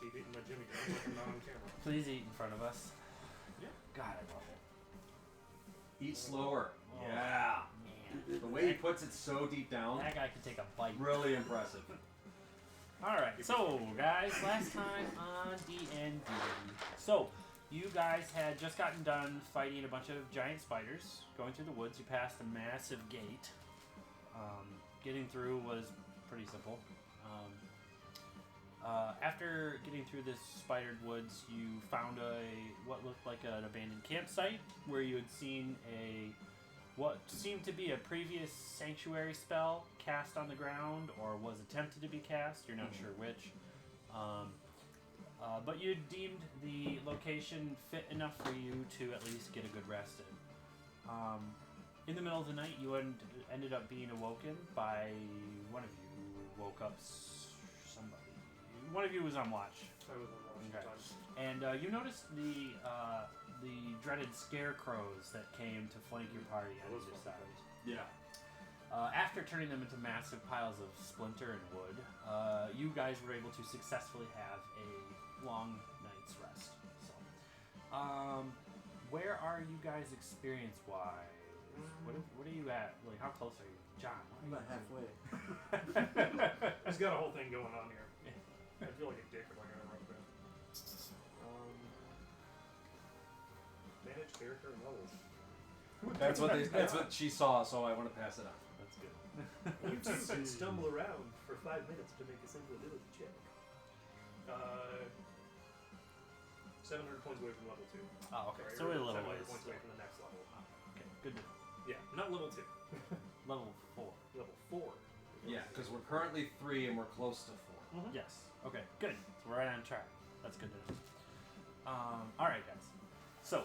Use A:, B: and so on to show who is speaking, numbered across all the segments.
A: keep eating my Jimmy John's like I'm not on camera.
B: Please eat in front of us.
A: Yeah.
B: God, I love it.
C: Eat slower.
B: Oh,
C: Yeah.
B: Man.
C: The way he puts it so deep down,
B: That guy could take a bite.
C: really impressive.
B: Alright, so guys, last time on D&D. So, you guys had just gotten done fighting a bunch of giant spiders, going through the woods. You passed a massive gate. Getting through was pretty simple. After getting through this spidered woods, you found what looked like an abandoned campsite where you had seen what seemed to be a previous sanctuary spell cast on the ground, or was attempted to be cast. You're not sure which. But you deemed the location fit enough for you to at least get a good rest in the middle of the night, you ended up being awoken by one of you. Woke up somebody. One of you was on watch.
A: I was on watch
B: Okay. And you noticed the dreaded scarecrows that came to flank your party on either side.
C: Yeah.
B: After turning them into massive piles of splinter and wood, you guys were able to successfully have a long night's rest. So, where are you guys experience-wise? What are you at? Like, how close are you, John?
D: I'm about halfway.
A: He's got a whole thing going on here. I feel like a dick if I go wrong with manage character and levels.
C: That's what she saw, so I want to pass it on.
B: That's good.
A: You two can stumble around for 5 minutes to make a single ability check. 700 points away from level 2.
B: Oh, okay.
A: Right,
B: So we're a little
A: 700
B: ways.
A: points away from the next level.
B: Okay, good to know.
A: Yeah, not level 2.
B: Level 4.
A: Level 4.
C: Yeah, because we're currently 3 and we're close to 4.
A: Mm-hmm.
B: Yes. Okay, good. So we're right on track. That's good to know. Alright, guys. So,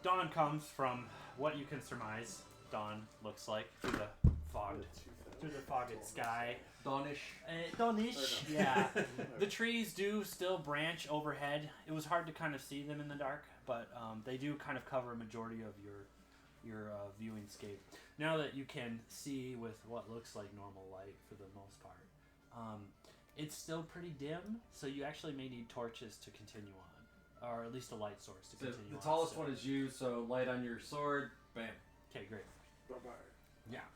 B: dawn comes from what you can surmise dawn looks like through the fogged sky.
C: Dawnish.
B: Dawnish, yeah. The trees do still branch overhead. It was hard to kind of see them in the dark, but they do kind of cover a majority of your viewing scape. Now that you can see with what looks like normal light for the most part, it's still pretty dim, so you actually may need torches to continue on, or at least a light source to continue on.
C: The tallest
B: still.
C: one is you, so light on your sword, bam.
B: Okay, great.
A: Bye-bye.
B: Yeah.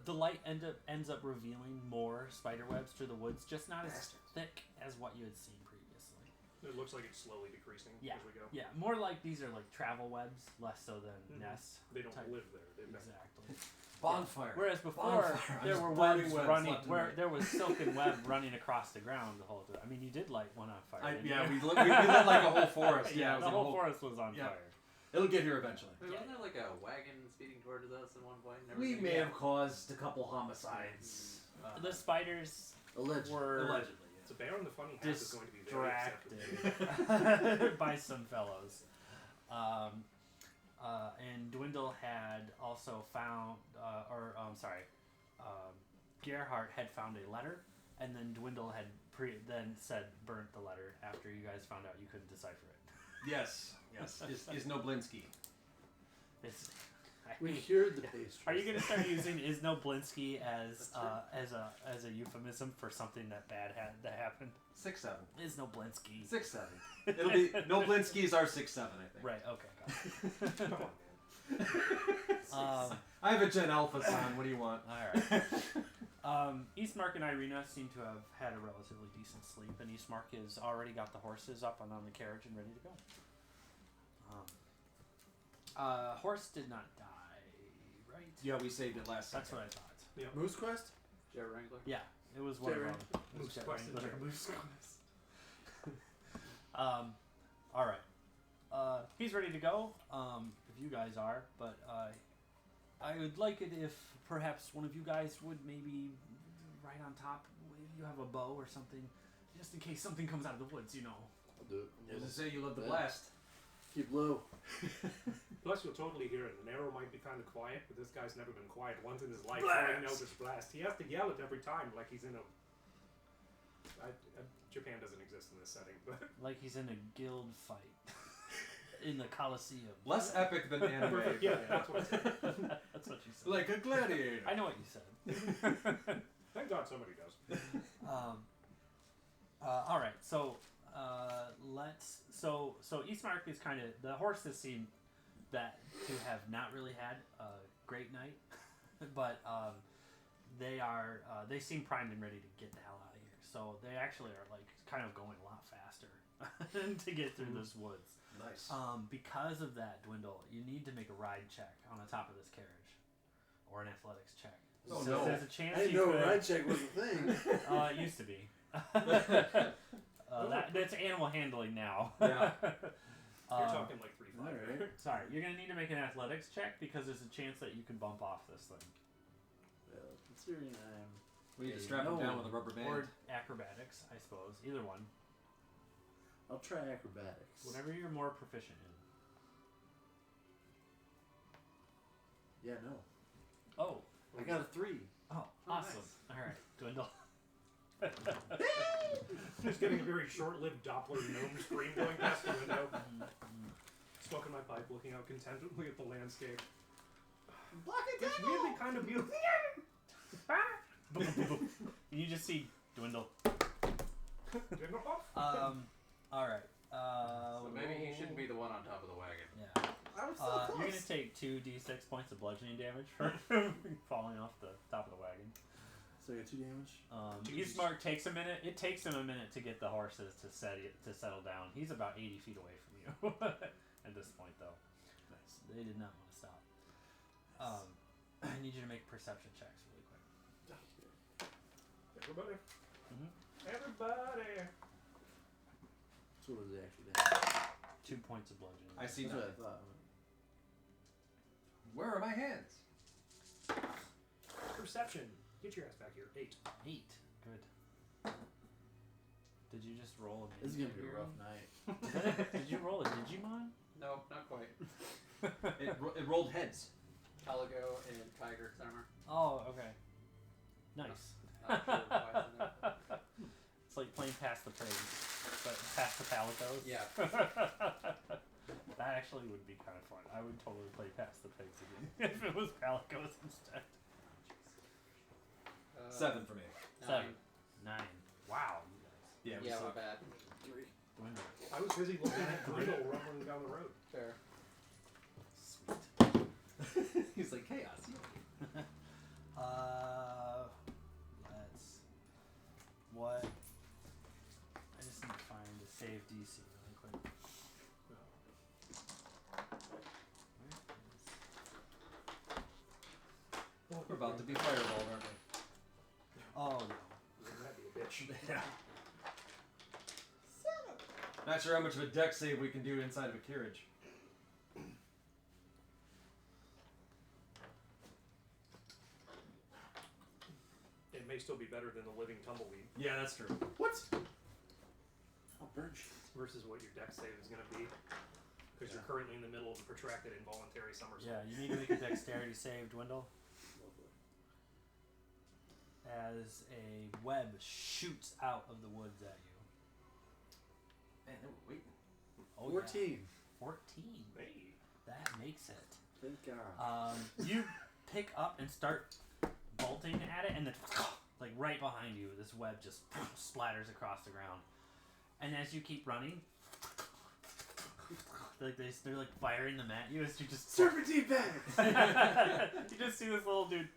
B: The light ends up revealing more spider webs through the woods, just not as thick as what you had seen previously.
A: It looks like it's slowly decreasing
B: Yeah.
A: as we go.
B: Yeah, more like these are like travel webs, less so than nests.
A: They don't
B: type.
A: live there. They
B: Exactly.
C: Bonfire.
B: Whereas before,
C: Bonfire.
B: there
C: Just
B: were
C: burning
B: webs
C: webs
B: running,
C: left and
B: where
C: right.
B: there was silken web running across the ground the whole time. I mean, you did light one on fire. didn't
C: Yeah,
B: you?
C: we lit like a whole forest.
B: Yeah,
C: it was
B: the
C: like a
B: whole forest was on
C: yeah.
B: fire.
C: It'll get here eventually.
E: Wait, wasn't there like a wagon speeding towards us at one point? and
C: We
E: everything?
C: may have caused a couple homicides.
B: The spiders
D: Allegedly.
B: were
C: Allegedly.
A: So Bear and the Funny Hat is going to be very acceptable.
B: distracted by some fellows. And Dwindle had also found, Gerhardt had found a letter, and then Dwindle had then said burnt the letter after you guys found out you couldn't decipher it.
C: Yes. Is Noblinsky.
D: We cured the pastries.
B: Are you going to start using Isnoblinsky as a euphemism for something that bad that happened?
C: 6'7".
B: Isnoblinsky.
C: 6'7". It'll be Noblinsky's our 6'7", I think.
B: Right. Okay. Got it.
A: Come on, man.
C: I have a Gen Alpha son. What do you want?
B: All right. Eastmark and Irina seem to have had a relatively decent sleep, and Eastmark has already got the horses up and on the carriage and ready to go. Horse did not die, right?
C: Yeah, we saved it last.
B: That's what I thought.
A: Yep.
D: Moose Quest?
E: Jet Wrangler?
B: Yeah, it was one of them.
A: Moose
B: Jet
A: Quest.
B: Wrangler.
A: Moose Quest.
B: All right. He's ready to go. If you guys are, but I would like it if perhaps one of you guys would maybe right on top. You have a bow or something, just in case something comes out of the woods. You know.
D: I'll do it.
C: As I say, you love the
D: Yeah.
C: blast.
D: Keep low.
A: Plus, you'll totally hear it. An arrow might be kind of quiet, but this guy's never been quiet once in his life.
B: Blast!
A: Before he knows it's blast. He has to yell it every time, like he's in a. Japan doesn't exist in this setting, but
B: Like he's in a guild fight in the Colosseum.
C: Less epic than anime.
A: perfect. Yeah, that's what.
B: That's what you said.
C: Like a gladiator.
B: I know what you said.
A: Thank thought somebody does.
B: All right, so so Eastmark is kind of, the horses seem that to have not really had a great night, but they seem primed and ready to get the hell out of here. So they actually are like kind of going a lot faster to get through this woods.
C: Nice.
B: Because of that, Dwindle, you need to make a ride check on the top of this carriage, or an athletics check.
C: Oh,
B: So
C: no.
B: there's a chance
D: I didn't
B: you
D: know
B: could.
D: a ride check was a thing.
B: It used to be. That's animal handling now.
C: Yeah.
A: You're talking like 3-5.
D: Alright.
B: Sorry, you're gonna need to make an athletics check because there's a chance that you can bump off this thing,
D: Well, considering I'm...
C: We need to strap him down with a rubber band.
B: or acrobatics, I suppose. Either one,
D: I'll try acrobatics.
B: whatever you're more proficient in.
D: Yeah, no.
B: Oh,
D: I got a 3.
B: oh, awesome! All right, Dwindle.
A: Just getting a very short-lived Doppler gnome scream going past the window. Smoking my pipe, looking out contentedly at the landscape. It's really kind of beautiful.
B: You just see Dwindle.
A: All
B: All right.
E: So maybe he shouldn't be the one on top of the wagon.
B: Yeah.
A: I was so
B: You're
A: close.
B: gonna take 2d6 points of bludgeoning damage for falling off the top of the wagon.
D: So I got 2 damage.
B: Eastmark takes a minute. It takes him a minute to get the horses to settle down. He's about 80 feet away from you at this point, though.
D: Nice.
B: They did not want to stop. I need you to make perception checks really quick.
A: Everybody.
B: Mhm.
A: Everybody.
D: So what does it actually damage?
B: 2 points of bludgeoning.
C: I see
D: That's what I
C: nothing.
D: thought.
C: Where are my hands?
A: Perception. Get your ass back here. 8.
B: 8. Good. Did you just roll a
D: This is gonna be a
B: mini
D: rough night.
B: Did you roll a Digimon?
E: No, not quite.
C: It rolled heads.
E: Caligo and Tiger Summer.
B: Oh, okay. Nice.
E: Not sure why it's in there.
B: It's like playing past the pigs, but past the palicos.
E: Yeah.
B: That actually would be kind of fun. I would totally play past the pigs again if it was palicos instead.
C: 7 for me.
B: 7. 9. Wow, you guys.
C: Yeah, we
E: Yeah, we're
C: suck.
E: bad.
D: 3.
B: Dwindle.
A: I was busy looking at Dwindle rumbling down the road.
E: Fair.
B: Sweet.
C: He's like chaos.
B: What? I just need to find a save DC really quick.
C: We're about to be fireballed, aren't we?
B: Oh no.
A: That'd be a bitch.
C: Yeah. Not sure how much of a deck save we can do inside of a carriage.
A: It may still be better than the living tumbleweed
C: Yeah, that's true.
D: What? I'll burn shit.
A: versus what your deck save is going to be. Because you're currently in the middle of a protracted involuntary somersault.
B: Yeah, you need to make a dexterity save, Dwindle.
D: Lovely.
B: As a web shoots out of the woods at you.
C: Man, they were waiting.
B: Oh,
D: 14.
B: Yeah. 14.
A: Hey.
B: That makes it.
D: Thank God.
B: You pick up and start bolting at it, and then, like right behind you, this web just splatters across the ground. And as you keep running, they're like firing them at you as you just
D: Serpentine bag!
B: you just see this little dude.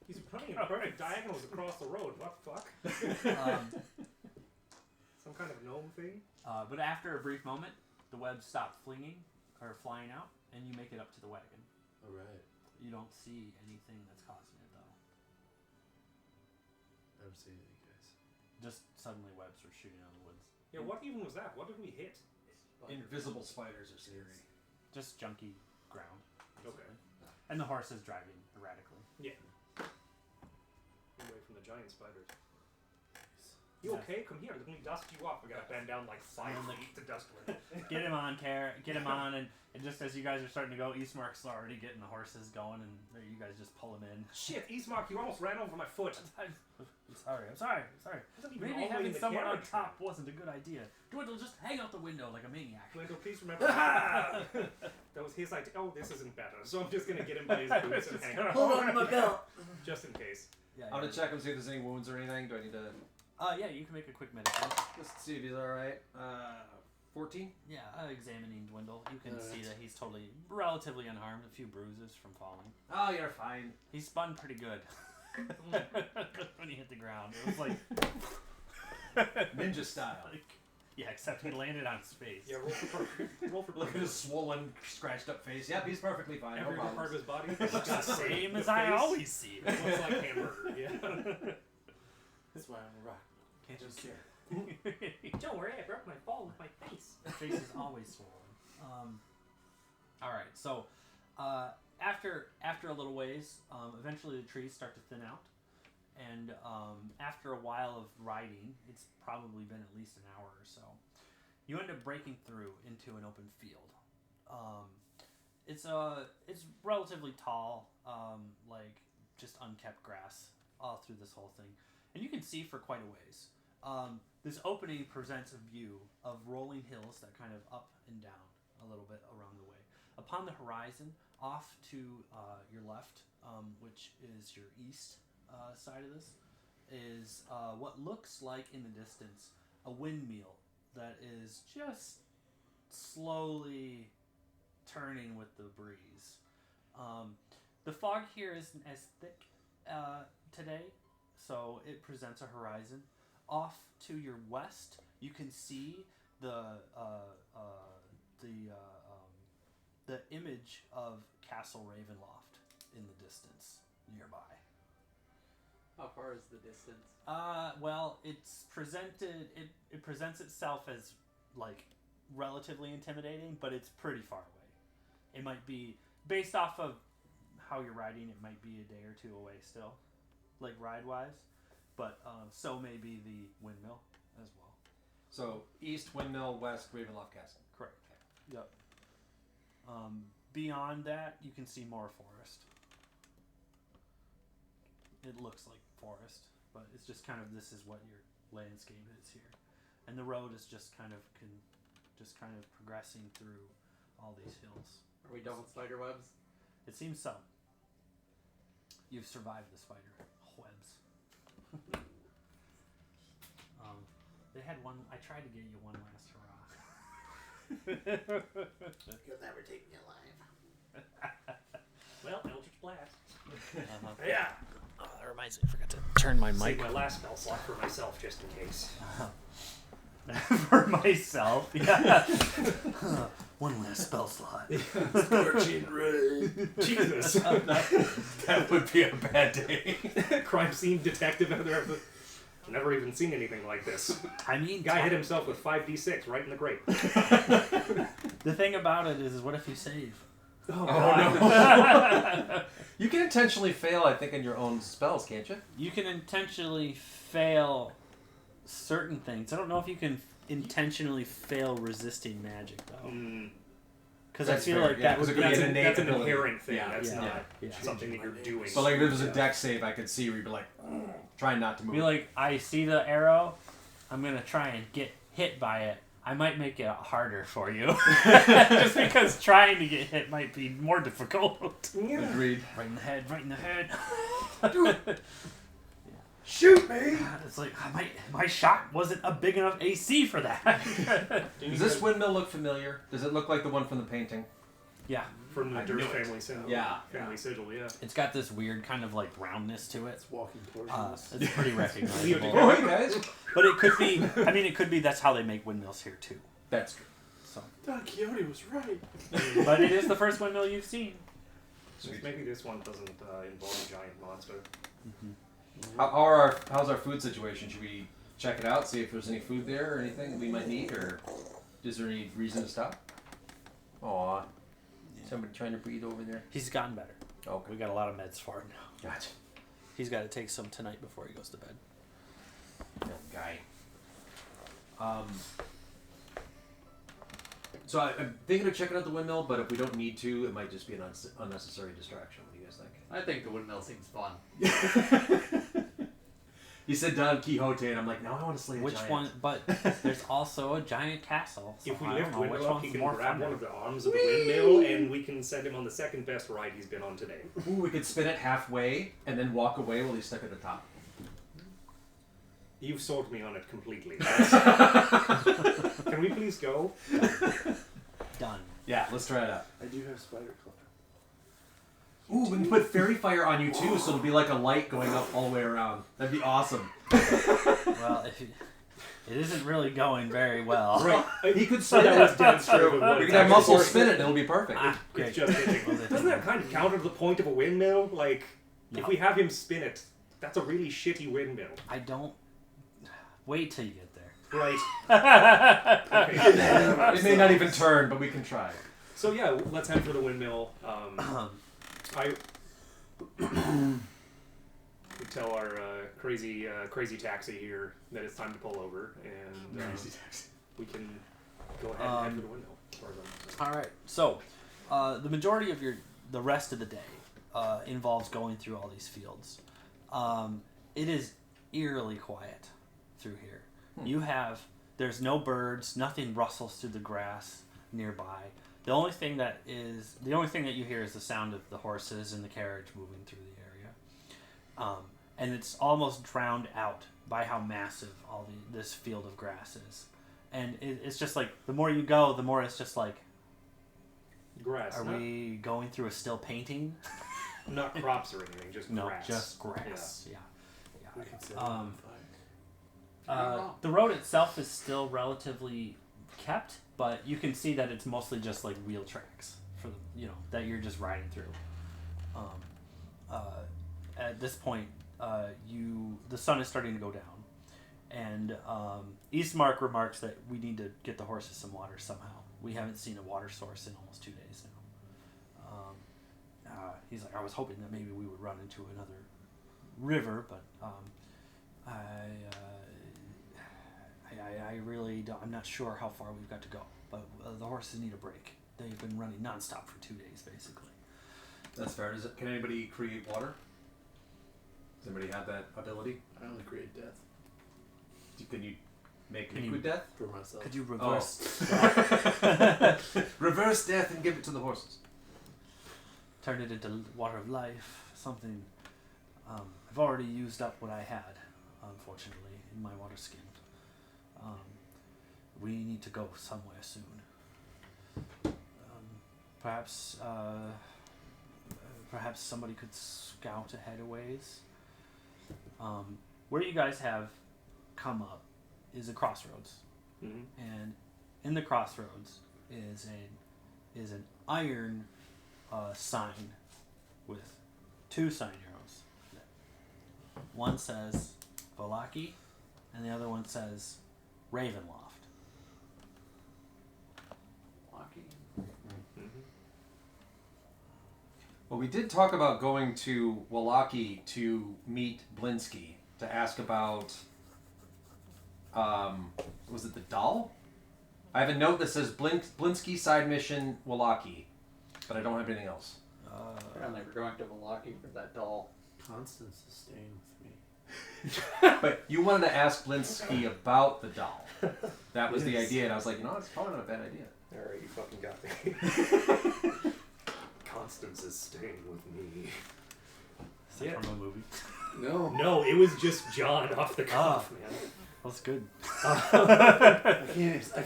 A: He's running in perfect diagonals across the road. What the fuck? Some kind of gnome thing?
B: But after a brief moment, the webs stop flinging or flying out, and you make it up to the wagon.
D: Alright.
B: You don't see anything that's causing it, though.
D: I don't see anything, guys.
B: Just suddenly webs were shooting out of the woods.
A: Yeah, what even was that? What did we hit?
C: Invisible spiders are scary.
B: Just junky ground.
A: Okay.
B: basically. And the horse is driving erratically.
A: Away from the giant spiders. You okay? Come here. Let me dust you off. We gotta bend down like 5 feet to dust one.
B: Get him on, get him on, and just as you guys are starting to go, Eastmark's already getting the horses going, and there you guys just pull him in.
A: Shit, Eastmark, you almost ran over my foot.
B: I'm sorry.
A: Wasn't even
B: Maybe
A: all the way in
B: having
A: the
B: someone on
A: carriage.
B: top wasn't a good idea. Dwindle, just hang out the window like a maniac.
A: Dwindle, please remember. That was his idea. Oh, this isn't better. So I'm just gonna get him by his boots and hang
D: Hold on to my belt!
A: just in case.
B: Yeah,
C: I'm gonna check him, see if there's any wounds or anything. Do I need to
B: yeah, you can make a quick medicine.
C: just see if he's all right? 14.
B: Yeah, examining Dwindle, you can see that he's totally, relatively unharmed. A few bruises from falling.
C: Oh, you're fine.
B: He spun pretty good when he hit the ground. It was like
C: Ninja style.
B: Yeah, except he landed on his face.
A: Yeah, roll for
C: Look at his swollen, scratched up face. Yep, he's perfectly fine.
A: every
C: no
A: part of
C: problems.
A: his body.
B: It looks the same as
A: The
B: I
A: face
B: always see it.
A: looks like hamburger. Yeah.
D: That's why I'm a rock.
B: Can't
D: Don't
B: you
D: care.
A: Don't worry, I broke my fall with my face.
B: The face is always swollen. All right, so after a little ways, eventually the trees start to thin out, and after a while of riding, it's probably been at least an hour or so, you end up breaking through into an open field. It's relatively tall, like just unkept grass all through this whole thing, and you can see for quite a ways. This opening presents a view of rolling hills that kind of up and down a little bit around the way. Upon the horizon, off to your left, which is your east side of this, is what looks like in the distance a windmill that is just slowly turning with the breeze. The fog here isn't as thick today, so it presents a horizon. Off to your west, you can see the image of Castle Ravenloft in the distance nearby.
E: How far is the distance?
B: Well, it's presented. It presents itself as like relatively intimidating, but it's pretty far away. It might be based off of how you're riding. It might be a day or two away still, like ride wise. But so may be the windmill as well.
C: So east windmill, west Ravenloft Castle.
B: Correct. Yep. Beyond that, you can see more forest. It looks like forest, but it's just kind of this is what your landscape is here, and the road is just kind of progressing through all these hills.
E: Are we done with spider webs?
B: It seems so. You've survived the spider webs. They had one. I tried to get you one last hurrah.
D: You'll never take me alive.
A: Well, Eldritch Blast.
B: Yeah. Oh, that reminds me. I forgot to turn my
A: Save
B: mic.
A: my last spell slot for myself, just in case.
B: For myself, yeah. One last spell slot.
D: Scorching rain.
A: Jesus.
C: That would be a bad day.
A: Crime scene detective out there. I've never even seen anything like this.
B: I mean,
A: Guy hit himself with 5d6 right in the grate.
B: the thing about it is what if you save?
A: Oh,
C: no. You can intentionally fail, I think, in your own spells, can't you?
B: You can intentionally fail certain things. I don't know if you can intentionally fail resisting magic, though. Because I
C: That's
B: feel
C: fair,
B: like
C: yeah,
B: that would
C: 'cause
B: be...
C: it could be
A: That's,
C: an innate
A: that's an
C: ability.
A: inherent thing.
C: Yeah.
A: That's
B: Yeah.
A: not
B: Yeah.
A: something that you're doing.
C: But like if it was a deck save, I could see where you'd be like, trying not to move.
B: Be like, I see the arrow. I'm going to try and get hit by it. I might make it harder for you. Just because trying to get hit might be more difficult.
C: Agreed.
B: Right in the head, right in the head.
C: Do it. Shoot me!
B: It's like, my shot wasn't a big enough AC for that.
C: Does this windmill look familiar? Does it look like the one from the painting?
B: Yeah.
A: From the
C: I
A: Durst
C: knew it.
A: family sigil.
C: Yeah.
A: Family sigil, yeah.
B: It's got this weird kind of like roundness to it.
D: It's walking towards us.
B: It's pretty recognizable.
C: Oh, hey guys.
B: But it could be, I mean, it could be that's how they make windmills here too.
C: That's true.
B: So,
D: Don Quixote was right.
B: but it is the first windmill you've seen.
A: Just maybe this one doesn't involve a giant monster.
C: How's our food situation? Should we check it out, see if there's any food there or anything that we might need, or is there any reason to stop? Aw. Somebody trying to breathe over there?
B: He's gotten better.
C: Okay.
B: We got a lot of meds for him now.
C: Gotcha.
B: He's got to take some tonight before he goes to bed.
C: That guy. So I'm thinking of checking out the windmill, but if we don't need to, it might just be an unnecessary distraction. What do you guys think?
E: I think the windmill seems fun.
C: You said Don Quixote, and I'm like, now I want to slay a
B: Which
C: giant.
B: one? But there's also a giant castle. So
A: If we
B: I
A: lift
B: don't know which
A: Windmill up,
B: one's
A: he can
B: more
A: grab
B: fun.
A: one of the arms of the windmill, and we can send him on the second best ride he's been on today.
C: Ooh, we could spin it halfway and then walk away while he's stuck at the top.
A: You've sold me on it completely. Can we please go?
B: Done.
C: Yeah, let's try it out.
D: I do have spider claw.
C: Ooh, we can put fairy fire on you too, so it'll be like a light going up all the way around. That'd be awesome.
B: Well, it isn't really going very well.
A: Right.
C: He could
A: So
C: spin
A: that was
C: it.
A: demonstrative of what
C: We
A: it's
C: could have
A: actually
C: muscle
A: for.
C: spin it, and it'll be perfect.
B: Ah,
A: It's
B: great.
A: just hitting. Doesn't that kind of counter the point of a windmill? Like,
B: No.
A: if we have him spin it, that's a really shitty windmill.
B: I don't. Wait till you get there.
A: Right. Okay.
C: It may not even turn, but we can try.
A: So yeah, let's head for the windmill. I we tell our crazy taxi here that it's time to pull over, and we can go ahead and head for the windmill. As far as I'm concerned.
B: All right. So, the majority of the rest of the day involves going through all these fields. It is eerily quiet through here. There's no birds, nothing rustles through the grass nearby. The only thing that you hear is the sound of the horses and the carriage moving through the area, and it's almost drowned out by how massive this field of grass is. And it's just like the more you go, the more it's just like,
A: Grass.
B: are we going through a still painting?
A: Not crops or anything, just
B: No,
A: grass.
B: just grass. Yeah.
D: We can set it
B: Um,
D: on fire.
B: The road itself is still relatively kept, but you can see that it's mostly just like wheel tracks for that you're just riding through. At this point, the sun is starting to go down, and Eastmark remarks that we need to get the horses some water somehow. We haven't seen a water source in almost 2 days now. He's like, I was hoping that maybe we would run into another river, but I really don't. I'm not sure how far we've got to go, but the horses need a break. They've been running nonstop for 2 days, basically.
C: That's fair. Can anybody create water? Does anybody have that ability?
D: I only create death
C: Can you make
B: Can
C: liquid
B: you-
C: death?
D: for myself.
B: Could you reverse?
C: Reverse death and give it to the horses.
B: Turn it into water of life, something. I've already used up what I had, unfortunately, in my water skin. We need to go somewhere soon. Perhaps somebody could scout ahead a ways. Where you guys have come up is a crossroads,
A: Mhm.
B: and in the crossroads is an iron sign with 2 sign arrows. One says Valaki, and the other one says Ravenloft.
E: Lucky.
A: Mhm.
C: Well, we did talk about going to Wallaki to meet Blinsky to ask about, was it the doll? I have a note that says Blinsky side mission Wallaki, but I don't have anything else.
E: Apparently we're going to Milwaukee for that doll.
D: Constance is staying with me.
C: But you wanted to ask Blinsky about the doll. That was the idea, and I was like, it's probably not a bad idea.
A: Alright, you fucking got me. Constance is staying with me.
B: Is that
A: Yeah.
B: from a movie?
D: No.
A: No, it was just John off the cuff, man.
B: That's good.
D: I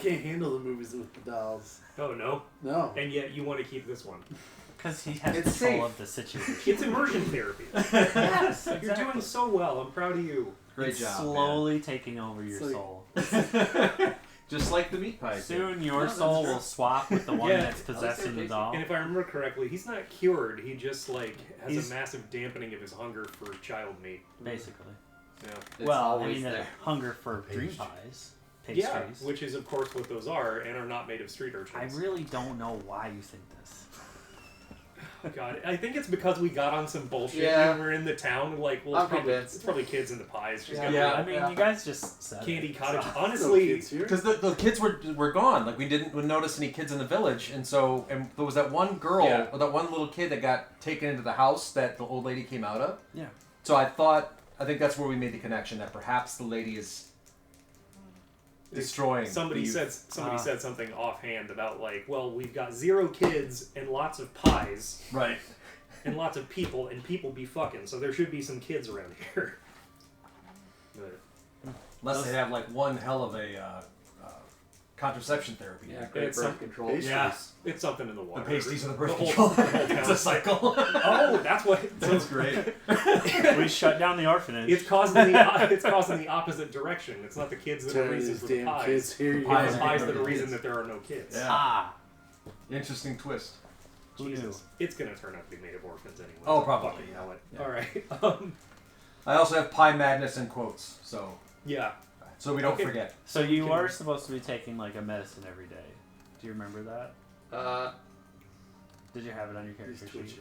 D: can't handle the movies with the dolls.
A: Oh no.
D: No.
A: And yet you want to keep this one.
B: Because he has
C: It's
B: control
C: safe.
B: of the situation.
A: It's immersion therapy.
B: Yes,
A: You're doing so well. I'm proud of you.
C: Great
B: It's
C: job,
B: slowly taking over your
D: It's like-
B: soul.
C: man. Just like the meat pie. did.
B: Soon your
D: No, that's
B: soul
D: true.
B: will swap with the one
A: Yeah.
B: that's possessing the
E: tasty.
B: doll.
A: And if I remember correctly, he's not cured. He just has
B: He's-
A: a massive dampening of his hunger for child meat.
B: Basically.
A: Yeah.
E: It's
B: well, I
E: always
B: mean,
E: there.
B: Hunger for dream
D: Pastry.
B: pies. Pastries.
A: Yeah, which is of course what those are, and are not made of street urchins.
B: I really don't know why you think this.
A: God, I think it's because we got on some bullshit
E: Yeah.
A: when we were in the town. Like, well,
E: I'm
A: it's probably,
E: convinced.
A: it's probably kids in the pies. She's
E: Yeah.
A: got
C: Yeah.
B: I mean,
E: Yeah.
B: you guys just said
A: candy
B: it.
A: cottage.
B: So-
D: No
A: Honestly,
D: kids here.
C: Because the kids were gone. Like we didn't notice any kids in the village, and there was that one girl,
A: Yeah.
C: or that one little kid that got taken into the house that the old lady came out of.
B: Yeah.
C: So I thought I think that's where we made the connection that perhaps the lady is destroying.
A: Somebody said something offhand about like, well, we've got 0 kids and lots of pies,
C: Right.
A: and lots of people, and people be fucking, so there should be some kids around here. But
C: Unless they have like one hell of a contraception therapy.
E: Yeah, great
A: It's
E: birth
A: some-
E: control.
C: Yeah.
A: it's something in the water.
C: The pasties of the birth
A: whole-
C: control.
A: the whole
C: It's
A: town.
C: a cycle.
A: Oh, that's what.
C: That's great.
B: We shut down the orphanage.
A: It's causing the opposite direction. It's not the kids that are
D: Turn
A: reasons
D: these
A: for the
D: damn
A: pies.
D: kids here.
A: It's
C: Pies
A: the
C: are
A: pies
C: getting
A: that are
C: rid of
A: reason
C: kids.
A: that there are no kids.
C: Yeah.
B: Ah.
C: Interesting twist.
B: Who knew?
A: Jesus. It's gonna turn out to be made of orphans anyway.
C: Oh,
A: so
C: probably,
A: fucking
C: yeah.
A: know it.
C: Yeah.
A: All right.
C: I also have pie madness in quotes, so
A: Yeah.
C: we don't
A: Okay.
C: forget.
B: So you are supposed to be taking like a medicine every day. Do you remember that? Did you have it on your character sheet?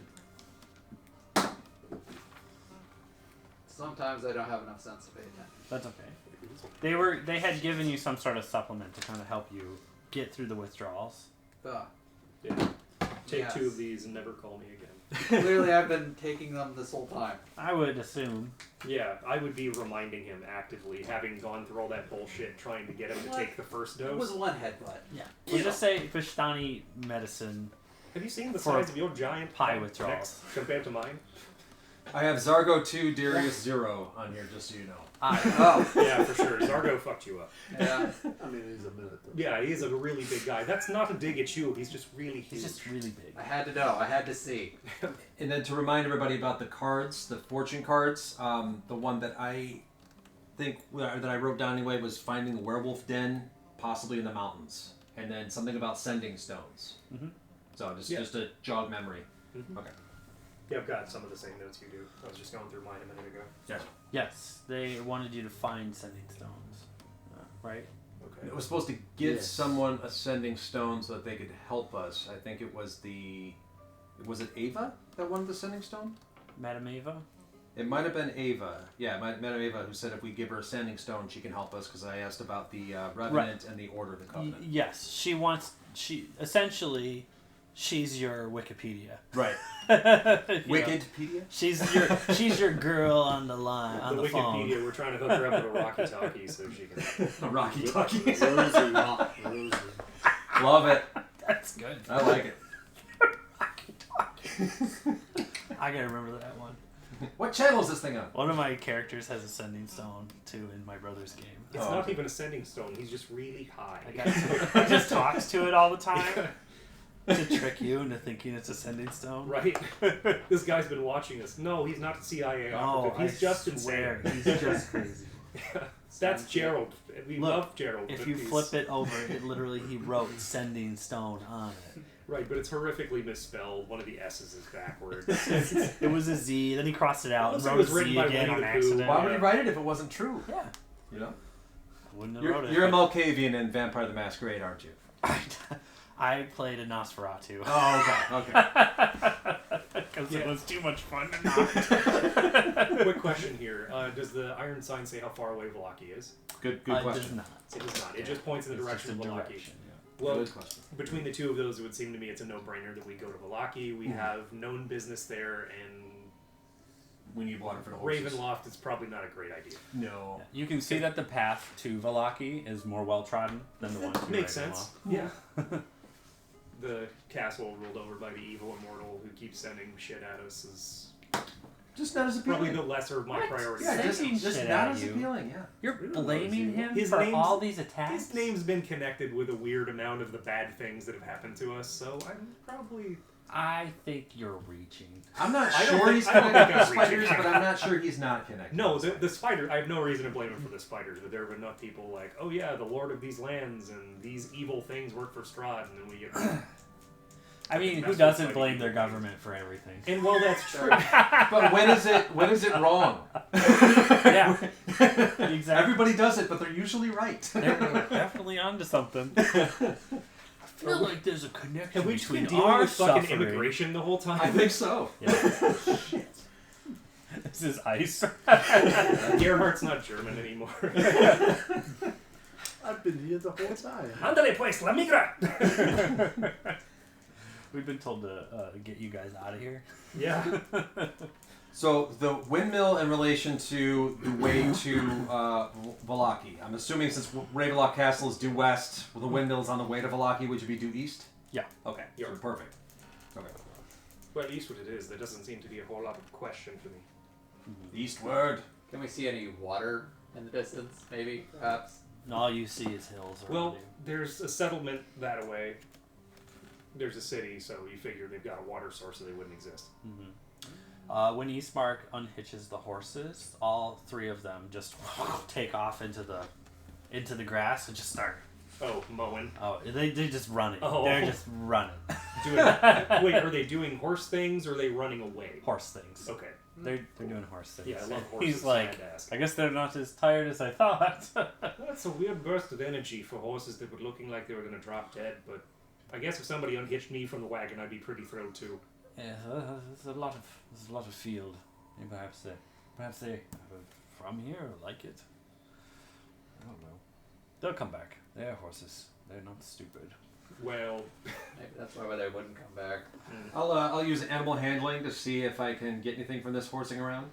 E: Sometimes I don't have enough sense to pay attention.
B: That's okay. They had given you some sort of supplement to kind of help you get through the withdrawals.
A: Yeah. Take
E: Yes.
A: 2 of these and never call me again.
E: Clearly, I've been taking them this whole time.
B: I would assume.
A: Yeah, I would be reminding him actively, having gone through all that bullshit, trying to get him to
E: What?
A: take the first
E: It was
A: dose.
E: one headbutt.
B: Yeah. We'll just say Vishtani medicine.
A: Have you seen the
B: For
A: size of your giant
B: pie
A: head
B: withdrawals.
A: next- compared to mine?
C: I have Zargo 2, Darius 0 on here, just so you know.
E: Oh,
A: Yeah, for sure. Zargo fucked you up.
E: yeah.
D: I mean, he's a minute though.
A: Yeah, he's a really big guy. That's not a dig at you. He's just really huge.
B: He's just really big.
E: I had to know. I had to see.
C: And then to remind everybody about the cards, the fortune cards, the one that I think that I wrote down anyway was finding the werewolf den, possibly in the mountains, and then something about sending stones.
B: Mhm.
C: So just
A: Yeah.
C: just a jog memory.
A: Mhm.
C: Okay.
A: Yeah, I've got some of the same notes you do. I was just going through mine a minute ago.
B: Yes, they wanted you to find sending stones, right?
A: Okay.
C: It was supposed to give
D: Yes.
C: someone a sending stone so that they could help us. I think it was was it Ava that wanted the sending stone?
B: Madame Ava?
C: It might have been Ava. Yeah, it might have been Ava who said if we give her a sending stone, she can help us because I asked about the Revenant and the Order of the Covenant.
B: Yes, essentially, she's your Wikipedia.
C: Right.
B: You know,
C: Wickedpedia?
B: she's your girl on the line on the phone.
A: Wikipedia, we're trying to hook her up with a Rocky Talkie so she can.
C: A Rocky Talkie.
D: Rosie. Rosie.
C: Love it.
B: That's good.
C: I like it.
B: I gotta remember that one.
C: What channel is this thing on?
B: One of my characters has a sending stone too in my brother's game.
A: It's
C: Oh,
A: not
C: okay.
A: even a sending stone. He's just really high.
B: He just talks to it all the time to trick you into thinking it's a sending stone.
A: Right. This guy's been watching us. No, he's not a CIA operative.
B: I
A: He's just
B: swear,
A: insane.
B: he's just crazy.
A: That's Gerald. We
B: Look,
A: love Gerald.
B: If
A: but
B: you
A: he's-
B: flip it over, it literally he wrote sending stone on it.
A: Right, but it's horrifically misspelled. One of the S's is backwards.
B: It was a Z, then he crossed it out and
A: Looks like
B: wrote
A: it was
B: a
A: written
B: Z
A: by
B: again
A: Winnie
B: on
A: the Pooh.
B: accident.
C: Why would he write it if it wasn't true?
B: Yeah,
C: You know?
B: I wouldn't have
C: You're,
B: wrote it.
C: you're a Malkavian in Vampire the Masquerade, aren't you?
B: I played a Nosferatu.
C: Oh, okay. Okay.
B: Because it
A: Yeah.
B: was too much fun to not.
A: Quick question here. Does the iron sign say how far away Valaki is?
C: Good
B: It does
C: question.
B: not.
A: It does not. It
B: Yeah.
A: just points in the
B: It's
A: direction of
B: just a
A: Valaki.
B: direction, yeah.
A: Well,
C: Good question.
A: between the two of those, it would seem to me it's a no-brainer that we go to Valaki. We have known business there, and
C: We need water for the horses.
A: Ravenloft is probably not a great idea.
C: No.
F: You can see that the path to Valaki is more well trodden than the one to
A: Makes
F: Ravenloft.
A: sense. Yeah. The castle ruled over by the evil immortal who keeps sending shit at us is
C: Just not as appealing.
A: probably the lesser of my
B: What?
A: priorities.
C: Yeah,
B: Sending
C: just
B: shit
C: not
B: at
C: as
B: you.
C: appealing, yeah.
B: You're
A: Really?
B: blaming him
A: His
B: for
A: name's-
B: all these attacks?
A: His name's been connected with a weird amount of the bad things that have happened to us, so I'm probably...
B: I think you're reaching.
C: I'm not
A: I don't
C: sure
A: think-
C: he's
A: I don't
C: connected
A: think
C: to
A: I'm
C: spiders,
A: reaching.
C: but I'm not sure he's not connected.
A: No,
C: to
A: the spider, I have no reason to blame him for the spiders, but there are enough people like, oh yeah, the lord of these lands and these evil things work for Strahd, and then we get...
B: I mean, who
A: That's
B: doesn't
A: what's
B: blame
A: funny.
B: their government for everything?
A: And while that's true...
C: But when is it wrong?
B: Yeah, exactly.
C: Everybody does it, but they're usually right.
B: They're definitely onto something. I feel like there's a connection
A: Have we just been
B: between
A: dealing
B: our
A: with fucking
B: suffering.
A: immigration the whole time?
C: I think so.
B: Yeah. This is ice.
A: Gerhardt's not German anymore.
D: I've been here the whole time.
A: Andale pues, la migra!
B: We've been told to get you guys out of here.
A: Yeah.
C: So the windmill in relation to the way to Valaki. I'm assuming since Ravenlock Castle is due west, the windmill is on the way to Valaki. Would you be due east?
B: Yeah.
C: Okay.
A: Yeah.
C: So perfect. Okay.
A: Well, at least what it is, there doesn't seem to be a whole lot of question for me.
C: Eastward.
E: Can we see any water in the distance? Maybe, perhaps.
B: And all you see is hills around
A: Well,
B: you.
A: there's a settlement that way. There's a city, so you figure they've got a water source or they wouldn't exist.
B: When Eastmark unhitches the horses, all three of them just take off into the grass and just start.
A: Oh, mowing.
B: Oh, they just running.
A: Oh.
B: They're just running.
A: Wait, are they doing horse things or are they running away?
B: Horse things.
A: Okay.
B: They're doing horse things.
A: Yeah, I love horses.
B: He's like,
A: fantastic.
B: I guess they're not as tired as I thought.
A: That's a weird burst of energy for horses that were looking like they were going to drop dead, but I guess if somebody unhitched me from the wagon, I'd be pretty thrilled too.
B: Yeah, there's a lot of field. And perhaps they are from here or like it. I don't know. They'll come back. They're horses. They're not stupid.
A: Well,
E: Maybe that's why they wouldn't come back.
C: I'll use animal handling to see if I can get anything from this horsing around.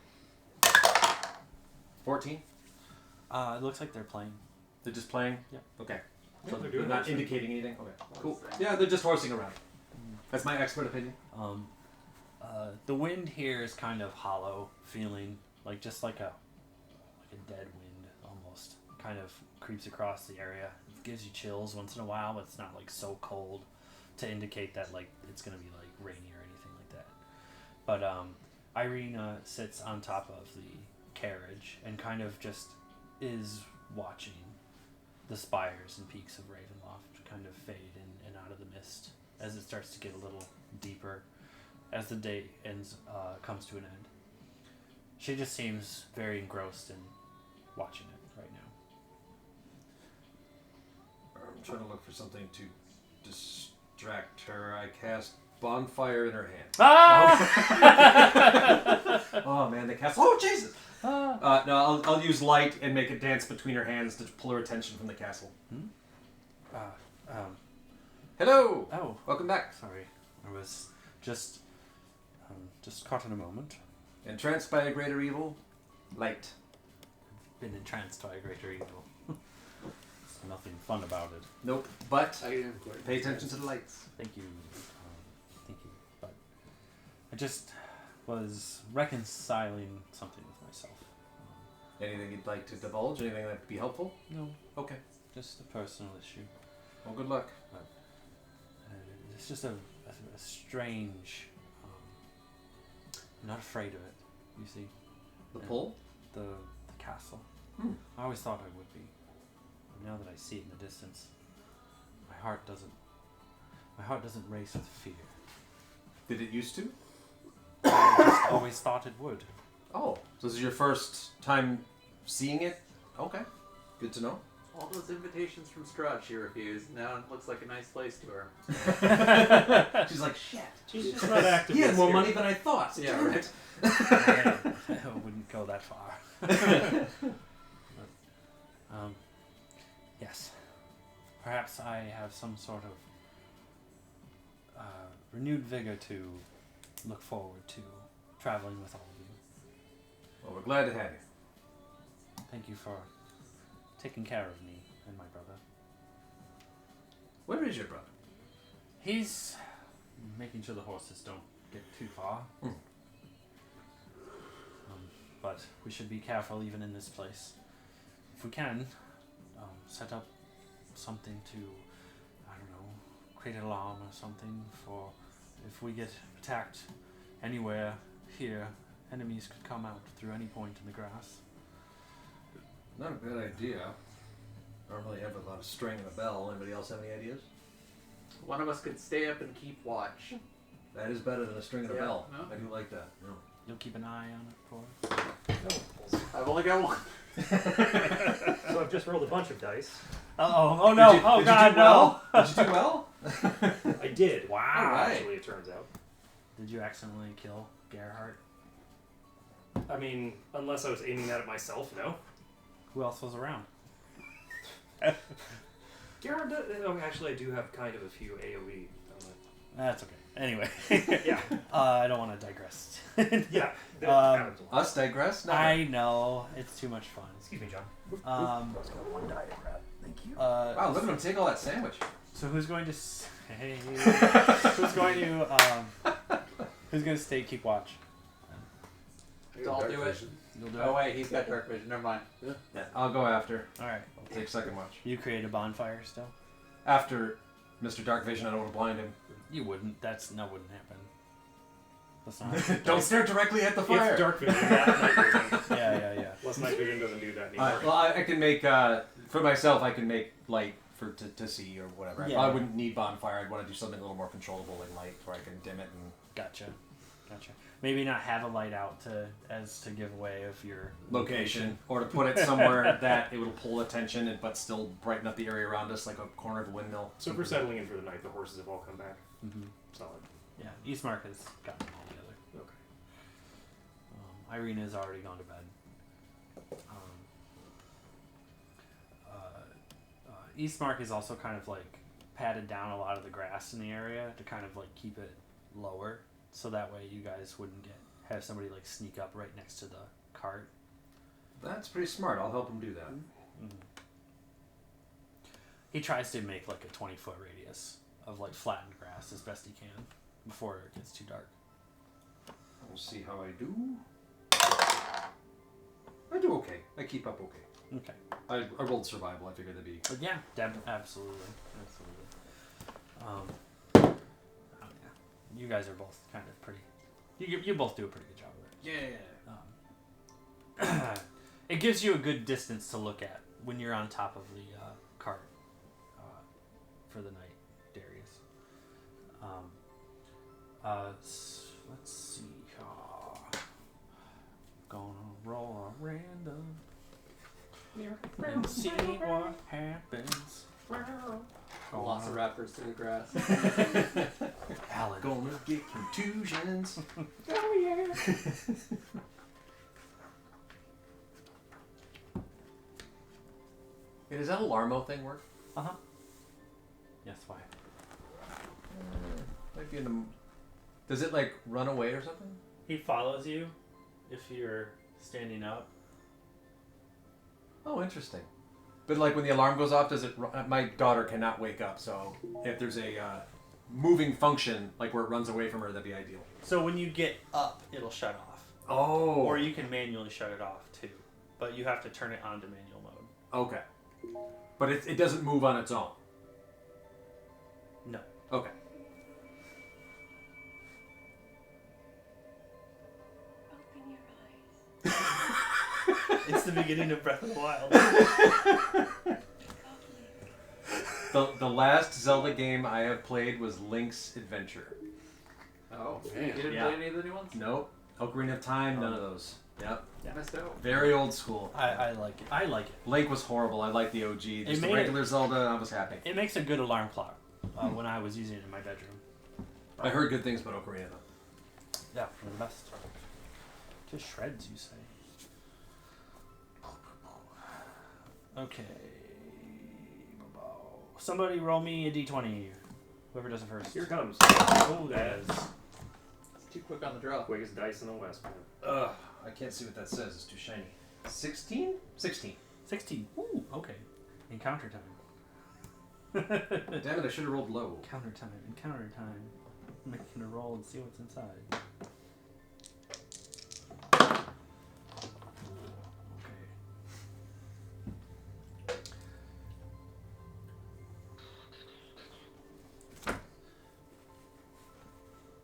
C: 14.
B: It looks like they're playing.
C: They're just playing.
B: Yeah.
C: Okay.
A: Yeah,
C: So
A: they're doing
C: not
A: horsing.
C: indicating anything. Okay. Cool. Yeah, they're just horsing around. That's my expert opinion.
B: The wind here is kind of hollow, feeling like just like a dead wind almost. Kind of creeps across the area. It gives you chills once in a while, but it's not like so cold to indicate that like it's gonna be like rainy or anything like that. But Irene sits on top of the carriage and kind of just is watching the spires and peaks of Ravenloft kind of fade in and out of the mist as it starts to get a little deeper as the day comes to an end. She just seems very engrossed in watching it right now.
C: I'm trying to look for something to distract her. I cast bonfire in her hand.
B: Ah!
C: Oh man, they cast. Oh Jesus! No, I'll use light and make it dance between her hands to pull her attention from the castle. Hello.
B: Oh,
C: Welcome back.
B: sorry. I was just caught in a moment.
C: Entranced by a greater evil, light.
B: Been entranced by a greater evil. There's nothing fun about it.
C: Nope. But
D: I didn't quite
C: pay attention to the lights.
B: Thank you. Thank you. But I just was reconciling something with myself.
C: Anything you'd like to divulge? Anything that would be helpful?
B: No,
C: Okay.
B: just a personal issue.
C: Well, good luck.
B: It's just a strange. I'm not afraid of it. You see,
C: The
B: Yeah.
C: pull?
B: the castle.
C: Hmm.
B: I always thought I would be. But now that I see it in the distance, my heart doesn't race with fear.
C: Did it used to?
B: I just always thought it would.
C: Oh, so this is your first time seeing it? Okay. Good to know.
E: All those invitations from Strahd she refused. Now it looks like a nice place to her.
C: She's like, shit.
A: she's just not active.
C: He had
A: this
C: more
A: year.
C: money than I thought.
E: Yeah,
C: Damn
E: right.
C: it.
B: I wouldn't go that far. But, yes. Perhaps I have some sort of renewed vigor to look forward to traveling with all of you.
C: Well, we're glad to have you.
B: Thank you for taking care of me and my brother.
C: Where is your brother?
B: He's making sure the horses don't get too far.
C: Mm.
B: But we should be careful even in this place. If we can, set up something to, I don't know, create an alarm or something for if we get attacked anywhere here, enemies could come out through any point in the grass.
C: Not a bad idea. I don't really have a lot of string and a bell. Anybody else have any ideas?
E: One of us could stay up and keep watch.
C: That is better than a string and a
E: Yeah,
C: bell.
E: no.
C: I do like that. No.
B: You'll keep an eye on it for us?
E: I've only got one.
A: So I've just rolled a bunch of dice.
B: Uh-oh. Oh no.
C: Did you,
B: Oh
C: did
B: god,
C: you do well?
B: no.
C: Did you do well?
A: I did.
B: Wow.
C: Alright.
A: Actually, it turns out.
B: Did you accidentally kill Gerhardt?
A: I mean, unless I was aiming that at myself, no.
B: Who else was around?
A: Garrett, oh, actually, I do have kind of a few AoE.
B: That's okay. Anyway.
A: Yeah.
B: I don't want to digress.
A: Yeah.
C: Us digress? No.
B: I know. It's too much fun.
G: Excuse me, John. Let's go one diet wrap. Thank you.
C: Wow, look at him take all that sandwich.
B: So who's going to... who's going to stay keep watch?
E: I'll do it.
B: You'll do
E: Oh
B: it?
E: wait, he's got dark vision. Never mind.
C: Yeah, I'll go after.
B: Alright.
C: I'll take second watch.
B: You create a bonfire still?
C: After Mr. Dark Vision, I don't want to blind him.
B: You wouldn't. That wouldn't happen. That's not.
C: Don't stare directly at the fire.
A: It's dark vision, not night vision.
B: Yeah.
A: Plus night vision doesn't do that anymore.
C: Well, I can make, for myself, I can make light to see or whatever.
B: Yeah.
C: I wouldn't need bonfire. I'd want to do something a little more controllable in light where I can dim it and...
B: Gotcha. Maybe not have a light out to give away of your
C: location, or to put it somewhere that it will pull attention but still brighten up the area around us, like a corner of a windmill.
A: So if we're settling in for the night, the horses have all come back.
B: Mm-hmm.
A: Solid.
B: Yeah, Eastmark has gotten them all together.
A: Okay.
B: Irina has already gone to bed. Eastmark is also kind of like patted down a lot of the grass in the area to kind of like keep it lower, so that way you guys wouldn't have somebody like sneak up right next to the cart.
C: That's pretty smart. I'll help him do that.
B: Mm-hmm. He tries to make like a 20-foot radius of like flattened grass as best he can before it gets too dark.
C: We'll see how I do. I do okay. I keep up okay.
B: Okay.
C: I rolled survival. I figured that'd be...
B: But yeah, absolutely. Yeah. You guys are both kind of pretty... You both do a pretty good job of it.
C: Yeah.
B: It gives you a good distance to look at when you're on top of the cart for the night, Darius. Let's see. Gonna roll a random and see what happens.
E: Lots of rappers through the grass.
B: Alan.
C: Gonna get contusions.
B: Oh yeah.
C: Hey, does that Alarmo thing work?
B: Uh-huh. Yes, why?
C: Might be in the... Does it, like, run away or something?
B: He follows you if you're standing up.
C: Oh, interesting. But, like, when the alarm goes off, does it... My daughter cannot wake up, so if there's a moving function, like where it runs away from her, that'd be ideal.
B: So when you get up, it'll shut off.
C: Oh.
B: Or you can manually shut it off, too. But you have to turn it on to manual mode.
C: Okay. But it doesn't move on its own?
B: No.
C: Okay.
H: Open your eyes.
B: It's the beginning of Breath of the Wild.
C: The last Zelda game I have played was Link's Adventure.
E: Oh, man. You didn't
C: Yeah.
E: play any of the new ones?
C: Nope. Ocarina of Time, none of those. Yep.
B: Yeah.
E: Missed out.
C: Very old school.
B: I like it. I like it.
C: Link was horrible. I like the OG. Just the
B: made
C: regular Zelda, I was happy.
B: It makes a good alarm clock when I was using it in my bedroom.
C: I heard good things about Ocarina, though.
B: Yeah, for the best. To shreds, you say. Okay. Somebody roll me a d20. Whoever does it first.
A: Here it comes.
B: Oh, that is.
E: It's too quick on the draw.
A: Quickest dice in the West, man.
C: Ugh, I can't see what that says. It's too shiny. 16? 16.
B: 16. Ooh, okay. Encounter time.
C: Damn it, I should have rolled low.
B: Encounter time. I'm making a roll and see what's inside.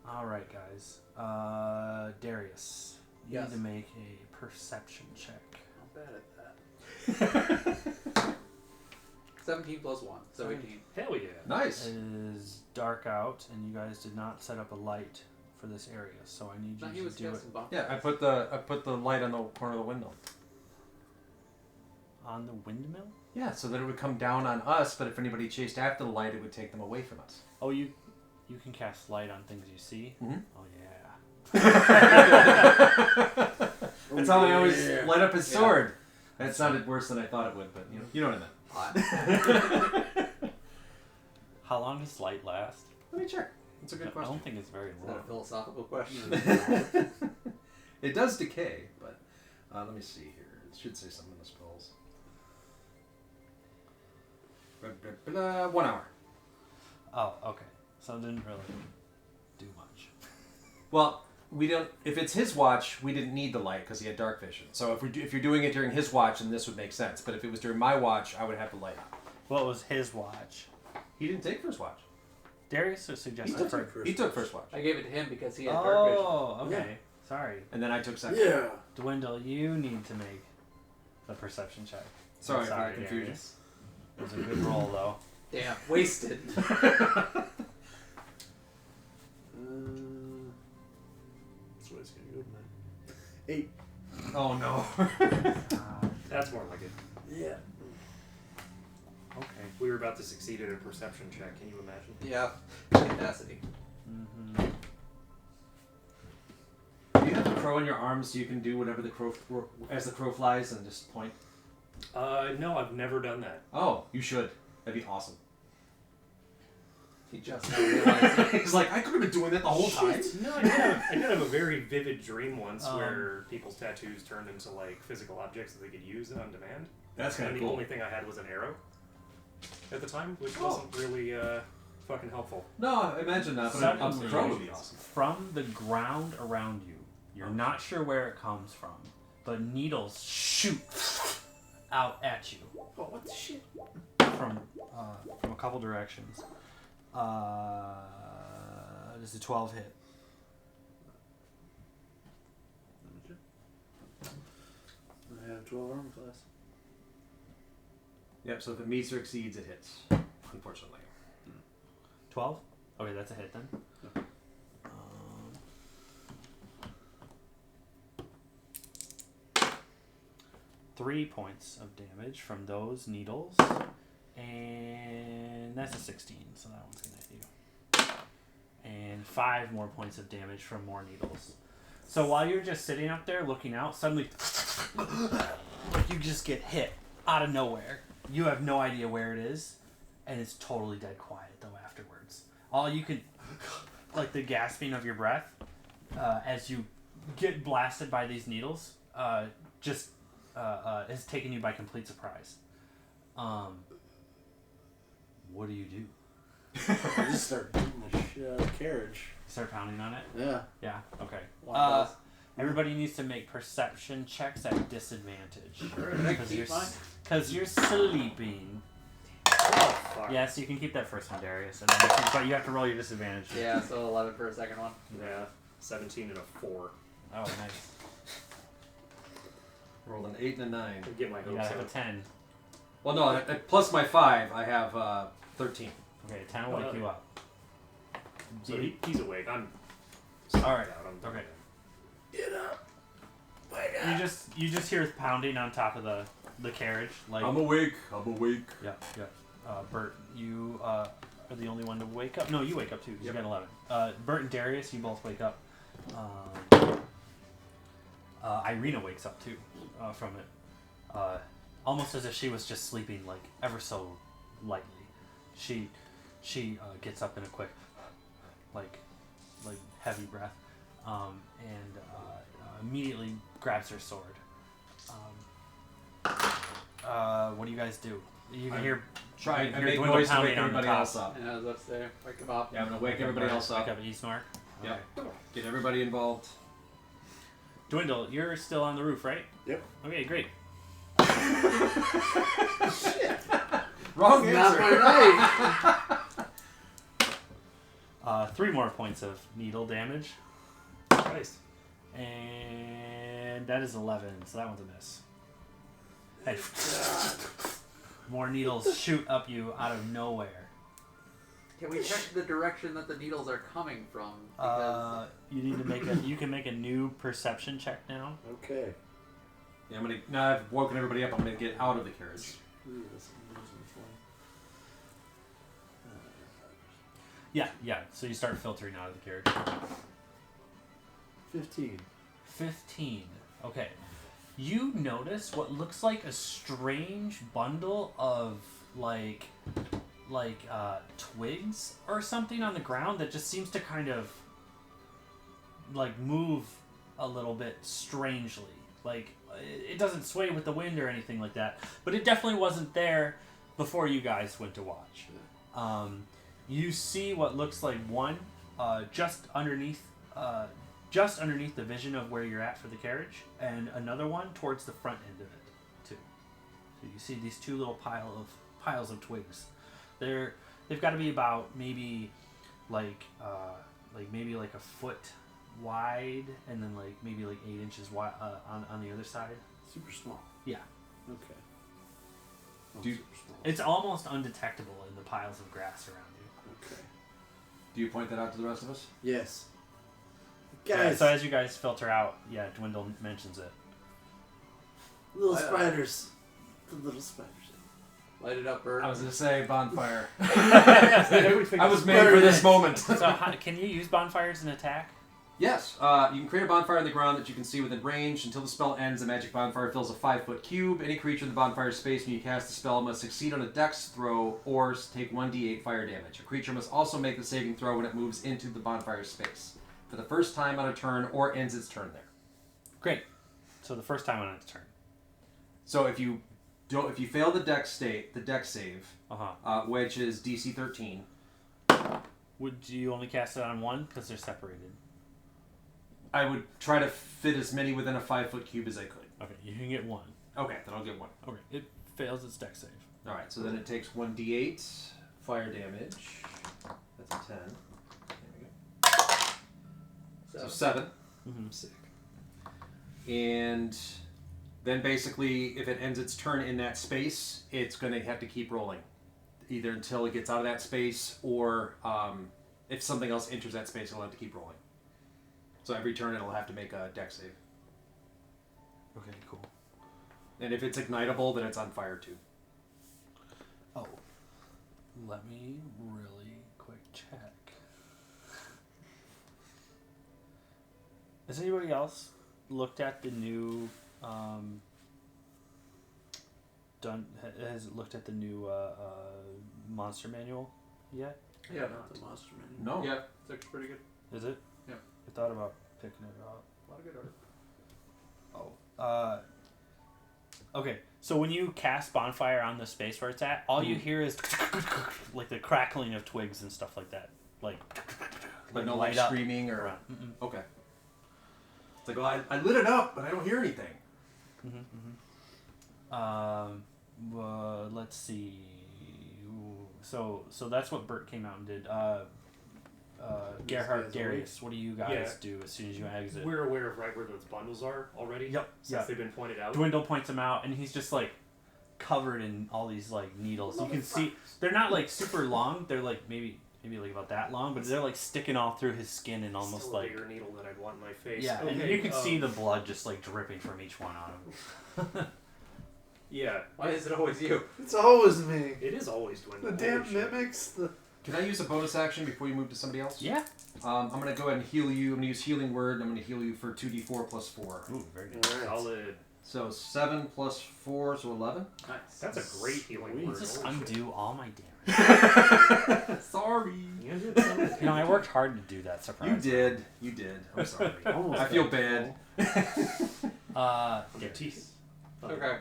B: Alright, guys. Darius, you
E: Yes.
B: need to make a perception check.
E: Not bad at that. 17 plus 1, so 18.
A: Hell yeah.
C: Nice.
B: It is dark out, and you guys did not set up a light for this area, so I need
E: No, he
B: you
E: was
B: to do it
E: guessing bonfires.
C: Yeah, I put the light on the corner of the window.
B: on the windmill.
C: Yeah, so that it would come down on us, but if anybody chased after the light, it would take them away from us.
B: Oh, you can cast light on things you see.
C: Mm-hmm.
B: Oh yeah.
C: That's how I always
E: Yeah.
C: light up his sword. That sounded worse than I thought it would, but you know what I meant.
E: Hot.
B: How long does light last?
C: Let me check. It's a good
B: I
C: question.
B: don't think it's very
E: Is that a
B: long.
E: philosophical question?
C: It does decay, but let me see here. It should say something in the spells. 1 hour.
B: Oh, okay. So it didn't really do much.
C: Well, we don't. If it's his watch, we didn't need the light because he had dark vision. So if you're doing it during his watch, then this would make sense. But if it was during my watch, I would have the light on.
B: What was his watch?
C: He didn't take first watch.
B: Darius suggested first.
C: He took first watch,
E: I gave it to him because he had dark vision.
B: Oh, okay. Sorry.
C: and then I took second.
D: Yeah.
B: Dwindle, you need to make the perception check.
C: Sorry,
B: Sorry,
C: for the confusion.
B: Darius. It was a good roll, though.
E: Damn, wasted.
D: That's what it's gonna go then. 8.
C: Oh no.
A: That's more like it.
D: Yeah.
B: Okay.
A: We were about to succeed at a perception check. Can you imagine?
E: Yeah, capacity.
B: Mm-hmm.
C: Do you have a crow in your arms so you can do whatever the crow as the crow flies and just point?
A: No, I've never done that.
C: Oh, you should. That'd be awesome.
E: He just now realized it.
C: He's like, I could have been doing that the whole time.
A: No, I did have a very vivid dream once where people's tattoos turned into like physical objects that they could use on demand.
C: That's kind
A: And
C: of
A: the
C: cool.
A: only thing I had was an arrow at the time, which wasn't really fucking helpful.
C: No, imagine that, but
B: Suddenly,
C: a crow would be awesome.
B: From the ground around you, you're not sure where it comes from, but needles shoot out at you
A: Oh, what the shit?
B: from a couple directions. This is a 12 hit.
D: I have 12 armor class.
C: Yep, so if it meets or exceeds, it hits, unfortunately.
B: 12? Okay, that's a hit then. 3 points of damage from those needles. And that's a 16, so that one's gonna hit you. And 5 more points of damage from more needles. So while you're just sitting up there looking out, suddenly like you just get hit out of nowhere. You have no idea where it is, and it's totally dead quiet though afterwards. All you can, like the gasping of your breath as you get blasted by these needles, just has taken you by complete surprise. What do you do?
D: I just start beating the shit out of the carriage.
B: Start pounding on it?
D: Yeah.
B: Yeah, okay.
E: One does.
B: Everybody needs to make perception checks at disadvantage.
E: Did I keep mine?
B: Because you're sleeping.
A: Oh, fuck.
B: Yes, you can keep that first one, Darius. And then but you have to roll your disadvantage.
E: Yeah, so 11 for a second one.
A: Yeah, 17 and a 4.
B: Oh, nice.
C: Rolled an 8 and a 9.
A: I get my
B: You
A: hopes
B: gotta have a
A: up.
B: 10.
C: Well, no, plus my 5, I have 13.
B: Okay, 10 will wake you up.
A: So he's awake. I'm
B: Alright,
A: out. I'm
B: okay.
D: Get up.
B: You just hear pounding on top of the carriage. Like
C: I'm awake.
B: Yeah, yeah. Bert, you are the only one to wake up. No, you wake up too, because you got 11. Bert and Darius, you both wake up. Irina wakes up too from it. Almost as if she was just sleeping, like, ever so lightly. She gets up in a quick, like heavy breath, and immediately grabs her sword. What do you guys do? You can hear.
C: Try
B: you
C: and
B: hear
C: make
B: Dwindle
C: noise to
B: pounding
C: wake
B: on the
C: everybody
B: top.
C: else up.
E: And I was up there. Wake him up.
C: Yeah, I'm gonna wake everybody else
B: Wake
C: up.
B: up Eastmark.
C: Yep. Get everybody involved.
B: Dwindle, you're still on the roof, right?
D: Yep.
B: Okay, great.
C: Wrong
D: Not
C: answer.
D: my night.
B: 3 more points of needle damage.
A: Christ.
B: And that is 11, so that one's a miss. Hey. More needles shoot up you out of nowhere.
E: Can we check the direction that the needles are coming from? Because
B: You need to make you can make a new perception check now.
D: Okay.
C: Yeah, now I've woken everybody up. I'm gonna get out of the carriage.
D: Ooh, that's amazing fun.
B: Yeah. So you start filtering out of the carriage.
D: 15.
B: 15. Okay. You notice what looks like a strange bundle of like like twigs or something on the ground that just seems to kind of like move a little bit strangely. Like it doesn't sway with the wind or anything like that, but it definitely wasn't there before you guys went to watch. You see what looks like one just underneath the vision of where you're at for the carriage, and another one towards the front end of it too. So you see these two little piles of twigs. They've got to be about maybe like a foot wide, and then like maybe like 8 inches wide on the other side.
D: Super small.
B: Yeah.
D: Okay.
C: Do-
D: Super small.
B: It's almost undetectable in the piles of grass around you.
D: Okay.
C: Do you point that out to the rest of us?
D: Yes.
B: Yeah,
D: Guys,
B: so as you guys filter out, yeah, Dwindle mentions it.
D: little spiders. The little spiders.
E: Light it up, Bird.
C: I was gonna say bonfire.
A: Everything
C: I
A: is
C: was made for this moment.
B: So can you use bonfires in attack?
C: Yes, you can create a bonfire on the ground that you can see within range. Until the spell ends, the magic bonfire fills a 5-foot cube. Any creature in the bonfire space when you cast the spell must succeed on a dex throw or take 1d8 fire damage. A creature must also make the saving throw when it moves into the bonfire space for the first time on a turn or ends its turn there.
B: Great. So the first time on its turn.
C: So if you fail the dex save, which is DC 13,
B: Would you only cast it on one because they're separated?
C: I would try to fit as many within a 5-foot cube as I could.
B: Okay, you can get one.
C: Okay, then I'll get one.
B: Okay, it fails its dex save.
C: All right, so then it takes 1d8 fire damage. That's a 10. There we go. So 7.
B: Mm-hmm.
C: Sick. And then basically, if it ends its turn in that space, it's going to have to keep rolling, either until it gets out of that space, or if something else enters that space, it'll have to keep rolling. So every turn, it'll have to make a dex save.
B: Okay, cool.
C: And if it's ignitable, then it's on fire too.
B: Oh, let me really quick check. Has anybody else looked at the new has looked at the new monster manual yet?
E: Yeah,
D: Not the monster manual.
C: No.
E: Yeah, it's actually pretty good.
B: Is it?
E: Yeah.
B: I thought about picking it up.
E: A lot of good art.
B: Okay, so when you cast bonfire on the space where it's at, all you hear is like the crackling of twigs and stuff like that, like
C: But no
B: light
C: like
B: up
C: screaming or...
B: around. Mm-mm.
C: Okay. It's like, well, I lit it up, but I don't hear anything.
B: Let's see. So that's what Bert came out and did. Gerhard, Darius, what do you guys do as soon as you exit?
A: We're aware of right where those bundles are already.
B: Yep.
A: Since they've been pointed out.
B: Dwindle points him out, and he's just like covered in all these like needles. You can see they're not like super long. They're like maybe like about that long, but they're like sticking all through his skin and almost
A: Still a
B: like
A: bigger needle than I'd want in my face.
B: yeah.
A: Okay,
B: And you can see the blood just like dripping from each one on him.
A: Yeah.
E: Why is it always you?
D: It's always me.
A: It is always Dwindle.
D: The damn
A: Holy shit.
D: mimics. The
C: Can I use a bonus action before you move to somebody else?
B: Yeah.
C: I'm going to go ahead and heal you. I'm going to use Healing Word. I'm going to heal you for 2d4 plus 4.
B: Ooh, very good.
D: Alright.
A: Solid.
C: So 7 plus 4, so 11.
E: Nice.
A: That's a great healing word.
B: Just
A: Holy shit.
B: undo all my damage.
C: Sorry.
A: You did something.
B: You know, I worked hard to do that. Surprise.
C: You did. I'm sorry.
D: almost
C: I feel
D: got
C: bad.
A: Your teeth.
E: Okay.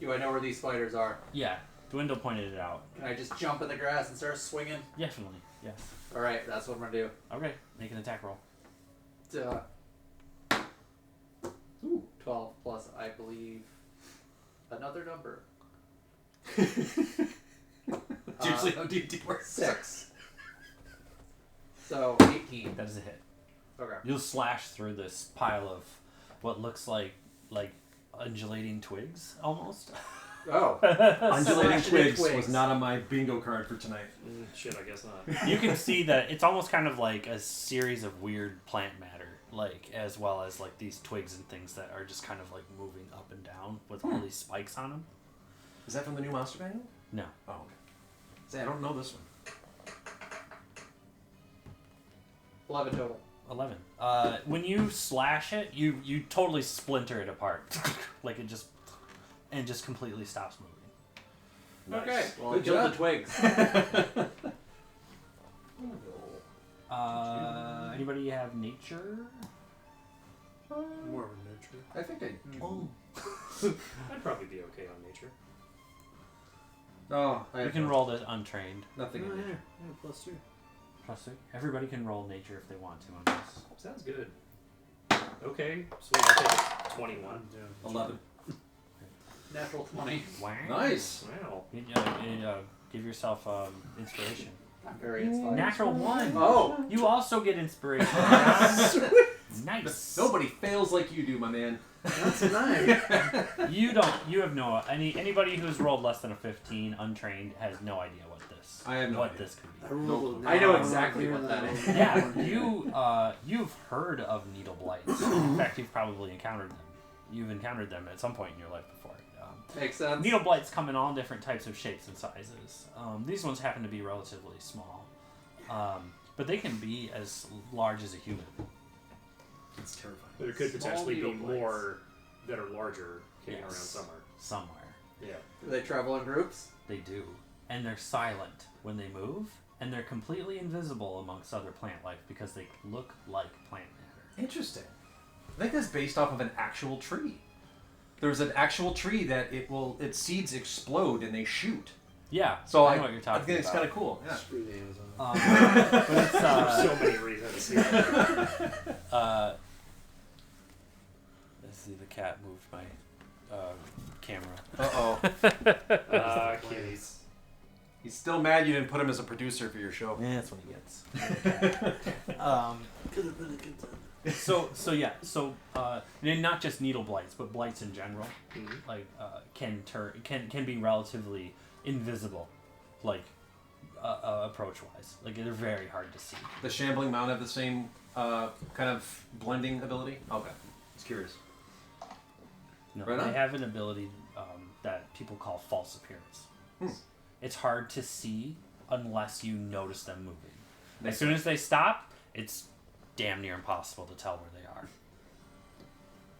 E: Do I know where these spiders are?
B: Yeah. Dwindle pointed it out.
E: Can I just jump in the grass and start swinging?
B: Definitely. Yes.
E: Alright, that's what I'm gonna do.
B: Okay. Make an attack roll.
E: Ooh, 12 plus, I believe, another number.
C: It's usually how D&D works.
E: 6. So, 18.
B: That is a hit.
E: Okay.
B: You'll slash through this pile of what looks like undulating twigs, almost.
E: Oh.
C: Undulating
E: Slashing
C: twigs was not on my bingo card for tonight.
A: Shit, I guess not.
B: You can see that it's almost kind of like a series of weird plant matter, like as well as like these twigs and things that are just kind of like moving up and down with all these spikes on them.
C: Is that from the new Monster Manual?
B: No.
C: Oh, okay. Say, I don't know this one.
E: 11 total.
B: 11. When you slash it, you totally splinter it apart, like it just completely stops moving.
E: Okay. Well,
D: Good
E: kill the
D: job.
E: twigs.
B: Anybody have nature?
D: More of a nurture.
C: I think I. Oh.
A: I'd probably be okay on nature.
C: Oh, I
B: You
C: have
B: can
C: no-
B: roll this untrained.
C: nothing
D: Oh,
C: in
D: yeah.
C: nature.
D: Yeah, +3.
B: Plus 3. Everybody can roll nature if they want to on this.
A: Sounds good. Okay, so I'll take it 21.
C: 11.
E: Natural 20.
B: Wow.
C: Nice.
A: Wow.
B: Give yourself inspiration.
E: I'm very inspired.
B: Natural 1.
E: Oh!
B: You also get inspiration. Nice.
C: Nobody fails like you do, my man.
D: That's nice.
B: You have no anybody who's rolled less than a 15 untrained has no idea what this.
C: I have no
B: what
C: idea.
B: this could be.
D: I rolled
E: I know exactly what that is.
B: Yeah, you've heard of needle blights. In fact, you've probably encountered them. You've encountered them at some point in your life before.
E: Makes sense.
B: Needle blights come in all different types of shapes and sizes. These ones happen to be relatively small, but they can be as large as a human.
C: It's terrifying.
A: There could
E: Small
A: potentially be
E: needle blades.
A: more that are larger kicking
B: Yes.
A: around somewhere.
B: Somewhere.
A: Yeah.
E: Do they travel in groups?
B: They do. And they're silent when they move, and they're completely invisible amongst other plant life because they look like plant matter.
C: Interesting. I think that's based off of an actual tree. There's an actual tree that its seeds explode and they shoot.
B: Yeah,
C: So
B: I know what you're talking
C: I think it's
B: about.
C: kind of cool. Yeah.
D: Screw the Amazon.
B: But it's,
A: For so many reasons.
B: let's see, the cat moved my camera.
C: Uh-oh.
A: Kitties.
C: He's still mad you didn't put him as a producer for your show.
B: Yeah, that's what he gets.
D: Could have been a contender.
B: So and not just needle blights, but blights in general,
A: Mhm.
B: like can be relatively invisible, like approach wise. Like they're very hard to see.
C: The shambling mound have the same kind of blending ability? Okay. Just curious.
B: No,
C: Right
B: they
C: on.
B: have an ability that people call false appearance. It's hard to see unless you notice them moving. As soon as they stop, it's damn near impossible to tell where they are.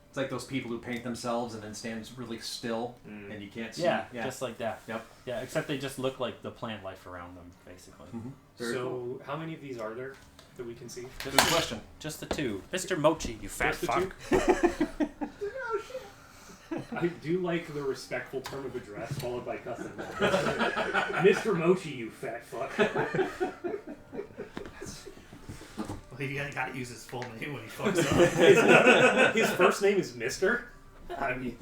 C: It's like those people who paint themselves and then stand really still and you can't see.
B: Yeah, just like that.
C: Yep.
B: Yeah, except they just look like the plant life around them, basically.
C: Very
A: So,
C: cool.
A: how many of these are there that we can see?
C: Good question.
B: Just the two. Mr. Mochi, you fat
A: Just the
B: fuck.
A: I do like the respectful term of address followed by cussing. Mr. Mochi, you fat fuck.
G: Well, you gotta use his full name when he fucks up.
A: His first name is Mister?
G: I mean,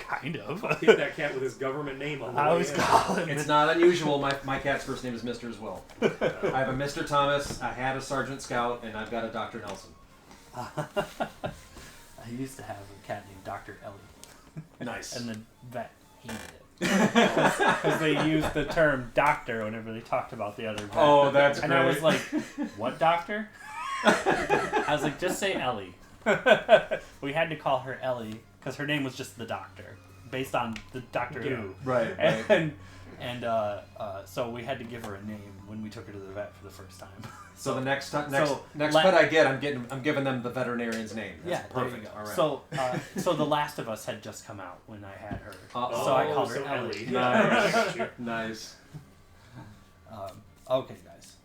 B: Kind of.
A: Hit that cat with his government name on the
B: I
A: way
B: was
A: in.
B: calling
C: It's not unusual. My cat's first name is Mr. as well. I have a Mr. Thomas, I had a Sergeant Scout, and I've got a Dr. Nelson.
B: I used to have a cat named Dr. Ellie,
C: Nice.
B: and the vet hated it. Because they used the term doctor whenever they talked about the other vet.
C: Oh, that's
B: and
C: great.
B: I was like, what doctor? I was like, just say Ellie. We had to call her Ellie because her name was just the doctor, based on the Doctor Who.
C: Right.
B: And so we had to give her a name when we took her to the vet for the first time.
C: So the next
B: So,
C: pet
B: la-
C: I get, I'm giving them the veterinarian's name. That's
B: there you
C: perfect.
B: go.
C: All right.
B: So The Last of Us had just come out when I had her.
C: Uh-oh.
B: So I called her
A: so
B: Ellie.
C: Nice. Nice.
B: Okay, guys.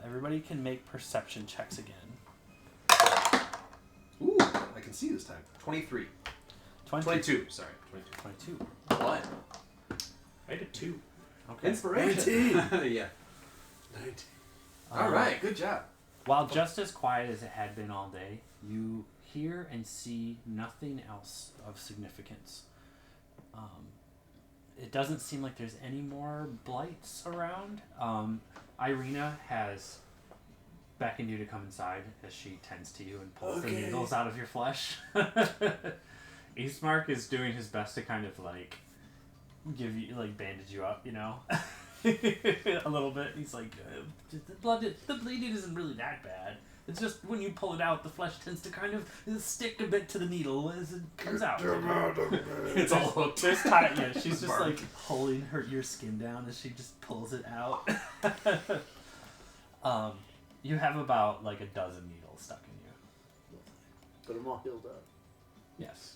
B: Everybody can make perception checks again.
C: Ooh, I can see this time. 23. 22. Sorry. 22.
B: 22.
E: What?
A: I did 2.
B: Okay.
C: Inspiration.
D: 19.
C: Yeah.
D: 19.
C: All right. Good job.
B: While just as quiet as it had been all day, you hear and see nothing else of significance. It doesn't seem like there's any more blights around. Irina has beckoned you to come inside as she tends to you and pulls the
D: Okay.
B: needles out of your flesh. Eastmark is doing his best to kind of like give you like bandage you up, you know. A little bit. He's like, the bleeding isn't really that bad. It's just when you pull it out, the flesh tends to kind of stick a bit to the needle as it comes out.
C: It's all hooked.
B: There's time. Yeah, she's just like holding your skin down as she just pulls it out. You have about like a dozen needles stuck in you.
D: But I'm all healed up.
B: Yes.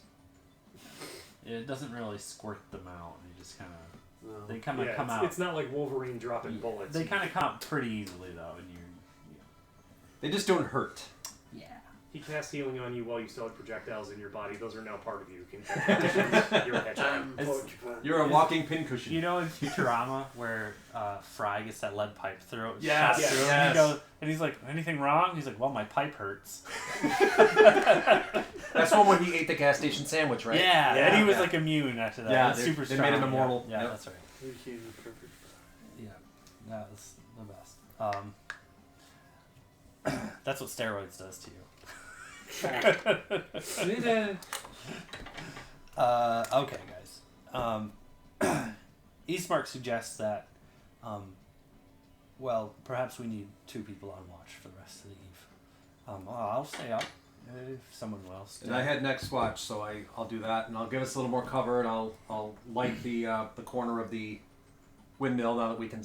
B: It doesn't really squirt them out. They just kind of
D: No.
B: they come come
A: it's,
B: out.
A: it's not like Wolverine dropping bullets.
B: They kind of come out pretty easily though, and
C: They just don't hurt.
B: yeah.
A: He casts healing on you while you still have projectiles in your body. Those are now part of you. You're a hedgehog.
C: You're a walking pincushion.
B: You know in Futurama where Fry gets that lead pipe through
C: Yes,
B: shot through him,
C: yes.
B: and he goes, and he's like, anything wrong? He's like, well, my pipe hurts.
C: That's one when he ate the gas station sandwich, right?
B: Yeah,
A: Yeah,
B: and he was
C: yeah.
B: like immune after that.
C: Yeah,
B: It was super
C: they
B: strong.
C: made him immortal.
B: Yeah,
C: Yep.
B: that's right.
D: He became the perfect.
B: Yeah, that was the best. That's what steroids does to you. Okay, guys. Eastmark suggests that, well, perhaps we need 2 people on watch for the rest of the eve. I'll stay up if someone will. Stay.
C: And I had next watch, so I'll do that, and I'll give us a little more cover, and I'll light the corner of the windmill now that we can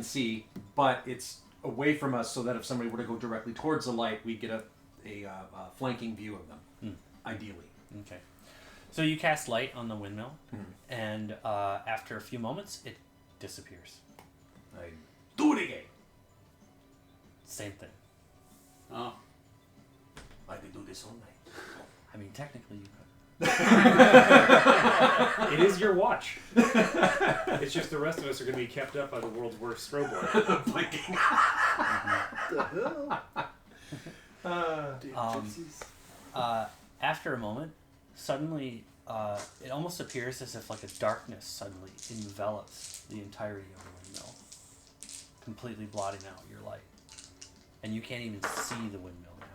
C: see, but it's away from us so that if somebody were to go directly towards the light, we get a flanking view of them, ideally.
B: Okay. So you cast light on the windmill, and after a few moments, it disappears.
C: I do it again.
B: Same thing.
E: Oh.
C: I could do this all night.
B: I mean, technically, you could.
A: It is your watch. It's just the rest of us are going to be kept up by the world's worst strobe light.
C: Blinking.
D: What the hell? Dude, gypsies.
B: After a moment, suddenly, it almost appears as if like a darkness suddenly envelops the entirety of the windmill, completely blotting out your light, and you can't even see the windmill now.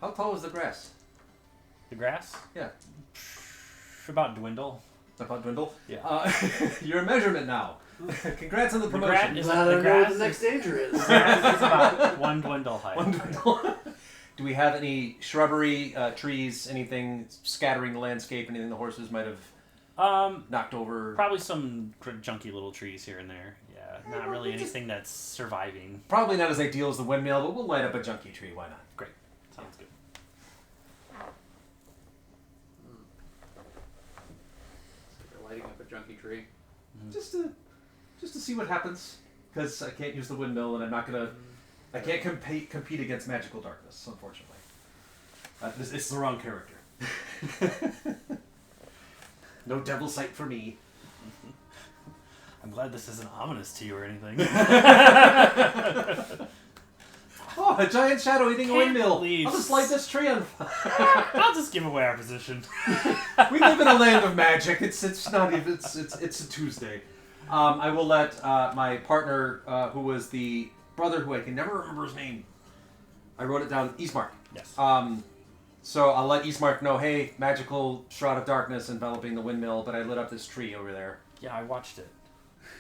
C: How tall is the grass?
B: The grass?
C: Yeah.
B: About dwindle.
C: About dwindle?
B: Yeah.
C: You're a measurement now. Congrats on the promotion.
B: Is
D: Glad
B: the
D: I know
B: grass
D: what the next danger is.
B: The grass is about 1 dwindle height.
C: One dwindle. Do we have any shrubbery, trees, anything scattering the landscape, anything the horses might have knocked over?
B: Probably some junky little trees here and there. Yeah, not really anything that's surviving.
C: Probably not as ideal as the windmill, but we'll light up a junky tree. Why not?
B: Great. Sounds good.
E: They're lighting up a junky tree.
C: Just to see what happens, because I can't use the windmill, and I'm not gonna. I can't compete against magical darkness, unfortunately. It's the wrong character. No devil sight for me.
B: I'm glad this isn't ominous to you or anything.
C: Oh, a giant shadow eating a
B: Can't
C: windmill.
B: believe-
C: I'll just light this tree on fire.
B: I'll just give away our position.
C: We live in a land of magic. It's not even. It's a Tuesday. I will let my partner, who was the brother who I can never remember his name. I wrote it down. Eastmark.
B: Yes.
C: So I'll let Eastmark know. Hey, magical shroud of darkness enveloping the windmill, but I lit up this tree over there.
B: Yeah, I watched it.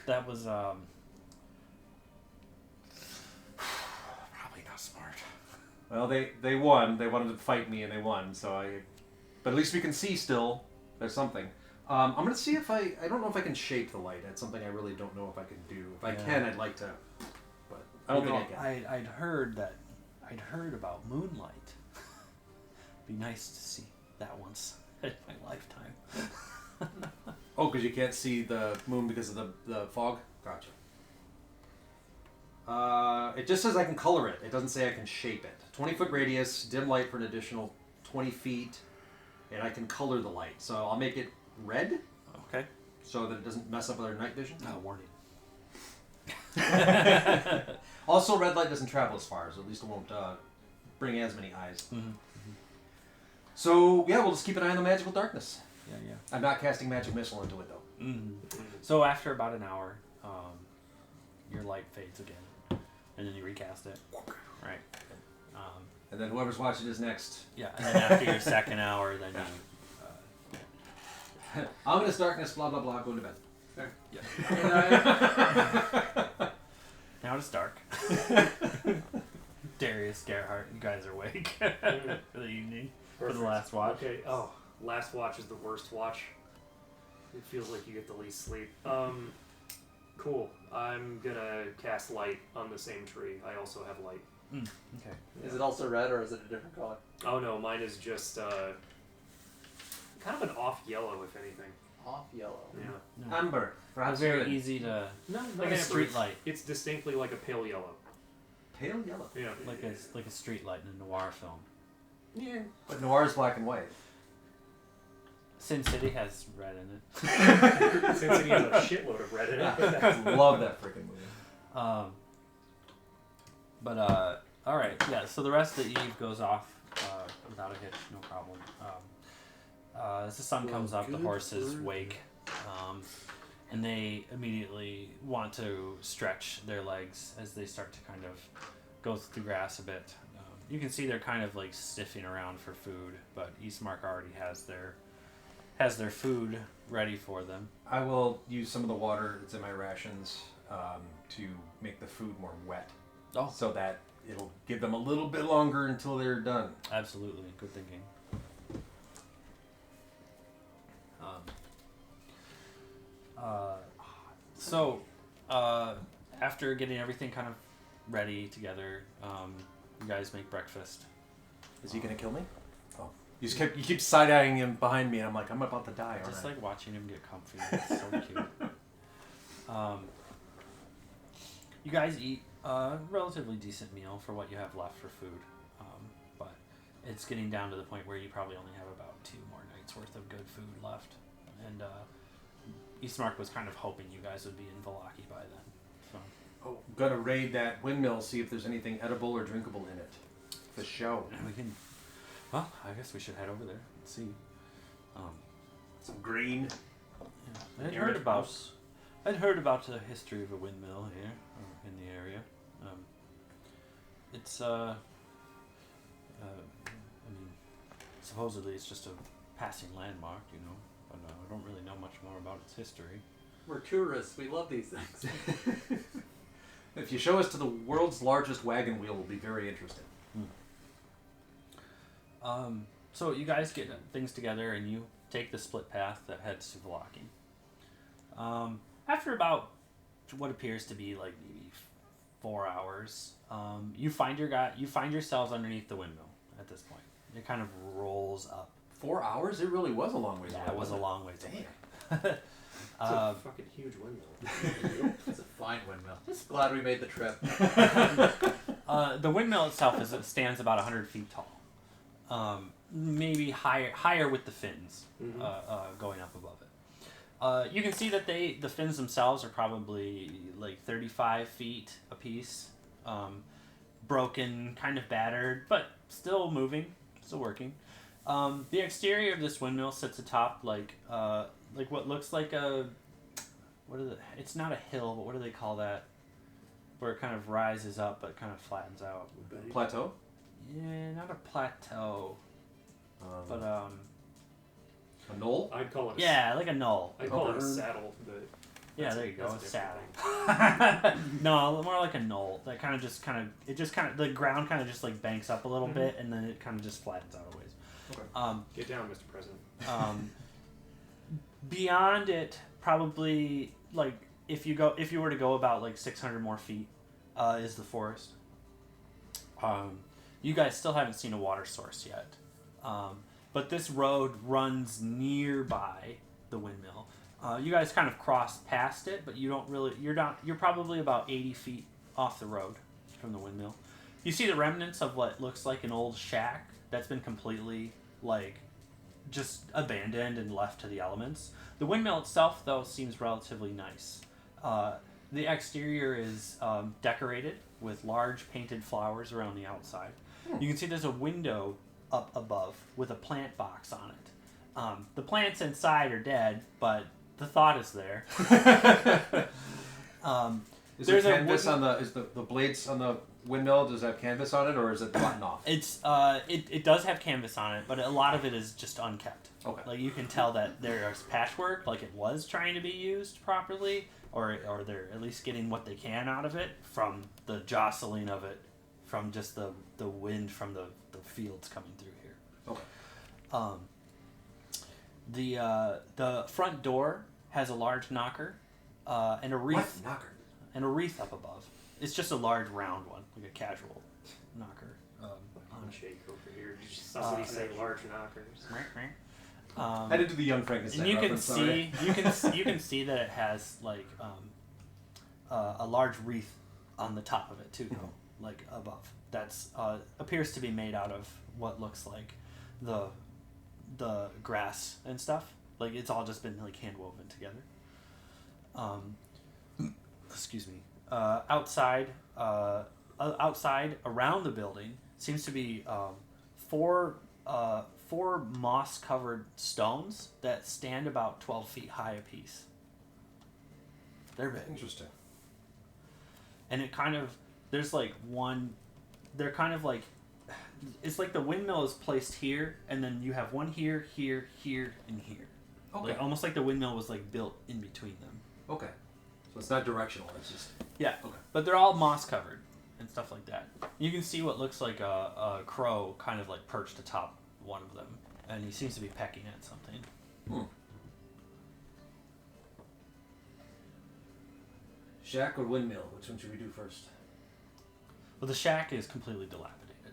B: That was probably not smart.
C: Well, they won. They wanted to fight me, and they won. But at least we can see still. There's something. I'm gonna see if I don't know if I can shape the light. That's something I really don't know if I can do. If I can, I'd like to. But I don't think I can.
B: I'd heard about moonlight. Be nice to see that once in my lifetime.
C: Oh, because you can't see the moon because of the fog? Gotcha. It just says I can color it. It doesn't say I can shape it. 20-foot radius, dim light for an additional 20 feet, and I can color the light. So I'll make it red
B: Okay.
C: so that it doesn't mess up with our night vision.
B: Oh, warning.
C: Also, red light doesn't travel as far, so at least it won't bring as many eyes.
B: Mm-hmm.
C: So, yeah, we'll just keep an eye on the magical darkness.
B: Yeah.
C: I'm not casting magic missile into it, though.
B: Mm-hmm. So after about an hour, your light fades again, and then you recast it. Right.
C: And then whoever's watching is next.
B: Yeah, and then after your second hour, then you.
C: Ominous darkness, blah, blah, blah, go to bed.
B: Now it's dark. Darius, Gerhardt, you guys are awake for the evening. For the last watch.
A: Okay. Oh, last watch is the worst watch. It feels like you get the least sleep. Cool. I'm gonna cast light on the same tree. I also have light.
B: Okay.
E: Is it also red or is it a different color?
A: Oh no, mine is just kind of an off yellow, if anything.
E: Off yellow.
A: Yeah.
B: No.
C: Amber.
B: Very easy to
A: No,
B: like a street light,
A: It's distinctly like a pale yellow.
C: Pale yellow.
A: Yeah.
B: like a street light in a noir film.
A: Yeah.
C: But noir is black and white.
B: Sin City has red in it.
A: Since it has a shitload of red in it.
C: Love that freaking movie.
B: All right, yeah. So the rest of the eve goes off without a hitch, no problem. As the sun comes up, the horses wake, and they immediately want to stretch their legs as they start to kind of go through the grass a bit. You can see they're kind of like sniffing around for food, but Eastmark already has their food ready for them.
C: I will use some of the water that's in my rations to make the food more wet.
B: Oh.
C: So that it'll give them a little bit longer until they're done.
B: Absolutely, good thinking. So, after getting everything kind of ready together, you guys make breakfast.
C: Is he gonna kill me? Oh, you keep side-eyeing him behind me, and I'm like, I'm about to die.
B: Just
C: aren't I?
B: like watching him get comfy. It's so cute. You guys eat a relatively decent meal for what you have left for food, but it's getting down to the point where you probably only have about 2 more nights worth of good food left, and Eastmark was kind of hoping you guys would be in Vallaki by then. So.
C: Oh, I'm gonna raid that windmill, see if there's anything edible or drinkable in it. The show.
B: We can. Well, I guess we should head over there and see.
C: Some green.
B: Yeah. I'd heard about the history of a windmill here in the area. It's I mean, supposedly it's just a passing landmark, you know, but I don't really know much more about its history.
E: We're tourists. We love these things.
C: If you show us to the world's largest wagon wheel, we'll be very interested.
B: So you guys get things together and you take the split path that heads to Vallaki. After about what appears to be like maybe 4 hours, you find yourselves underneath the windmill at this point. It kind of rolls up.
C: 4 hours? It really was a long ways away.
B: Yeah, it was a long ways away.
A: It's a fucking huge windmill.
E: It's a fine windmill. Just glad we made the trip.
B: The windmill itself stands about 100 feet tall. Maybe higher with the fins going up above it. You can see that the fins themselves are probably like 35 feet apiece. Broken, kind of battered, but still moving, still working. The exterior of this windmill sits atop like what looks like it's not a hill, but what do they call that? Where it kind of rises up but kind of flattens out.
C: Plateau?
B: Yeah, not a plateau, but
C: A knoll?
A: I'd call it
B: like a knoll.
A: I'd call it a saddle, but
B: Yeah, there you go.
A: that's
B: A
A: different.
B: saddle. No, more like a knoll. That kind of the ground kind of just like banks up a little bit, and then it kind of just flattens out a ways.
C: Okay.
A: Get down, Mr. President.
B: Beyond it, probably like if you were to go about like 600 more feet, is the forest. You guys still haven't seen a water source yet, but this road runs nearby the windmill. You guys kind of cross past it, but you're probably about 80 feet off the road from the windmill. You see the remnants of what looks like an old shack that's been completely like just abandoned and left to the elements. The windmill itself, though, seems relatively nice. The exterior is decorated with large painted flowers around the outside. You can see there's a window up above with a plant box on it. The plants inside are dead, but the thought is there.
C: Is there canvas on the? Is the blades on the windmill? Does it have canvas on it, or is it button off?
B: It does have canvas on it, but a lot of it is just unkept.
C: Okay.
B: Like you can tell that there's patchwork, like it was trying to be used properly, or they're at least getting what they can out of it from the jostling of it, from just the wind from the fields coming through here.
C: Okay.
B: The front door has a large knocker, and a wreath.
C: What knocker?
B: And a wreath up above. It's just a large round one, like a casual knocker.
A: Shake over here. Somebody say large knockers.
C: I did do the Young Frankenstein.
B: And you can
C: reference, sorry.
B: see you can see that it has like a large wreath on the top of it too, though, like above. That's appears to be made out of what looks like the grass and stuff. Like it's all just been like hand woven together. Excuse me. Outside around the building seems to be four moss covered stones that stand about 12 feet high apiece. They're big.
C: Interesting.
B: And it kind of there's like one. They're kind of like it's like the windmill is placed here, and then you have one here, here, here, and here.
C: Okay.
B: Like almost like the windmill was like built in between them.
C: Okay. So it's not directional. It's just.
B: Yeah.
C: Okay.
B: But they're all moss covered and stuff like that. You can see what looks like a crow kind of like perched atop one of them, and he seems to be pecking at something.
C: Shack or windmill? Which one should we do first?
B: Well, the shack is completely dilapidated.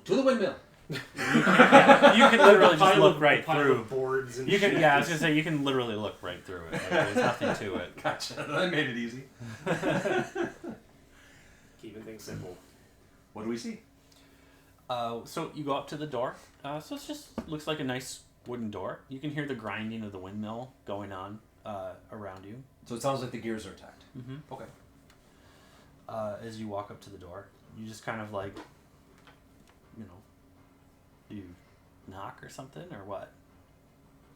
C: To the windmill.
B: You can literally just
A: Pile
B: look
A: of-
B: right
A: pile
B: through.
A: of boards and
B: You can,
A: shit.
B: yeah, I was gonna say you can literally look right through it. Like, there's nothing to it.
C: Gotcha. That made it easy.
A: Keeping things simple.
C: What do we see?
B: So you go up to the door. So it just looks like a nice wooden door. You can hear the grinding of the windmill going on around you.
C: So it sounds like the gears are intact.
B: Mm-hmm.
C: Okay.
B: As you walk up to the door, you just kind of like, you know, do you knock or something or what?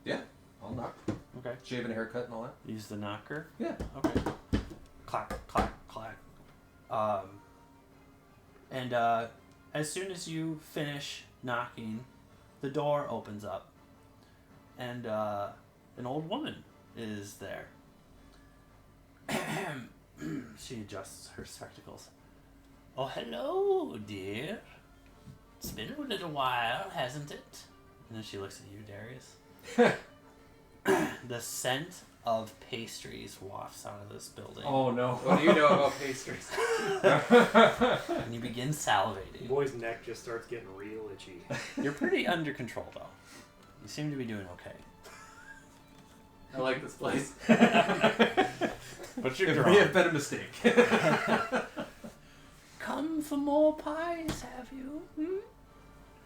C: Yeah. I'll knock.
B: Okay.
C: Shaving, haircut, and all that.
B: Use the knocker.
C: Yeah.
B: Okay. Clack, clack, clack. And as soon as you finish knocking, the door opens up, and an old woman is there. She adjusts her spectacles. Oh, hello, dear. It's been a little while, hasn't it? And then she looks at you, Darius. The scent of pastries wafts out of this building.
C: Oh no.
E: What do you know about pastries?
B: And you begin salivating.
A: The boy's neck just starts getting real itchy.
B: You're pretty under control, though. You seem to be doing okay.
E: I like this place.
B: But you're
C: It
B: drunk.
C: may have been a mistake.
B: Come for more pies, have you? Hmm?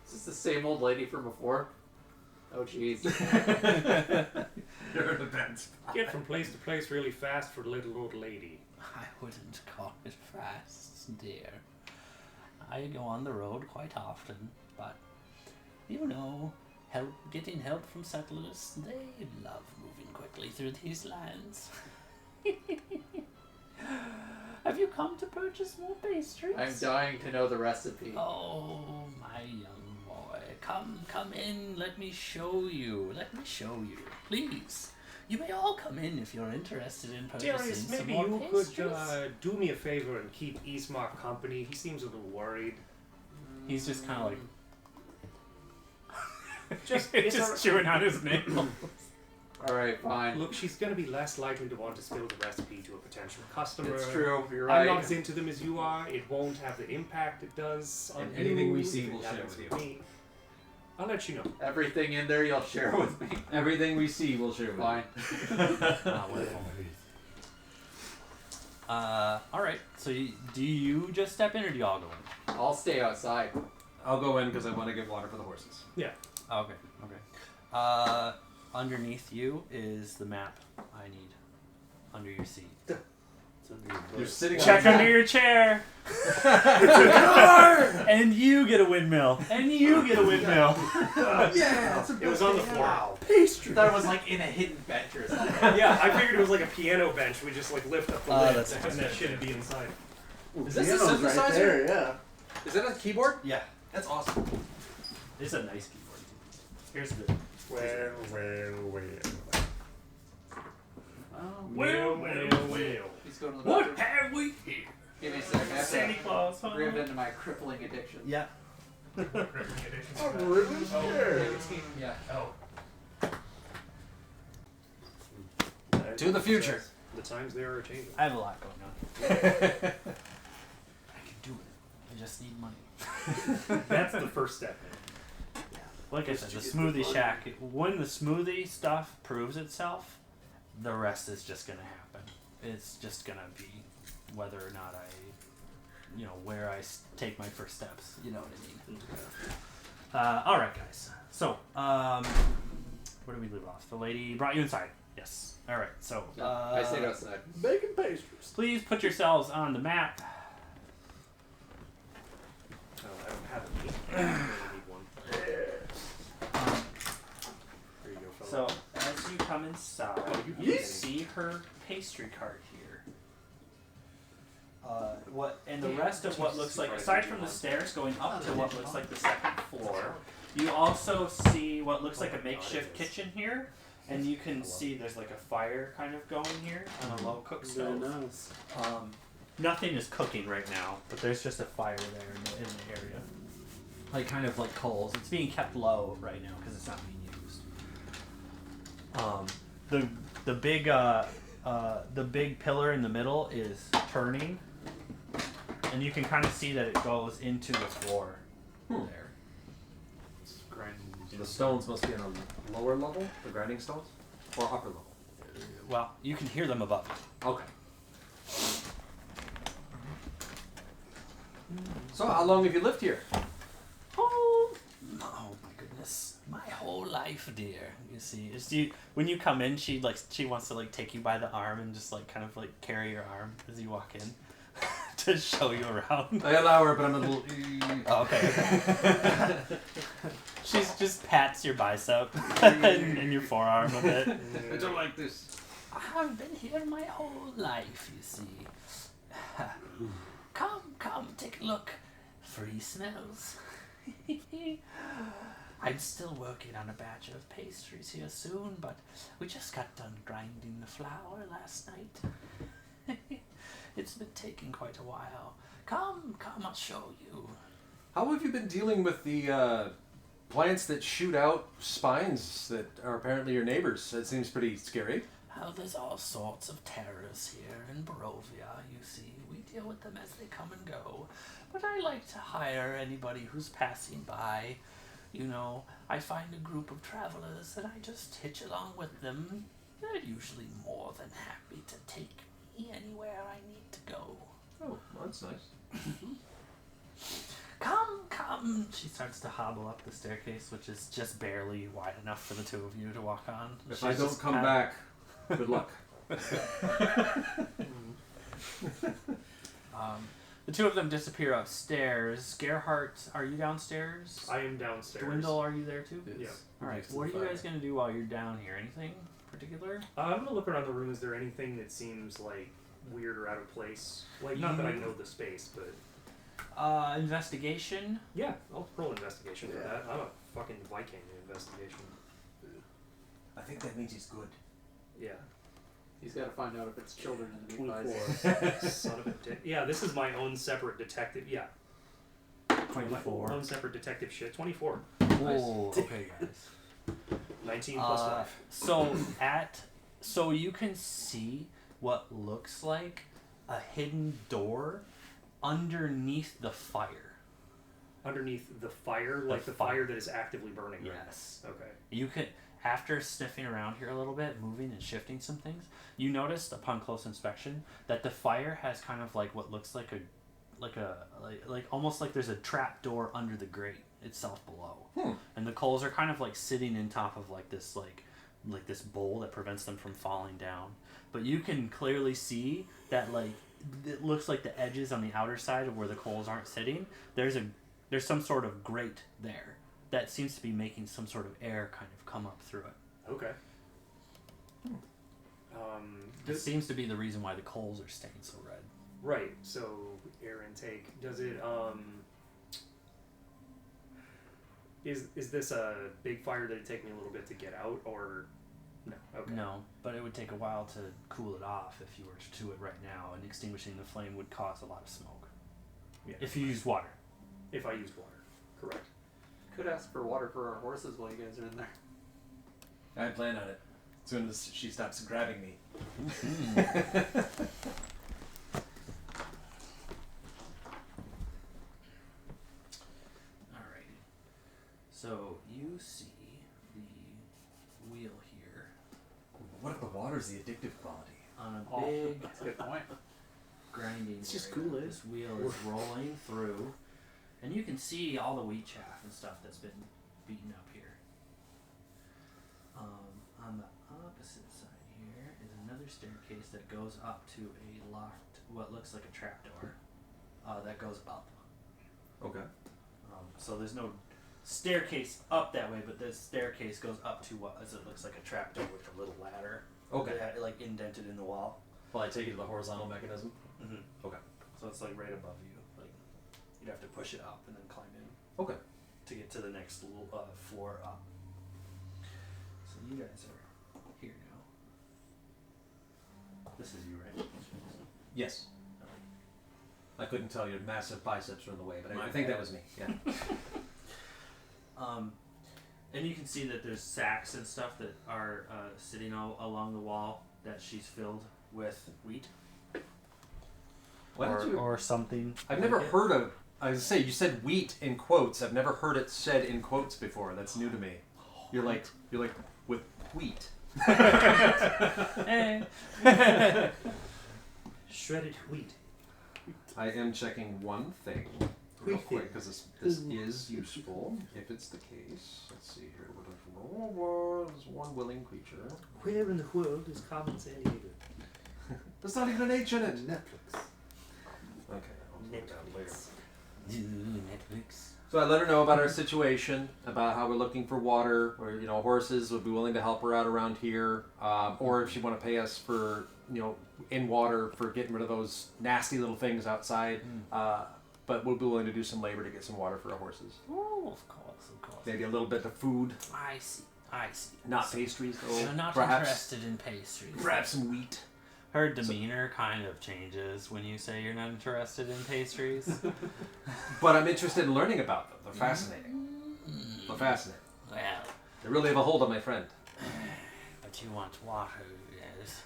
E: Is this the same old lady from before? Oh, jeez.
C: You're in a bad spot.
A: Get from place to place really fast for the little old lady.
B: I wouldn't call it fast, dear. I go on the road quite often, but, you know, getting help from settlers, they love moving quickly through these lands. Have you come to purchase more pastries?
E: I'm dying to know the recipe.
B: Oh, my young boy. Come in. Let me show you. Please. You may all come in if you're interested in purchasing
A: Darius,
B: some
A: maybe
B: more
A: you
B: pastries.
A: could do me a favor and keep Ismark company. He seems a little worried.
B: He's just kind of like...
A: It's
B: just chewing on his nail.
E: Alright, fine.
A: Look, she's going to be less likely to want to spill the recipe to a potential customer.
E: It's true, you're
A: I'm
E: right.
A: not as into them as you are. It won't have the impact it does on
C: And anything
A: you
C: we see,
A: if it
C: we'll share
A: happens
C: with
A: with me. I'll let you know.
E: Everything in there you'll share with me.
C: Everything we see, we'll share with you.
E: Fine.
B: Alright, so do you just step in or do you all go in?
E: I'll stay outside.
C: I'll go in because I want to get water for the horses.
A: Yeah.
B: Okay. Underneath you is the map I need. Under your seat.
C: You're sitting
B: Check
C: on
B: under your chair! And you get a windmill! And you get a windmill!
C: Yeah,
A: It was on the floor.
E: I thought it was like in a hidden bench or something.
A: Yeah, I figured it was like a piano bench. We just like lift up the
B: Oh,
A: lid
B: that's
A: and that shit would be inside.
C: Is this a
D: Piano's
C: synthesizer?
D: right there, yeah.
C: Is that a keyboard?
B: Yeah.
C: That's awesome.
B: It's a nice keyboard, too. Here's the...
A: Well.
E: Well. He's going to the
B: What
E: bathroom.
B: have we here?
E: Give me a second. I have
B: Santa
E: to
B: Claus, huh?
E: rip into my crippling addiction.
B: Yeah.
D: A ribbon? Sure.
E: Yeah.
C: To the future.
A: The times they are changing.
B: I have a lot going on. I can do it. I just need money.
A: That's the first step.
B: like I said, the smoothie shack. When the smoothie stuff proves itself, the rest is just gonna happen. It's just gonna be whether or not I, where I take my first steps. You know what I mean? All right, guys. So, where do we leave off? The lady brought you inside. Yes. All right. So,
E: I stayed outside.
D: Bacon pastries.
B: please put yourselves on the map.
A: Oh, I don't have it. I really need one. There you go, fella.
B: So, as you come inside, you see her pastry cart here. And the rest of what looks like, aside from the stairs going up to what looks like the second floor, you also see what looks like a makeshift kitchen here, and you can see there's like a fire kind of going here on a low cook
D: Very
B: stove.
D: nice.
B: Nothing is cooking right now, but there's just a fire there in the area, like kind of like coals. It's being kept low right now because it's not being used. The big pillar in the middle is turning, and you can kind of see that it goes into the floor there.
E: It's grinding.
C: The stones must be on a lower level, the grinding stones, or upper level.
B: Well, you can hear them above you.
C: Okay. So, how long have you lived here?
B: Oh my goodness, my whole life, dear. You see, when you come in, she wants to like take you by the arm and just like kind of like carry your arm as you walk in to show you around.
C: I allow her, but I'm a little.
B: Oh, okay. She's just pats your bicep and your forearm a bit.
C: I don't like this.
B: I've been here my whole life, you see. Come, take a look. Free smells. I'm still working on a batch of pastries here soon, but we just got done grinding the flour last night. It's been taking quite a while. Come, I'll show you.
C: How have you been dealing with the plants that shoot out spines that are apparently your neighbors? That seems pretty scary.
B: Oh, there's all sorts of terrors here in Barovia, you see. We deal with them as they come and go. But I like to hire anybody who's passing by. I find a group of travelers and I just hitch along with them. They're usually more than happy to take me anywhere I need to go.
C: Oh, well, that's nice.
B: Come. She starts to hobble up the staircase, which is just barely wide enough for the two of you to walk on.
C: If I don't come back, good luck.
B: The two of them disappear upstairs. Gerhardt, are you downstairs?
A: I am downstairs.
B: Dwindle, are you there too?
A: Yeah.
B: Alright, what are you guys going to do while you're down here? Anything particular?
A: I'm gonna look around the room. Is there anything that seems like weird or out of place? Like, not that I know the space, but
B: Investigation?
A: yeah, I'll roll investigation for that. I'm a fucking Viking in investigation.
C: I think that means he's good.
A: Yeah.
E: He's got to find out if it's children in the
D: 24.
A: Son of a dick. Yeah, this is my own separate detective. Yeah.
B: 24.
A: My own separate detective shit. 24.
B: Whoa, okay guys.
A: 19 plus 5.
B: So you can see what looks like a hidden door underneath the fire.
A: Underneath the fire? Like the fire that is actively burning right
B: Yes.
A: now. Okay.
B: You could, after sniffing around here a little bit, moving and shifting some things, you noticed upon close inspection that the fire has kind of like what looks like almost like there's a trap door under the grate itself below, and the coals are kind of like sitting in top of like this bowl that prevents them from falling down. But you can clearly see that like it looks like the edges on the outer side of where the coals aren't sitting. There's some sort of grate there that seems to be making some sort of air kind of come up through it.
A: Okay.
B: This seems to be the reason why the coals are staying so red.
A: Right, so air intake. Does it, is this a big fire that'd take me a little bit to get out, or no? Okay.
B: No, but it would take a while to cool it off if you were to do it right now, and extinguishing the flame would cause a lot of smoke.
A: Yeah.
B: If you used water.
A: If I used water. Correct.
E: Could ask for water for our horses while you guys are in there.
C: I plan on it. As soon as she stops grabbing me.
B: Alrighty. So you see the wheel here
C: What if the water's the addictive quality?
B: on a big
E: That's a good point.
B: grinding
D: It's just
B: area.
D: Kool-Aid.
B: This wheel is rolling through, and you can see all the wheat chaff and stuff that's been beaten up here. On the opposite side here is another staircase that goes up to a locked, what looks like a trapdoor, that goes up.
C: Okay.
B: So there's no staircase up that way, but this staircase goes up to what as it looks like a trapdoor with a little ladder.
C: Okay.
B: That, like indented in the wall.
C: Well, I take it to the horizontal mechanism.
B: Mm-hmm.
C: Okay.
B: So it's like right above you. Like you'd have to push it up and then climb in
C: Okay.
B: to get to the next floor up. So you guys are here now. This is you, right?
C: Yes. I couldn't tell your massive biceps were in the way, but I
B: My
C: think
B: bad.
C: that was me. Yeah.
B: And you can see that there's sacks and stuff that are sitting all along the wall that she's filled with wheat
C: Why
B: or,
C: did you?
B: or something.
C: I've
B: like
C: never
B: it.
C: heard of. I was gonna say you said wheat in quotes. I've never heard it said in quotes before. That's new to me. You're like with wheat.
B: Hey.
A: Shredded wheat.
C: I am checking one thing real quick because this is useful if it's the case. Let's see here. There's one willing creature.
D: Where in the world is Carmen Sandiego?
C: There's not even an H in it.
D: Netflix.
C: Okay, I'll put it down later.
B: Netflix.
C: So I let her know about our situation, about how we're looking for water, or horses would be willing to help her out around here, or if she want to pay us for in water for getting rid of those nasty little things outside. But we'll be willing to do some labor to get some water for our horses.
B: Oh, of course, of course.
C: Maybe a little bit of food,
B: I see.
C: not pastries though.
B: You're not
C: perhaps,
B: interested in pastries.
C: Perhaps some wheat.
B: Her demeanor kind of changes when you say you're not interested in pastries.
C: But I'm interested in learning about them. They're fascinating. They're fascinating.
B: Well,
C: They really have a hold on my friend.
B: but you want water, yes.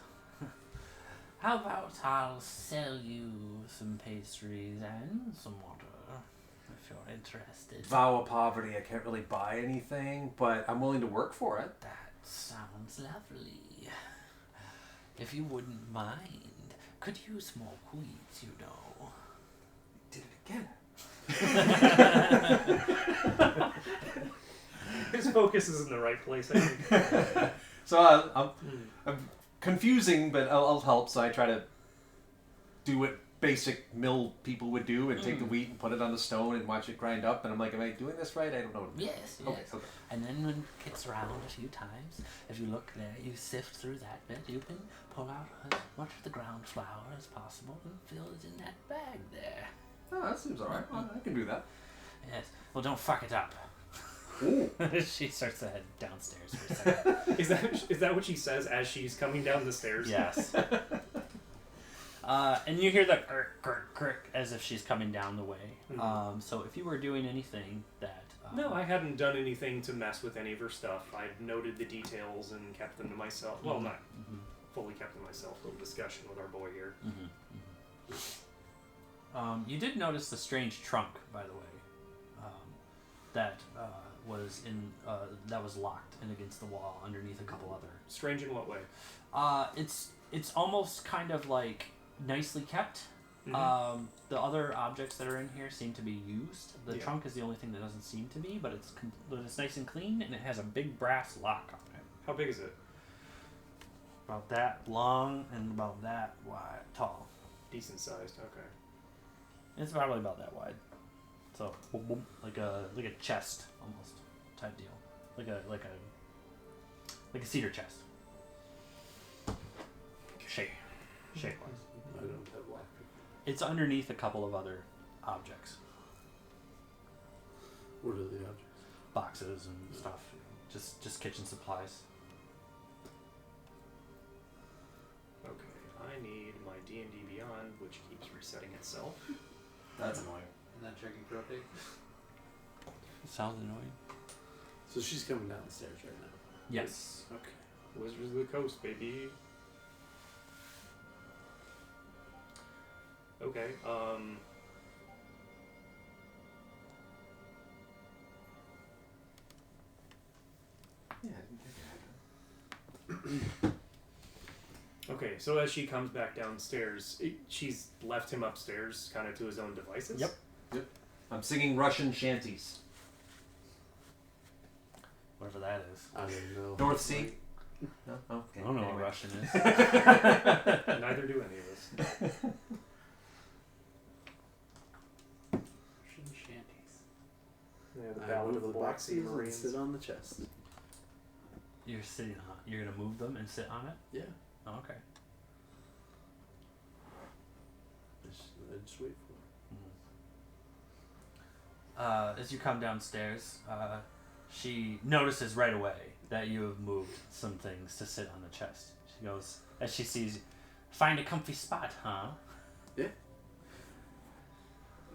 B: How about I'll sell you some pastries and some water, if you're interested.
C: Vow of poverty. I can't really buy anything, but I'm willing to work for it.
B: That sounds lovely. If you wouldn't mind, could use more wheat, you know.
C: Did it again.
A: His focus is in the right place, I think.
C: So I'm confusing, but I'll help. So I try to do what basic mill people would do and take the wheat and put it on the stone and watch it grind up. And I'm like, am I doing this right? I don't know.
B: Yes, yes.
C: Okay.
B: And then when it gets around a few times, if you look there, you sift through that bit, you can pull out as much of the ground flour as possible and fill it in that bag there.
C: Oh, that seems alright. I can do that.
B: Yes. Well, don't fuck it up.
C: Ooh.
B: She starts to head downstairs for a second.
A: Is that what she says as she's coming down the stairs?
B: Yes. And you hear the kirk, kirk, kirk as if she's coming down the way. So if you were doing anything that...
A: No, I hadn't done anything to mess with any of her stuff. I'd noted the details and kept them to myself. Well, not fully kept to myself. A little discussion with our boy here.
B: You did notice the strange trunk, by the way, that was that was locked in against the wall underneath a couple other.
A: Strange in what way?
B: It's almost kind of like nicely kept. The other objects that are in here seem to be used. The trunk is the only thing that doesn't seem to be, but it's nice and clean, and it has a big brass lock on it.
A: How big is it?
B: About that long and about that wide, tall.
A: Decent sized. Okay.
B: It's probably about that wide. So like a chest almost type deal, like a cedar chest. Shape wise.
D: I don't have lock.
B: It's underneath a couple of other objects,
D: What are the objects?
B: boxes and stuff. Just kitchen supplies.
A: Okay. I need my D&D Beyond, which keeps resetting itself.
C: That's annoying.
E: And then checking protein.
B: Sounds annoying.
D: So she's coming down the stairs right now.
B: Yes.
D: Okay.
A: Wizards of the Coast, baby. Okay.
C: Yeah, I didn't take that.
A: Okay, so as she comes back downstairs, she's left him upstairs, kind of to his own devices?
B: Yep.
C: I'm singing Russian shanties.
B: Whatever that is.
D: I don't know.
C: North Sea? No? Oh, okay.
B: I don't know
C: Anyway.
B: what Russian is.
A: Neither do any of us.
E: Russian shanties.
A: Yeah, the
D: I
A: Ballad
D: move
A: of the
D: the
A: Black Sea
D: boxes and
A: Marines.
D: sit on the chest.
B: You're sitting on. You're gonna move them and sit on it.
D: Yeah.
B: Oh, okay.
D: I just wait for it.
B: As you come downstairs, she notices right away that you have moved some things to sit on the chest. She goes, as she sees you, find a comfy spot, huh?
D: Yeah.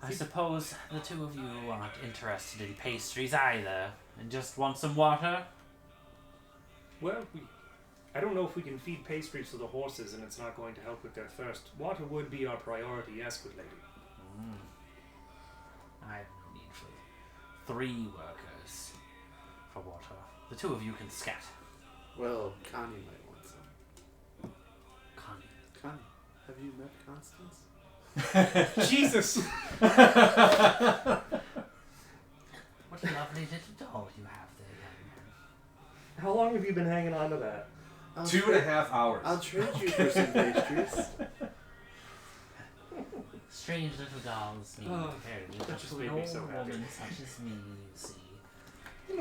B: I suppose the two of you aren't interested in pastries either, and just want some water?
A: Well, I don't know if we can feed pastries to the horses and it's not going to help with their thirst. Water would be our priority, yes, good lady.
B: I have no need for 3 workers for water. The 2 of you can scat.
D: Well, Connie might want some.
B: Connie.
D: Connie, have you met Constance?
A: Jesus!
B: What a lovely little doll you have there, young man.
A: How long have you been hanging on to that?
C: 2.5 hours.
D: I'll trade you for some pastries.
B: Strange little dolls need compared
A: that
B: to
A: just
B: an
A: made me
B: old
A: so happy.
B: woman such as me, you see.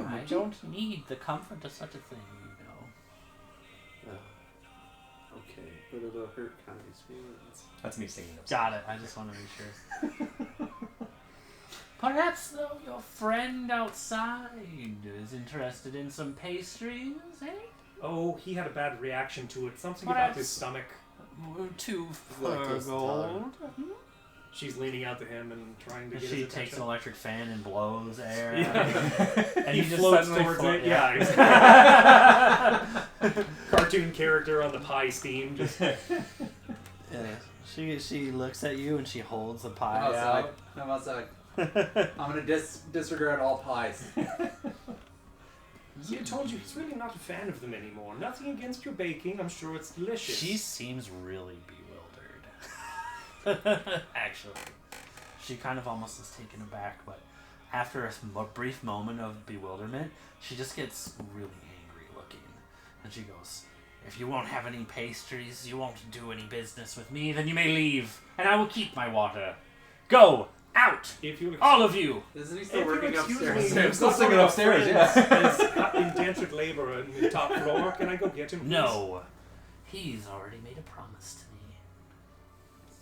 B: I don't need the comfort of such a thing, you know.
D: Okay, but it'll hurt Connie's feelings.
C: That's me singing those.
B: Got it. I just want to make sure. Perhaps, though, your friend outside is interested in some pastries, eh?
A: Oh, he had a bad reaction to it. Something
B: What
A: about
B: else?
A: his stomach.
B: 2
D: Lactose
B: gold.
A: She's leaning out to him and trying to get
B: She
A: his
B: takes an
A: attention.
B: electric fan and blows air.
A: Yeah.
B: And
A: he
B: just
A: floats
B: suddenly
A: towards
B: float-
A: it. Yeah. Cartoon character on the pie steam. Just
B: Yeah. She looks at you and she holds the
E: I'm
B: pie
E: outside.
B: out.
E: I'm outside. I'm gonna disregard all pies.
A: See, I told you, he's really not a fan of them anymore. Nothing against your baking. I'm sure it's delicious.
B: She seems really bewildered. Actually. She kind of almost is taken aback, but after a brief moment of bewilderment, she just gets really angry looking. And she goes, if you won't have any pastries, you won't do any business with me, then you may leave, and I will keep my water. Go! Out!
A: If you
B: All of you!
E: Isn't he still
A: If you'll
E: working
A: excuse
E: upstairs?
A: me,
C: I'm still
A: got
C: singing
A: one of our
C: upstairs,
A: friends
C: yeah.
A: is indentured labor on the top floor. Can I go get him, please?
B: No. He's already made a promise to me.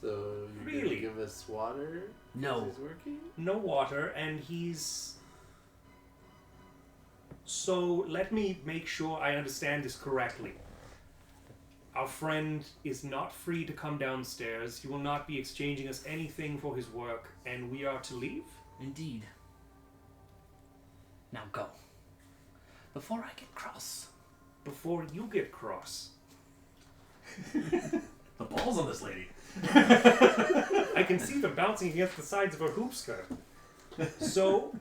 D: So you're
A: Really?
D: gonna give us water?
B: No.
D: He's working?
A: No water, and he's... So, let me make sure I understand this correctly. Our friend is not free to come downstairs. He will not be exchanging us anything for his work, and we are to leave?
B: Indeed. Now go. Before I get cross.
A: Before you get cross.
C: The balls on this lady.
A: I can see them bouncing against the sides of her hoop skirt. So,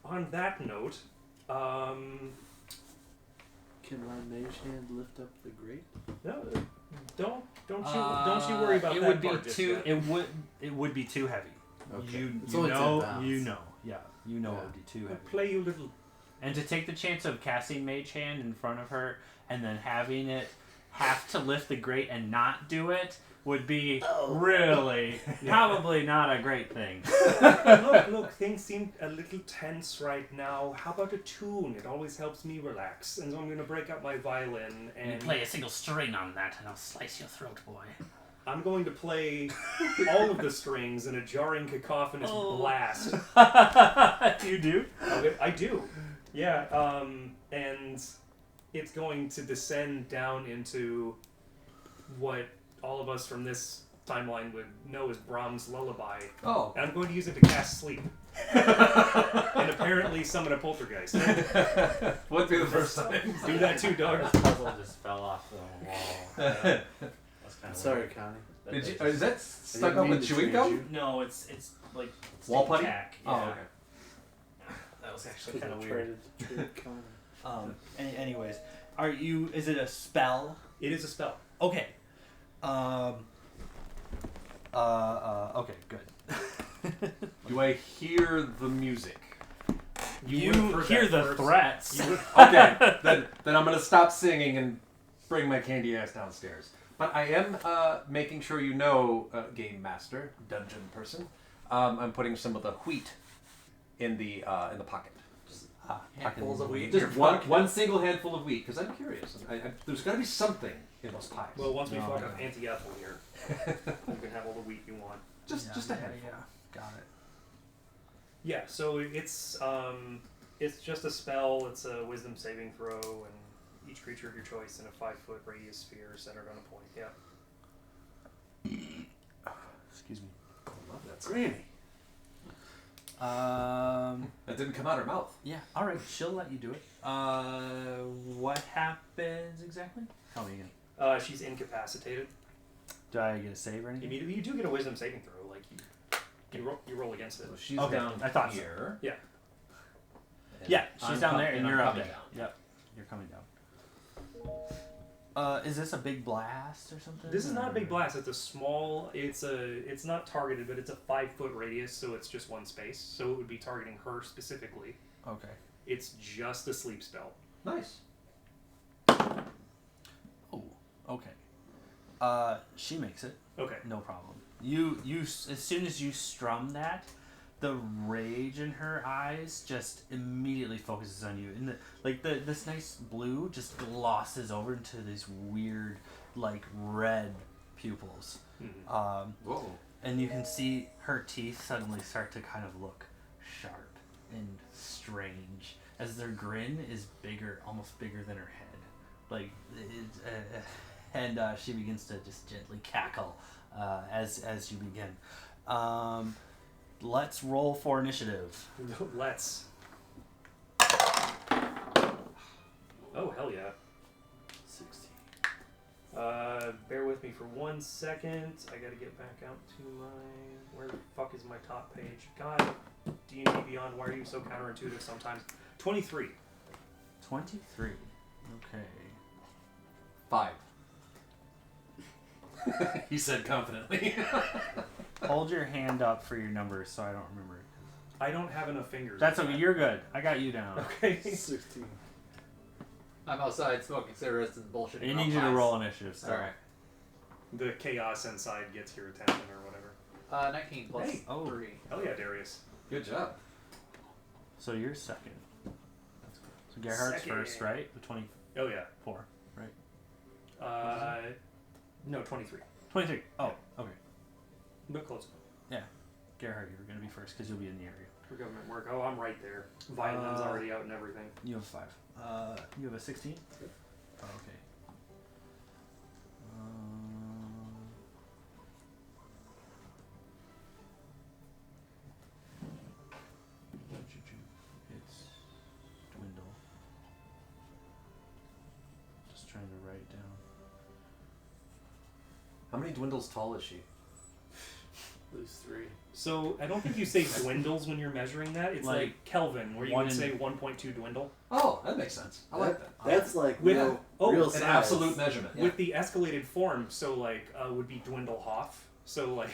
A: on that note,
D: Can my mage hand lift up the grate?
A: no, don't you worry about
B: it
A: that
B: would be
A: part just
B: too
A: yet.
B: it would be too heavy.
D: Okay.
B: You
D: It's only 10
B: know
D: pounds.
B: you know. Yeah, you know
D: Yeah.
B: it would be too heavy.
A: Play you little.
B: And to take the chance of casting Mage Hand in front of her and then having it have to lift the grate and not do it would be really probably not a great thing.
A: Look, things seem a little tense right now. How about a tune? It always helps me relax. And so I'm going to break up my violin
B: You
A: and
B: play a single string on that and I'll slice your throat, boy.
A: I'm going to play all of the strings in a jarring cacophonous blast.
B: You do?
A: I do. Yeah, and it's going to descend down into what all of us from this timeline would know as Brahms' lullaby.
C: Oh.
A: And I'm going to use it to cast sleep. And apparently summon a poltergeist.
C: Wouldn't be the first time.
A: Do that too, dog.
B: This puzzle just fell off the wall. That's kind of
D: Sorry, Connie.
C: Did you, is that
D: I
C: stuck
D: didn't
C: up
D: mean
C: with
D: to
C: chewing
D: trade
C: gum?
D: you.
B: No, it's like
C: Wall
B: stick
C: putty?
B: tack.
C: Oh,
B: Yeah.
C: okay.
B: That was actually kind of
D: Because I
B: weird.
D: tried to trade Connor.
B: Anyways, are you? Is it a spell?
A: It is a spell.
B: Okay. Okay. Good.
C: Do I hear the music?
B: You
A: would've heard
B: hear
A: that
B: the
A: first.
B: threats.
C: Okay, then I'm gonna stop singing and bring my candy ass downstairs. But I am making sure you know, game master, dungeon person. I'm putting some of the wheat in the pocket.
E: Handfuls of wheat.
C: Just one single handful of wheat, because I'm curious. There's got to be something in those pies.
A: Well, once we
B: No,
A: fuck
B: no.
A: up Auntie Ethel here, you can have all the wheat you want.
C: just a handful.
B: Yeah. Got it.
A: Yeah, so it's just a spell. It's a wisdom saving throw, and each creature of your choice in a 5-foot radius sphere centered on a point. Yeah.
B: Excuse me.
C: I love that.
D: Granny.
C: That didn't come out her mouth.
B: Yeah. All right. She'll let you do it. What happens exactly? Tell me again.
A: She's incapacitated.
B: Do I get a save or anything?
A: You do get a wisdom saving throw. Like you roll against it.
C: So she's
B: Okay,
C: down
B: I thought so.
C: here.
A: Yeah.
C: And
B: Yeah, she's
C: I'm
B: down
C: com-
B: there, and
C: I'm
B: you're up
C: coming
B: there.
C: down.
B: Yep. You're coming down. Is this a big blast or something?
A: This is not a big
B: or-
A: blast. It's a small. It's not targeted, but it's a 5-foot radius, so it's just one space. So it would be targeting her specifically.
B: Okay.
A: It's just a sleep spell.
C: Nice.
B: Oh. Okay. She makes it.
A: Okay.
B: No problem. You as soon as you strum that, the rage in her eyes just immediately focuses on you, and this nice blue just glosses over into these weird like red pupils.
A: Mhm.
C: Whoa.
B: And you can see her teeth suddenly start to kind of look sharp and strange as their grin is bigger, almost bigger than her head. Like, and she begins to just gently cackle as you begin. Let's roll for initiative.
A: Let's. Oh hell yeah.
B: 16.
A: Bear with me for 1 second. I gotta get back out to my. Where the fuck is my top page? God, D&D Beyond. Why are you so counterintuitive sometimes? 23.
B: 23. Okay.
C: 5. He said confidently.
B: Hold your hand up for your numbers so I don't remember it.
A: I don't have enough fingers.
B: That's okay. You're good. I got you down.
A: Okay.
D: 16.
E: I'm outside smoking cigarettes and bullshitting.
B: I
E: about
B: need you to
E: pies.
B: roll initiative. So.
E: Alright.
A: The chaos inside gets your attention or whatever.
E: 19 plus
A: Hey.
E: 3.
A: Hell yeah, Darius.
C: Good job.
B: So you're second. That's good. So Gerhardt's
A: Second.
B: first, right? The 24,
A: Oh yeah.
B: right?
A: No, 23.
B: 23. Oh, okay.
A: But close.
B: Gerhard, you're going to be first because you'll be in the area.
A: For government work. Oh, I'm right there. Violin's already out and everything.
B: You have 5. You have a 16? Oh, okay. It's dwindle. Just trying to write it down.
C: How many dwindles tall is she?
D: At least 3.
A: So I don't think you say dwindles when you're measuring that. It's
B: Like,
A: like Kelvin, where you
B: one
A: would
B: in-
A: say 1.2 dwindle.
C: Oh, that makes sense. I like that.
D: That's like
A: With-
D: real,
A: oh,
D: real
A: an
D: size.
C: An absolute measurement. Yeah.
A: With the escalated form, so like would be dwindle Hoff. So like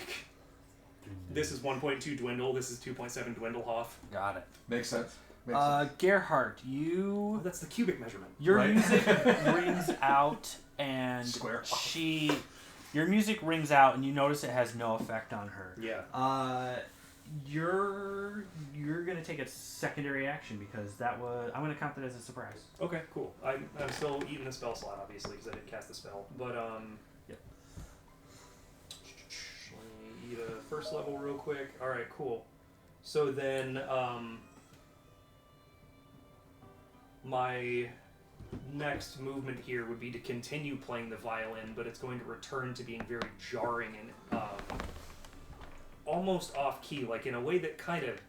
A: this is 1.2 dwindle. This is 2.7 dwindle Hoff.
B: Got it.
C: Makes sense. Makes sense.
B: Gerhardt,
A: Oh, that's the cubic measurement.
B: your
C: Right.
B: music rings out, and
C: Square.
B: your music rings out, and you notice it has no effect on her.
A: Yeah.
B: You're gonna take a secondary action because that was I'm gonna count that as a surprise.
A: Okay, cool. I'm still eating the spell slot, obviously, because I didn't cast the spell. But
B: Yep.
A: Let me eat a first level real quick. All right, cool. So then, my next movement here would be to continue playing the violin, but it's going to return to being very jarring and almost off key, like in a way that kind of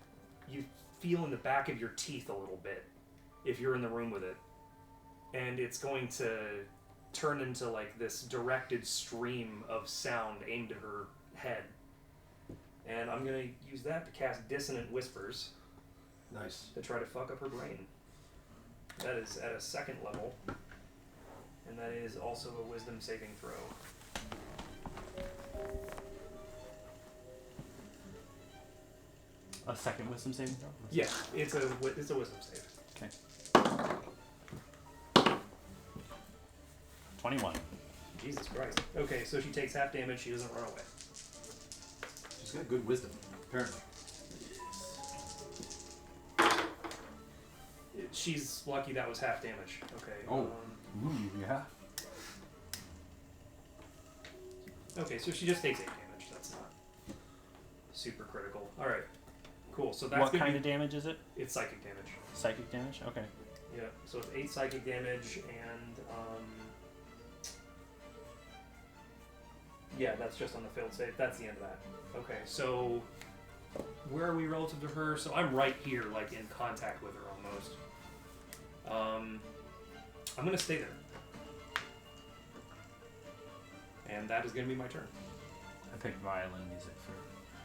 A: you feel in the back of your teeth a little bit if you're in the room with it. And it's going to turn into like this directed stream of sound aimed at her head. And I'm going to use that to cast Dissonant Whispers.
C: Nice.
A: to try to fuck up her brain. That is at a 2nd level, and that is also a wisdom saving throw.
B: A second wisdom saving throw?
A: Yeah, it's a wisdom save.
B: Okay. 21.
A: Jesus Christ. Okay, so she takes half damage. She doesn't run away.
C: She's got good wisdom, apparently.
A: She's lucky that was half damage. Okay.
C: Oh.
B: Yeah.
A: Okay, so she just takes 8 damage. That's not super critical. All right. Cool. So that's
B: What
A: gonna
B: kind
A: be,
B: of damage is it?
A: It's psychic damage.
B: Psychic damage? Okay.
A: Yeah. So it's 8 psychic damage, and yeah, that's just on the failed save. That's the end of that. Okay. So where are we relative to her? So I'm right here, like in contact with her almost. I'm gonna stay there, and that is gonna be my turn.
B: I picked violin music for.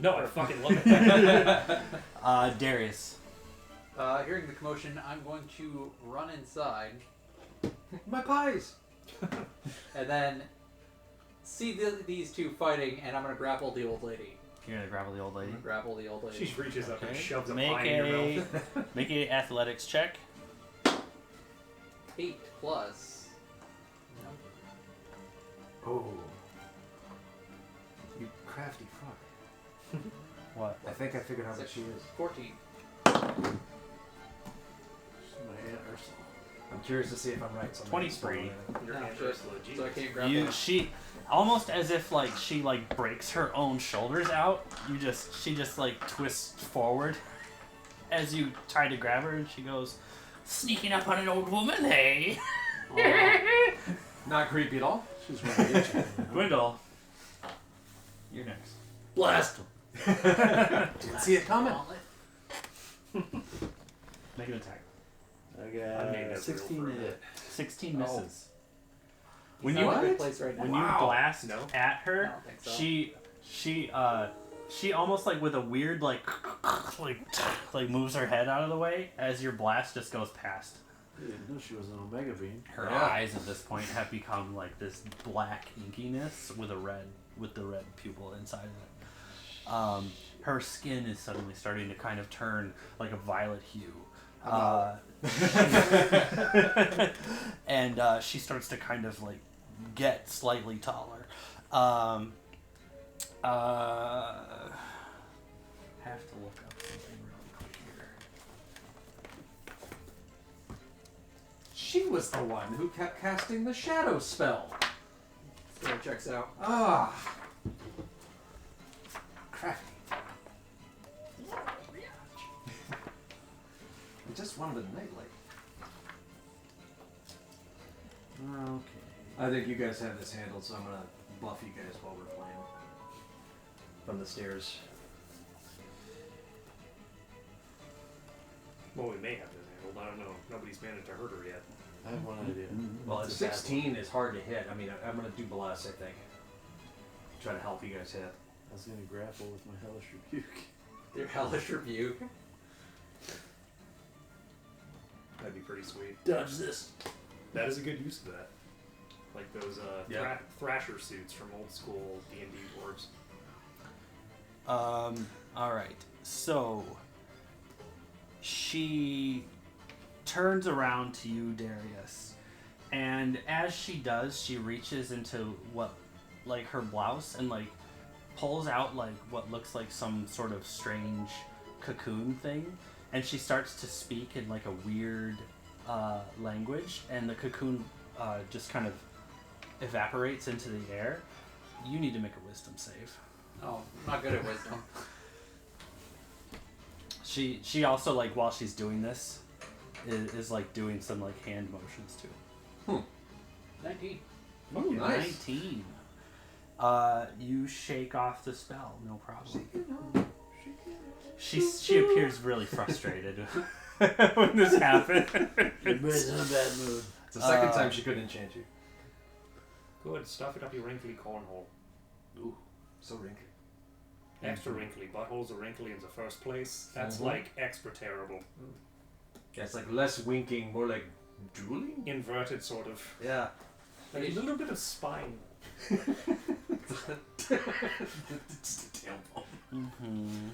A: No, I fucking love it.
B: Darius.
E: Hearing the commotion, I'm going to run inside
C: My pies!
E: and then see these two fighting, and I'm going to grapple the old lady.
B: You're gonna grapple the old lady.
E: Grapple the old lady.
A: She reaches up and
B: Okay.
A: shoves a
B: Make
A: pie in your
B: a
A: mouth.
B: make a athletics check.
E: 8 plus.
C: Oh. You crafty fuck.
B: What?
C: I think I figured out what she is.
E: 14.
D: She's my Aunt Ursula.
C: I'm curious to see if I'm right. So I'm
B: 23.
A: Your
E: No,
A: hand
E: shit.
A: Ursula, Jesus.
E: So I can't grapple.
B: She almost as if like she like breaks her own shoulders out. She just like twists forward as you try to grab her, and she goes, "Sneaking up on an old woman, hey?"
C: Not creepy at all.
D: She's my bitch.
B: Gwendol, you're next.
D: Blast him.
C: Didn't see it coming.
B: Make an attack.
D: I
A: I made
D: got
A: that
D: 16
A: real
D: to
A: for
D: hit.
B: 16 misses.
E: When
B: When
E: you
B: you
E: in a good place right now.
B: when
C: Wow.
B: you blast
A: No.
B: at
E: I
B: her,
E: don't think so.
B: she almost like with a weird like moves her head out of the way as your blast just goes past.
D: I didn't know she was an Omega Beam.
B: Her
C: Yeah.
B: eyes at this point have become like this black inkiness with the red pupil inside of it. Her skin is suddenly starting to kind of turn like a violet hue. And she starts to kind of like get slightly taller. Have to look up something really quick here.
C: She was the one who kept casting the shadow spell.
E: So it checks out.
C: Ah. Crafty. I just wanted a nightlight.
B: Okay.
C: I think you guys have this handled, so I'm gonna buff you guys while we're playing. From the stairs.
A: Well, we may have this handled. I don't know. Nobody's managed to hurt her yet.
D: I have one idea.
C: Well,
D: It's
C: at
D: a bad
C: 16 is hard to hit. I mean, I'm gonna do bless, I think. Try to help you guys hit.
D: I was going to grapple with my hellish rebuke.
E: Your hellish rebuke.
A: That'd be pretty sweet.
D: Dodge this.
A: That is a good use of that. Like those
C: Yeah.
A: Thrasher suits from old school D&D dwarves.
B: All right. So she turns around to you, Darius, and as she does, she reaches into like her blouse and like pulls out like what looks like some sort of strange cocoon thing, and she starts to speak in like a weird language, and the cocoon just kind of evaporates into the air. You need to make a wisdom save.
E: Oh, I'm not good at wisdom.
B: She also like while she's doing this is like doing some like hand motions too.
E: 19.
C: Ooh, nice.
B: 19. You shake off the spell, no problem. She appears really frustrated when this happened.
D: Everybody's in a bad mood.
C: It's the second time she couldn't enchant you.
A: Go ahead, stuff it up your wrinkly cornhole.
C: Ooh, so wrinkly.
A: Extra wrinkly. Buttholes are wrinkly in the first place. That's like extra terrible.
C: Yeah, it's like less winking, more like drooling?
A: Inverted, sort of.
C: Yeah.
A: Like a little bit of spine.
C: It's a tailbone.
B: Mm-hmm.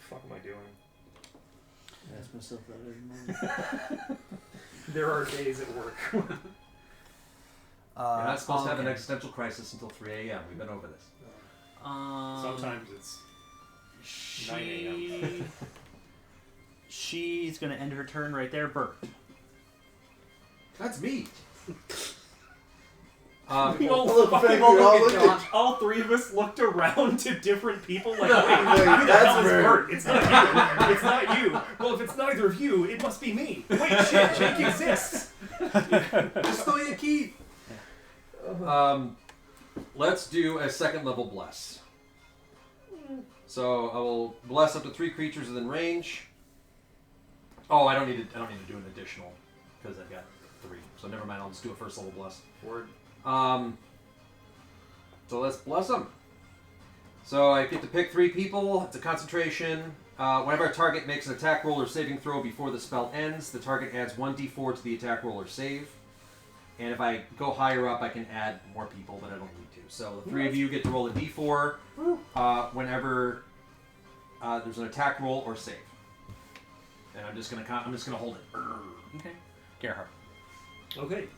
A: Fuck am I doing?
D: I ask myself that every morning.
A: There are days at work.
C: You're not supposed to have an existential crisis until 3 a.m. We've been over this.
A: Sometimes it's 9 a.m.
B: She's gonna end her turn right there. Bert.
C: That's me.
A: We all
D: Look,
A: fucking
D: we all looked
A: John. All three of us looked around to different people like, wait,
D: Wait,
A: who the
D: that's
A: hell is
D: Bert.
A: Bert? It's not you. It's not you. Well, if it's neither of you, it must be me. Wait, shit, Jake exists.
C: Estoy aquí. Let's do a second level bless. So I will bless up to 3 creatures within range. Oh, I don't need to do an additional because I've got 3. So never mind. I'll just do a first level bless.
A: Word.
C: So let's bless them. So I get to pick 3 people. It's a concentration. Whenever a target makes an attack roll or saving throw before the spell ends, the target adds 1d4 to the attack roll or save. And if I go higher up, I can add more people, but I don't need to. So the 3 of you get to roll a d4 whenever there's an attack roll or save. And I'm just gonna hold it.
B: Okay. Gerhardt.
A: Okay.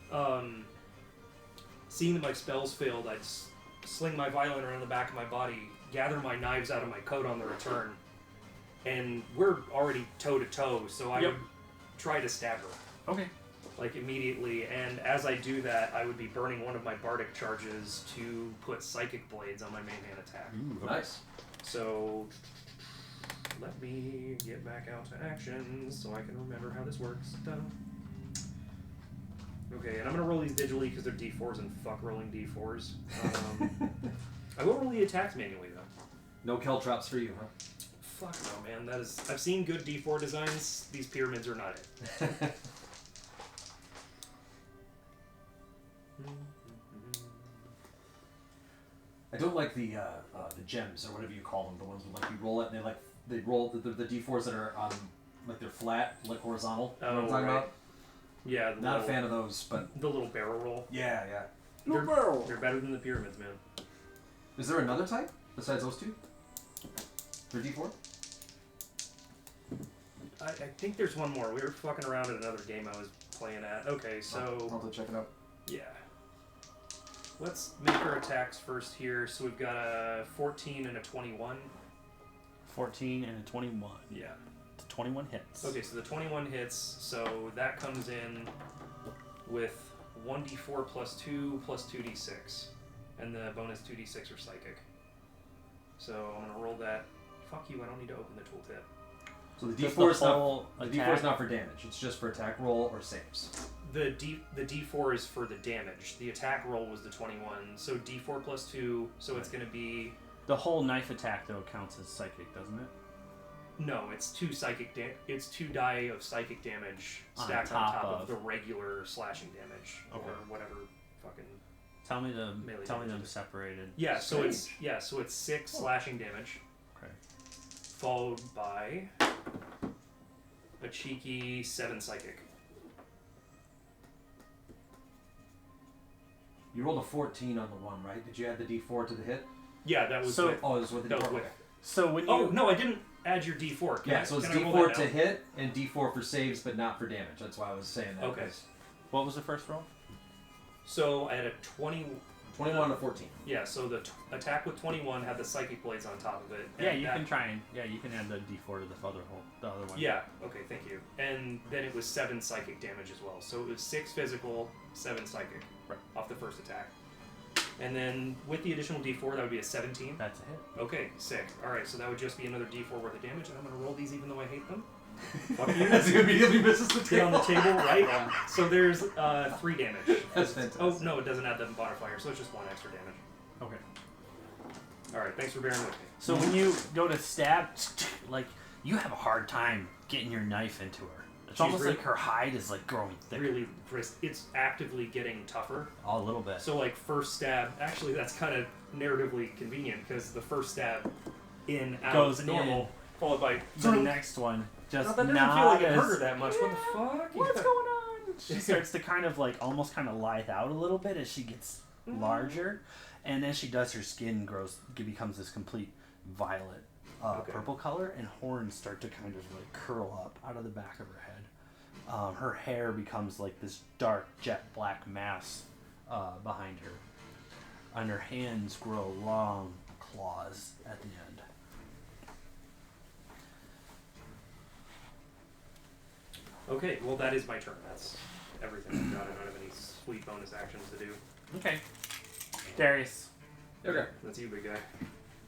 A: Seeing that my spells failed, I'd sling my violin around the back of my body, gather my knives out of my coat on the return, and we're already toe to toe, so I would try to stab her.
B: Okay.
A: Like immediately, and as I do that, I would be burning one of my bardic charges to put psychic blades on my main hand attack.
C: Ooh, nice.
A: So let me get back out to actions so I can remember how this works. Done. Okay, and I'm gonna roll these digitally because they're d4s and fuck rolling d4s. I will roll the attacks manually though.
C: No caltrops for you, huh?
A: Fuck no, man. That is. I've seen good d4 designs. These pyramids are not it.
C: I don't like the gems or whatever you call them. The ones with like you roll it and they roll the d4s that are like they're flat, like horizontal. You know what I'm talking about?
A: Yeah.
C: Not a fan of those, but
A: The little barrel roll.
C: yeah.
A: They're,
D: barrel.
A: they're better than the pyramids, man.
C: Is there another type besides those 2? For d4?
A: I think there's one more. We were fucking around at another game I was playing at. Okay, so
C: I'll have to check it out.
A: yeah. Let's make our attacks first here. So we've got a 14 and a 21.
B: 14 and a 21.
A: Yeah.
B: The 21 hits.
A: Okay, so the 21 hits. So that comes in with 1d4 plus 2 plus 2d6. And the bonus 2d6 are psychic. So I'm going to roll that. Fuck you, I don't need to open the tooltip.
C: So the
B: Just
C: d4 is
B: the
C: not
B: whole
C: the d4
B: attack?
C: is not for damage. It's just for attack roll or saves.
A: The d4 is for the damage. The attack roll was the 21. So d4 plus 2, so it's going to be...
B: The whole knife attack though counts as psychic, doesn't it?
A: No, it's 2 psychic it's 2 die of psychic damage
B: On
A: stacked on
B: top
A: top of
B: of
A: the regular slashing damage or whatever fucking
B: Tell me them
A: melee
B: tell me
A: damage
B: them
A: is.
B: separated.
A: Yeah, so it's 6 slashing damage.
B: Okay.
A: Followed by a cheeky 7 psychic.
C: You rolled a 14 on the 1, right? Did you add the d4 to the hit?
A: Yeah, that was
B: So-
A: with,
C: Oh, it was with the
A: that was
C: d4.
A: with.
C: Okay.
B: So when you
A: Oh, no, I didn't add your d4.
C: Yeah, so it's
A: can I roll
C: d4
A: that
C: to
A: now?
C: hit and d4 for saves, but not for damage. That's why I was saying that.
A: Okay.
C: 'cause
B: what was the first roll?
A: So I had a
C: 21 to 14.
A: Yeah, so the attack with 21 had the psychic blades on top of it. And
B: Yeah, you
A: that-
B: can try and you can add the d4 to the other one.
A: Yeah, okay, thank you. And then it was 7 psychic damage as well. So it was 6 physical, 7 psychic off the first attack. And then with the additional d4, that would be a 17.
B: That's a hit.
A: Okay, sick. Alright, so that would just be another d4 worth of damage, and I'm going to roll these even though I hate them. Fuck you.
C: As he immediately misses the
A: Get on the
C: table.
A: table, right? So there's 3 damage.
C: That's fantastic.
A: Oh, no, it doesn't add the modifier, so it's just 1 extra damage.
B: Okay.
A: Alright, thanks for bearing with me.
B: So when you go to stab, like you have a hard time getting your knife into her. It's almost like her hide is like growing thicker.
A: Really, it's actively getting tougher.
B: A little bit.
A: So like first stab, actually that's kind of narratively convenient because the first stab in out
B: Goes
A: normal,
B: in.
A: followed by
B: The next one just
A: that doesn't
B: not
A: feel like it
B: as-
A: hurt her that much. What the fuck?
B: What's going on? She starts to kind of like almost kind of lithe out a little bit as she gets larger, and as she does, her skin becomes this complete violet purple color, and horns start to kind of like curl up out of the back of her head. Her hair becomes like this dark jet black mass behind her, and her hands grow long claws at the end.
A: Okay, well that is my turn. That's everything I've got. I don't have any sweet bonus actions to do.
B: Okay. Darius.
E: Okay.
A: That's you, big guy.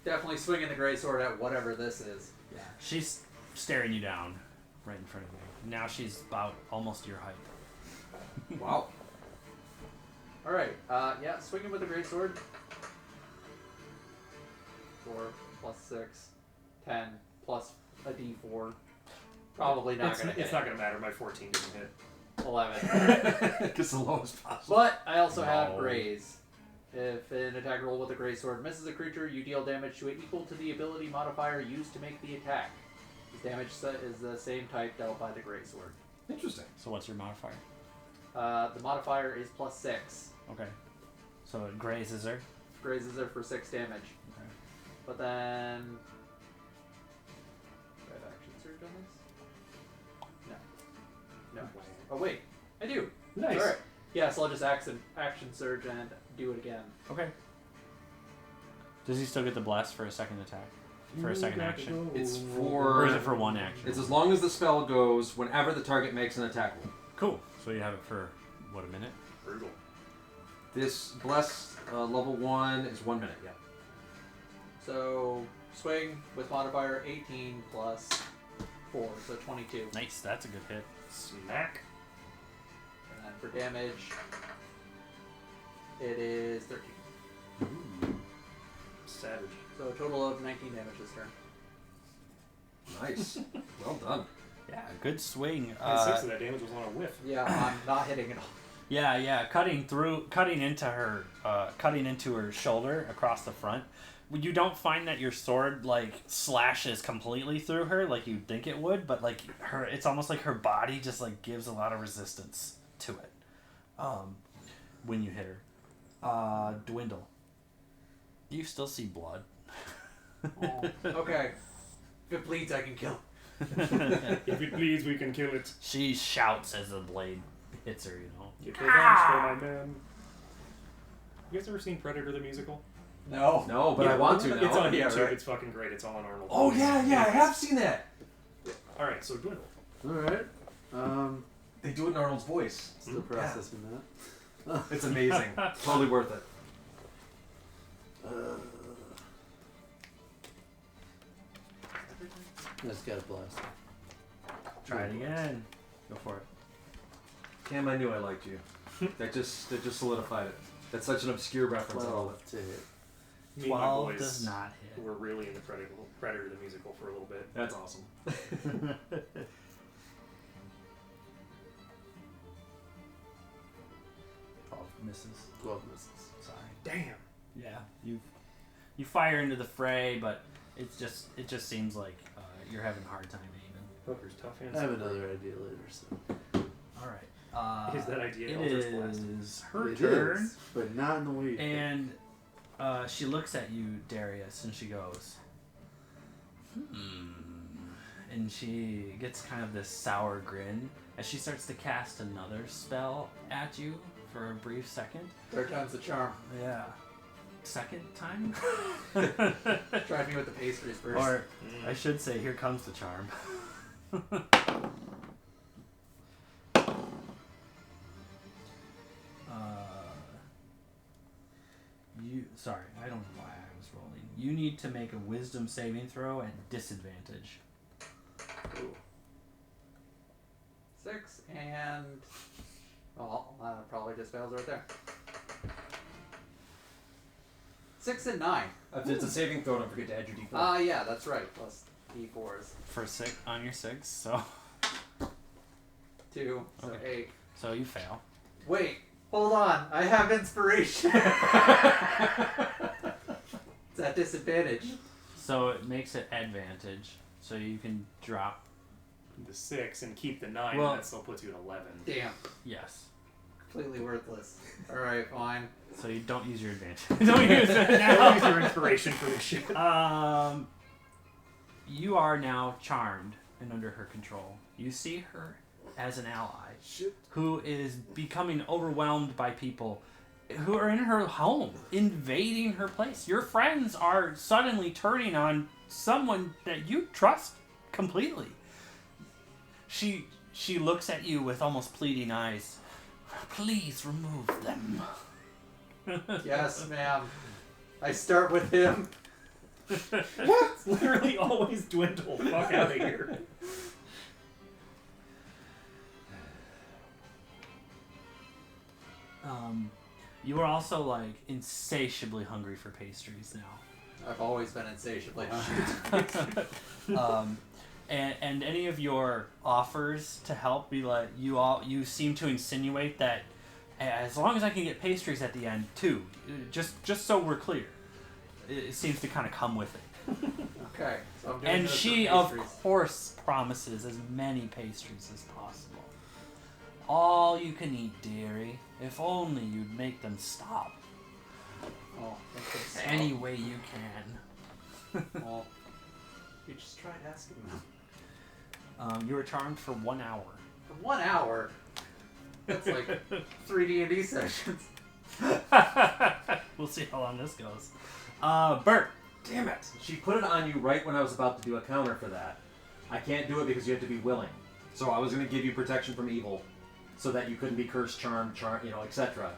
E: Definitely swinging the greatsword at whatever this is.
B: Yeah. She's staring you down right in front of you. Now she's about almost your height.
C: Wow.
E: Alright, yeah, swinging with the greatsword. 4 plus 6, 10 plus a d4. Probably not gonna hit.
A: It's not gonna matter. My 14 didn't hit.
E: 11.
C: Gets the lowest possible.
E: But I also have
B: No.
E: graze. If an attack roll with a greatsword misses a creature, you deal damage to it equal to the ability modifier used to make the attack. This damage set is the same type dealt by the greatsword.
C: Interesting.
B: So what's your modifier?
E: The modifier is plus 6.
B: Okay. So it grazes her.
E: Grazes her for 6 damage.
B: Okay.
E: But then... Do I have action surge on this? No. No. Oh wait, I do.
A: Nice.
E: Alright. Yeah, so I'll just action surge and do it again.
B: Okay. Does he still get the blast for a second attack? For a second action?
C: It's
B: Or is
C: for.
B: it for one action?
C: It's as long as the spell goes whenever the target makes an attack roll.
B: Cool. So you have it for, what, a minute?
A: Brutal.
C: This blessed level 1 is 1 minute. Yeah.
E: So swing with modifier 18 plus 4, so 22.
B: Nice. That's a good hit.
A: Smack.
E: And then for damage, it is 13.
A: Savage.
E: So a total of 19 damage this turn.
C: Nice. Well done.
B: Yeah, good swing.
A: And 6 of that damage was on a whiff.
E: Yeah, I'm not hitting it all.
B: Yeah, cutting into her shoulder across the front. You don't find that your sword like slashes completely through her like you'd think it would, but like it's almost like her body just like gives a lot of resistance to it. When you hit her, Dwindle. You still see blood.
E: Oh, okay. If it bleeds, I can kill.
A: If it bleeds, we can kill it.
B: She shouts as the blade hits her. You know.
A: Get revenge for my man. You guys ever seen Predator the musical?
E: No.
C: No, but I want to now.
A: It's on
E: Yeah,
A: YouTube.
E: right.
A: It's fucking great. It's all in Arnold.
C: Oh yeah, I have seen that.
A: All right, so Dwindle.
D: Alright.
C: They do it in Arnold's voice.
D: Still processing that.
C: It's amazing. Totally worth it.
D: That's got a blast.
B: Try it again. Go for it.
C: Cam, I knew I liked you. That just solidified it. That's such an obscure reference. I love
D: 12 to hit.
A: Me and my
B: 12
A: boys
B: does not hit.
A: were really into Predator the musical for a little bit.
C: it. That's awesome.
B: 12 misses.
D: 12 misses.
B: Sorry.
A: Damn.
B: Yeah, you fire into the fray, but it just seems like you're having a hard time aiming.
A: Hooker's tough hands.
D: I have another idea later, so.
B: All right.
A: Is that idea
B: It
A: Eldritch Blast?
B: is her
D: It
B: turn,
D: is, but not in the way you think.
B: and she looks at you, Darius, and she goes, and she gets kind of this sour grin as she starts to cast another spell at you for a brief second.
E: Third time's the charm.
B: Yeah. Second time?
E: Try me with the pastries first.
B: Or I should say, here comes the charm. Sorry, I don't know why I was rolling. You need to make a wisdom saving throw at disadvantage.
E: Ooh. 6 and... Well, probably just fails right there. 6 and 9.
C: If it's a saving throw, don't forget to add your d4.
E: Yeah, that's right. Plus D4s.
B: For on your 6, so
E: 2. So
B: Okay.
E: 8.
B: So you fail.
E: Wait, hold on. I have inspiration. It's at disadvantage.
B: So it makes it advantage. So you can drop.
A: The 6 and keep the 9.
B: Well-
A: That still puts you at 11.
E: Damn.
B: Yes.
E: Completely worthless. Alright, fine.
B: So you don't use your advantage. Don't use it
A: Don't
B: now.
A: use your inspiration for this shit.
B: You are now charmed and under her control. You see her as an ally who is becoming overwhelmed by people who are in her home, invading her place. Your friends are suddenly turning on someone that you trust completely. She looks at you with almost pleading eyes. Please remove them.
E: Yes, ma'am. I start with him.
A: What? Literally always dwindle. Fuck out of here.
B: You are also like insatiably hungry for pastries now.
E: I've always been insatiably hungry.
B: And any of your offers to help be like you seem to insinuate that as long as I can get pastries at the end too, just so we're clear, it seems to kind of come with it.
E: Okay, so I'm doing
B: And
E: this for
B: she of
E: pastries.
B: course promises as many pastries as possible. All you can eat, dearie. If only you'd make them stop.
E: Oh, thank you.
B: Any way you can.
E: Well, you just tried asking them.
B: You are charmed for 1 hour.
E: For 1 hour? That's like 3 D&D sessions.
B: We'll see how long this goes. Bert.
C: Damn it! She put it on you right when I was about to do a counter for that. I can't do it because you have to be willing. So I was going to give you protection from evil, so that you couldn't be cursed, charmed, etc.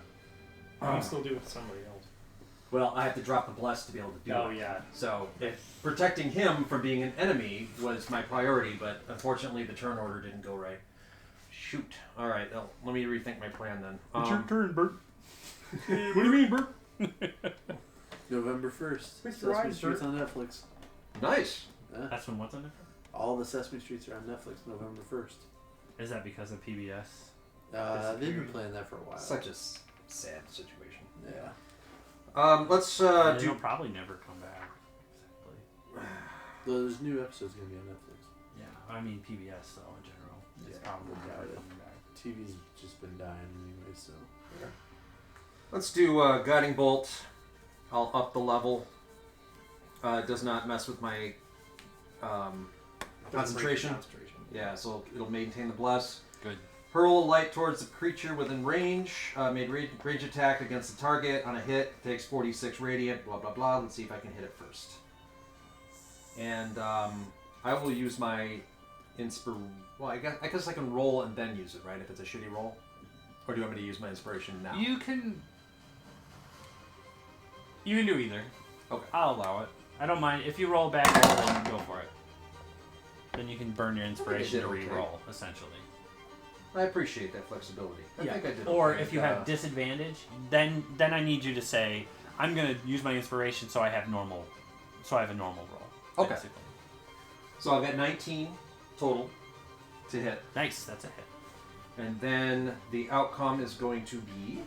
A: You can still do it with somebody else.
C: Well, I have to drop the bless to be able to do it.
A: Oh, yeah.
C: So protecting him from being an enemy was my priority, but unfortunately the turn order didn't go right. Shoot. All right. Well, let me rethink my plan then.
A: turn, Bert. What do you mean, Bert?
D: November 1st.
A: Mr.
D: Sesame
A: Ryan,
D: Street's
A: sir.
D: on Netflix.
C: Nice.
D: Yeah.
B: That's when what's on it?
D: All the Sesame Streets are on Netflix November 1st.
B: Is that because of PBS?
D: They've been playing that for a while.
C: Such a sad situation.
D: Yeah.
C: Let's
B: They'll
C: do.
B: probably never come back. Exactly.
D: There's new episodes going to be on Netflix.
B: Yeah, I mean PBS though in general. It's
D: Yeah,
B: probably
D: I
B: never
D: doubt it.
B: coming back.
D: TV's just been dying anyway, so.
C: Let's do guiding bolt. I'll up the level. It does not mess with my concentration. Yeah, so it'll maintain the bless.
B: Good.
C: Hurl a light towards the creature within range. Made range attack against the target on a hit. Takes 46 radiant. Blah blah blah. Let's see if I can hit it first. And I will use my Well, I guess I can roll and then use it, right? If it's a shitty roll, or do you want me to use my inspiration now?
B: You can do either.
C: Okay.
B: I'll allow it. I don't mind if you roll bad roll, then go for it. Then you can burn your inspiration to
C: did okay.
B: re-roll, essentially.
C: I appreciate that flexibility. I think I did.
B: Or
C: okay.
B: if you have disadvantage, then I need you to say, I'm gonna use my inspiration so I have a normal roll.
C: Okay.
B: Basically.
C: So I've got 19 total to hit,
B: Nice, that's a hit.
C: and then the outcome is going to be.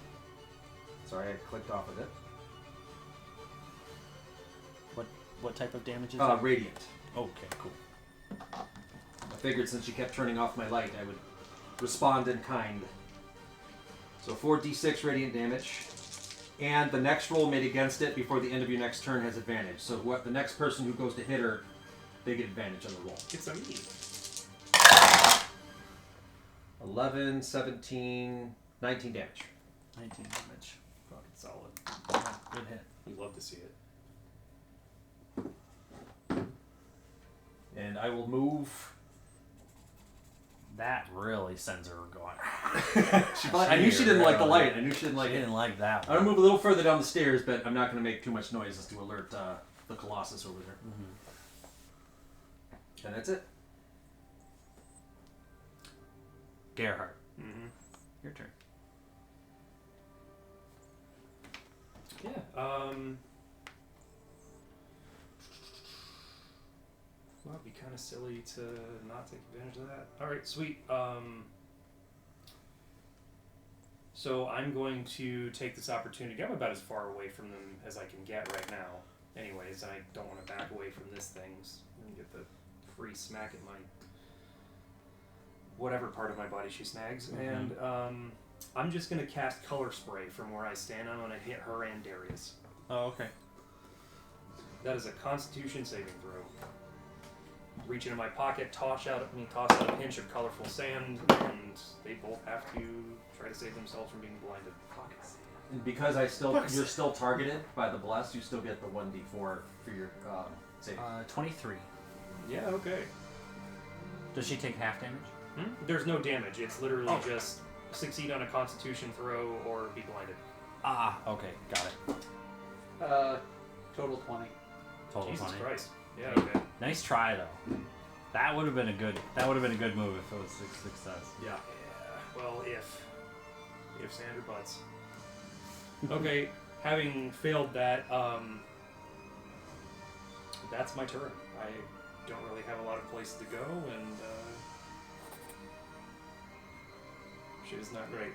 C: Sorry, I clicked off of it.
B: What type of damage is it?
C: Radiant.
B: Okay, cool.
C: I figured since you kept turning off my light, I would respond in kind. So 4d6 radiant damage, and the next roll made against it before the end of your next turn has advantage. So what the next person who goes to hit her, they get advantage on the roll.
A: It's a me.
C: 11, 17, 19 damage.
B: 19 damage.
A: Fucking solid.
B: Yeah, good hit.
A: You love to see it.
C: And I will move.
B: That really sends her going.
C: I knew she didn't like the light. I knew she didn't
B: She
C: like it.
B: didn't like that
C: I'm
B: one.
C: gonna move a little further down the stairs, but I'm not gonna make too much noise as to alert the Colossus over there.
B: Mm-hmm.
C: And that's it.
B: Gerhardt,
A: Mm-hmm.
B: your turn.
A: Yeah. Well, it'd be kind of silly to not take advantage of that. All right, sweet. So I'm going to take this opportunity. I'm about as far away from them as I can get right now. Anyways, I don't want to back away from this thing and get the free smack at my whatever part of my body she snags. And I'm just going to cast Color Spray from where I stand. I'm going to hit her and Darius.
B: Oh, okay.
A: That is a Constitution saving throw. Reach into my pocket, toss out a pinch of colorful sand, and they both have to try to save themselves from being blinded.
C: And because you're still targeted by the bless, you still get the 1d4 for your save.
B: 23.
A: Yeah, okay.
B: Does she take half damage?
A: There's no damage. It's literally just succeed on a Constitution throw or be blinded.
B: Ah, okay, got it.
E: Total 20.
B: Total
A: Jesus
B: 20.
A: Christ. Yeah, okay.
B: Nice try though. That would have been a good move if it was a success.
A: Yeah. Well, if Sander butts. Okay, having failed that, that's my turn. I don't really have a lot of places to go, and shit is not great.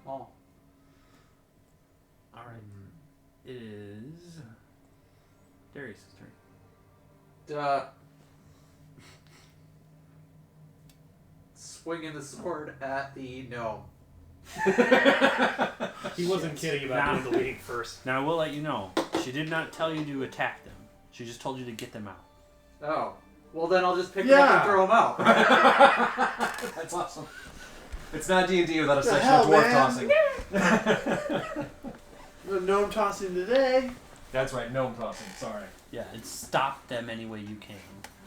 E: Oh.
B: All right. It is Darius' turn.
E: Swinging the sword at the gnome.
A: He wasn't kidding about doing the leading first.
B: Now I will let you know, she did not tell you to attack them. She just told you to get them out.
E: Oh. Well, then I'll just pick them up and throw them out.
C: That's awesome. It's not D&D without a
D: The
C: section
D: hell,
C: of dwarf
D: man?
C: tossing.
D: No gnome tossing today.
C: That's right, gnome tossing. Sorry.
B: Yeah, and stop them any way you can.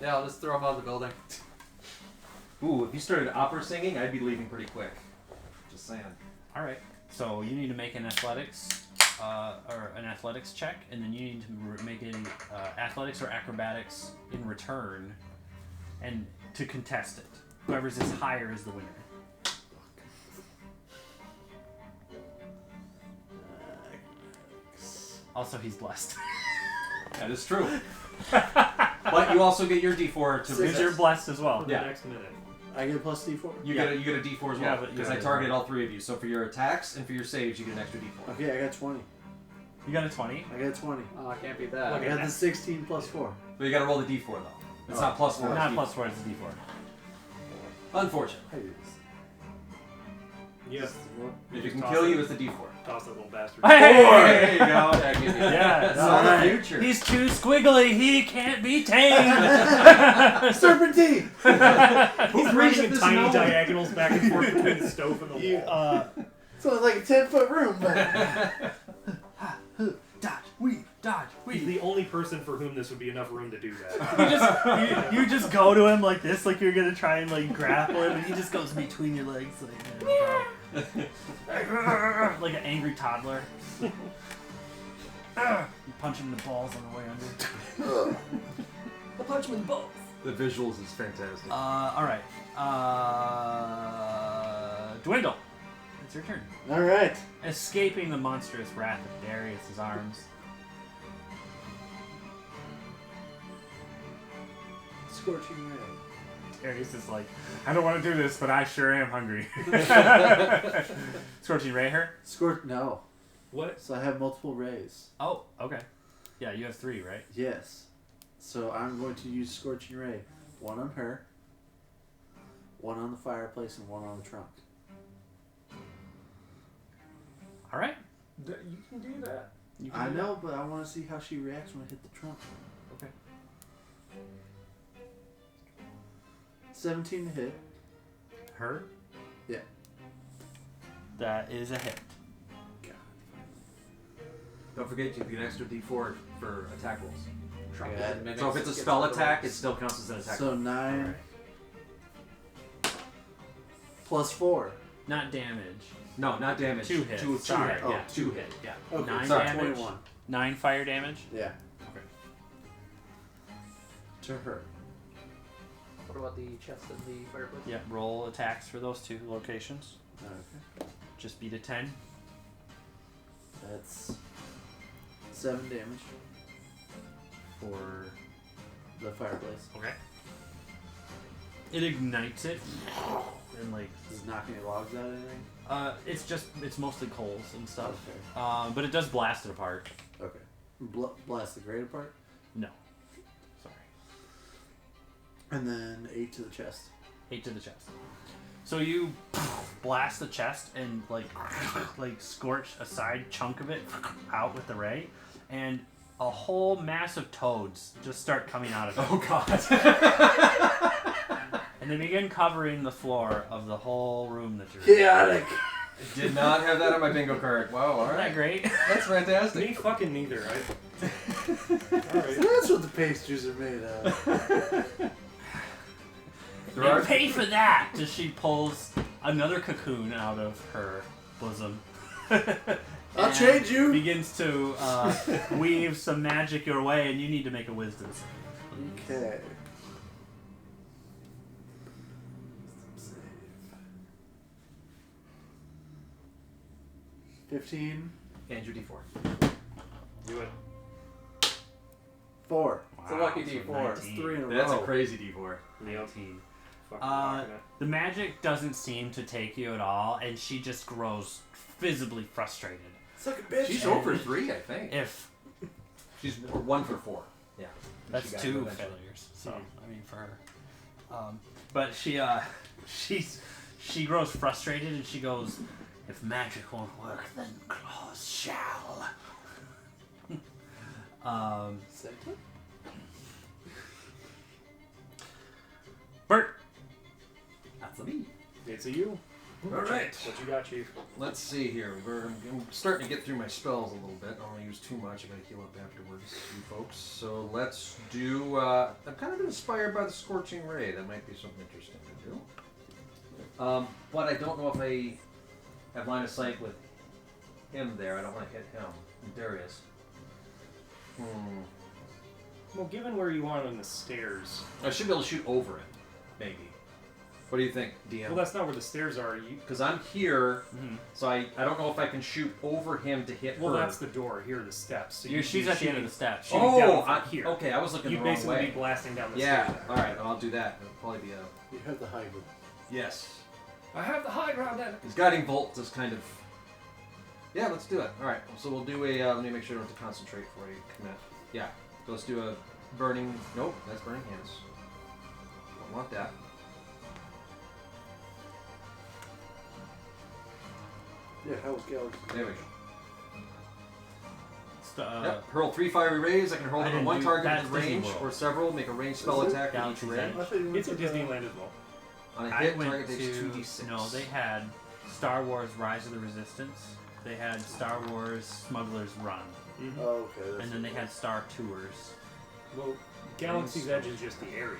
E: Yeah, I'll just throw them out of the building.
C: Ooh, if you started opera singing, I'd be leaving pretty quick. Just saying.
B: All right. So you need to make an athletics check, and then you need to make an athletics or acrobatics in return, and to contest it. Whoever's is higher is the winner. Also, he's blessed.
C: That is true. But you also get your D4 to
B: Because you're blessed as well.
A: For the
C: Yeah.
A: next minute.
D: I get a plus D4.
C: You get a D4 as
B: Yeah,
C: well
B: but
C: because
B: you
C: I
B: get-
C: targeted all three of you. So for your attacks and for your saves, you get an extra D4.
D: Okay, I got 20.
B: You got a 20?
D: I got 20.
E: Oh, I can't beat that.
D: I got the 16 plus 4.
C: But you got to roll the D4 though. It's not plus 4.
B: Not
C: it's
B: plus 4, it's a D4.
C: Unfortunate.
D: I do this.
A: Yep.
C: If it can
A: Toss
C: kill
A: it.
C: you, it's the D4.
A: Toss that little bastard.
C: There you go.
B: Yeah,
C: That's all
D: alright.
C: the future.
B: he's too squiggly, he can't be tamed!
D: Serpentine!
A: He's running in tiny diagonals back and forth between the stove and the wall.
D: It's only like a 10-foot room, but
B: Dodge,
A: He's the only person for whom this would be enough room to do that.
B: you just go to him like this, like you're gonna try and like grapple him, and he just goes between your legs like an angry toddler. You punch him in the balls on the way under.
A: I'll punch him in the balls.
C: The visuals is fantastic.
B: All right. Dwindle. It's your turn.
D: alright.
B: Escaping the monstrous wrath of Darius' arms.
D: Scorching ray.
B: Darius is like, I don't want to do this, but I sure am hungry. Scorching ray her?
D: No.
A: What?
D: So I have multiple rays.
B: Oh, okay. Yeah, you have 3, right?
D: Yes. So I'm going to use Scorching Ray. One on her, one on the fireplace, and one on the trunk.
B: All right.
A: You can do that.
B: You can
D: I
B: do
D: know, but I want to see how she reacts when I hit the trunk.
B: Okay.
D: 17 to hit.
B: that. Her?
D: Yeah.
B: That is a hit.
C: Don't forget you get an extra D4 for attack rolls.
E: Yeah.
C: So if it's a spell attack, it still counts as an attack.
D: So 9 plus 4.
B: Not damage.
C: No, not damage.
B: 2 hits.
C: Two
B: Sorry.
C: hit.
D: Oh,
B: Yeah,
C: 2
B: 2
C: hit.
B: hit. Yeah.
D: Okay,
B: 9
C: sorry.
B: damage.
D: 21.
B: 9 fire damage.
D: Yeah.
B: Okay.
D: To her.
E: What about the chest and the fireplace?
B: Yeah. Roll attacks for those 2 locations.
D: Okay.
B: Just beat a 10.
D: That's 7 damage
B: For
D: the fireplace.
B: okay. It ignites it, and like
D: Does it knock any logs out or anything?
B: it's mostly coals and stuff.
D: Okay.
B: But it does blast it apart.
D: Okay. Blast the grate apart?
B: No. Sorry.
D: And then 8 to the chest.
B: 8 to the chest. So you blast the chest and like scorch a side chunk of it out with the ray, and a whole mass of toads just start coming out of it.
C: Oh God.
B: And they begin covering the floor of the whole room that you're in.
D: Chaotic!
C: Did not have that on my bingo card. Wow, all
B: Isn't that
C: right.
B: great?
C: That's fantastic.
A: Me fucking neither. Alright.
D: That's what the pastries are made of.
C: There
B: You
C: are
B: pay for that! As she pulls another cocoon out of her bosom.
D: I'll
B: And
D: trade you!
B: Begins to weave some magic your way, and you need to make a wisdom save.
D: Okay. 15.
C: and your D4.
A: Do it.
D: 4.
E: It's a lucky
B: so
E: D4.
B: 19.
D: It's 3 in a
C: That's
D: row.
C: a crazy D4.
A: Yep.
B: 19.
A: Fucking
B: Uh,
A: rocking it.
B: The magic doesn't seem to take you at all, and she just grows visibly frustrated.
D: Suck a bitch!
C: She's over 3, I think.
B: If
C: She's 1 for 4. Yeah.
B: that's
C: She got it
B: 2
C: eventually.
B: failures, so I mean for her. But she grows frustrated, and she goes, "If magic won't work, then claws shall."
D: Santa?
B: Bert,
C: That's a me.
A: It's a you.
C: All right.
A: What you got, Chief?
C: Let's see here. I'm starting to get through my spells a little bit. I don't want to use too much. I gotta heal up afterwards, you folks. So let's do. I'm kind of inspired by the Scorching Ray. That might be something interesting to do. But I don't know if I have line of sight with him there. I don't want to hit him. Darius.
A: Well, given where you are on the stairs,
C: I should be able to shoot over it, maybe. What do you think, DM?
A: well, that's not where the stairs are. You,
C: Because I'm here, so I don't know if I can shoot over him to hit
A: well,
C: her.
A: that's the door. Here are the steps. So
B: she's at the end of the steps.
A: shooting down
C: Oh,
A: from here.
C: okay. I was looking
A: You'd
C: the wrong
A: basically
C: way.
A: be blasting down the
C: Yeah.
A: stairs.
C: All right. I'll do that. It'll probably be a
D: You have the high ground.
C: yes.
A: I have the high ground then.
C: His guiding bolt is kind of. Yeah, let's do it. All right. So we'll do a. Let me make sure I don't have to concentrate before I commit. Yeah. So let's do a burning. Nope, that's burning hands. Don't want that.
D: Yeah, how was Galaxy?
C: There we go.
B: Yep.
C: Hurl 3 fiery rays. I can hurl
B: I
C: them on
B: didn't
C: one
B: do-
C: target
B: that's
C: with range
B: Disney World.
C: or several. Make a ranged spell
D: Is it?
C: attack with each
B: Galaxy's
C: ray.
B: Edge.
D: I thought you went
A: It's
D: to
A: at
D: the-
A: Disneyland as well.
C: On a
B: I
C: hit,
B: went
C: target takes
B: to
C: 2d6.
B: no. They had Star Wars: Rise of the Resistance. They had Star Wars: Smuggler's Run,
A: Mm-hmm.
D: Oh, okay. That's
B: and then they had Star Tours.
A: Well, Galaxy's Edge is just the area.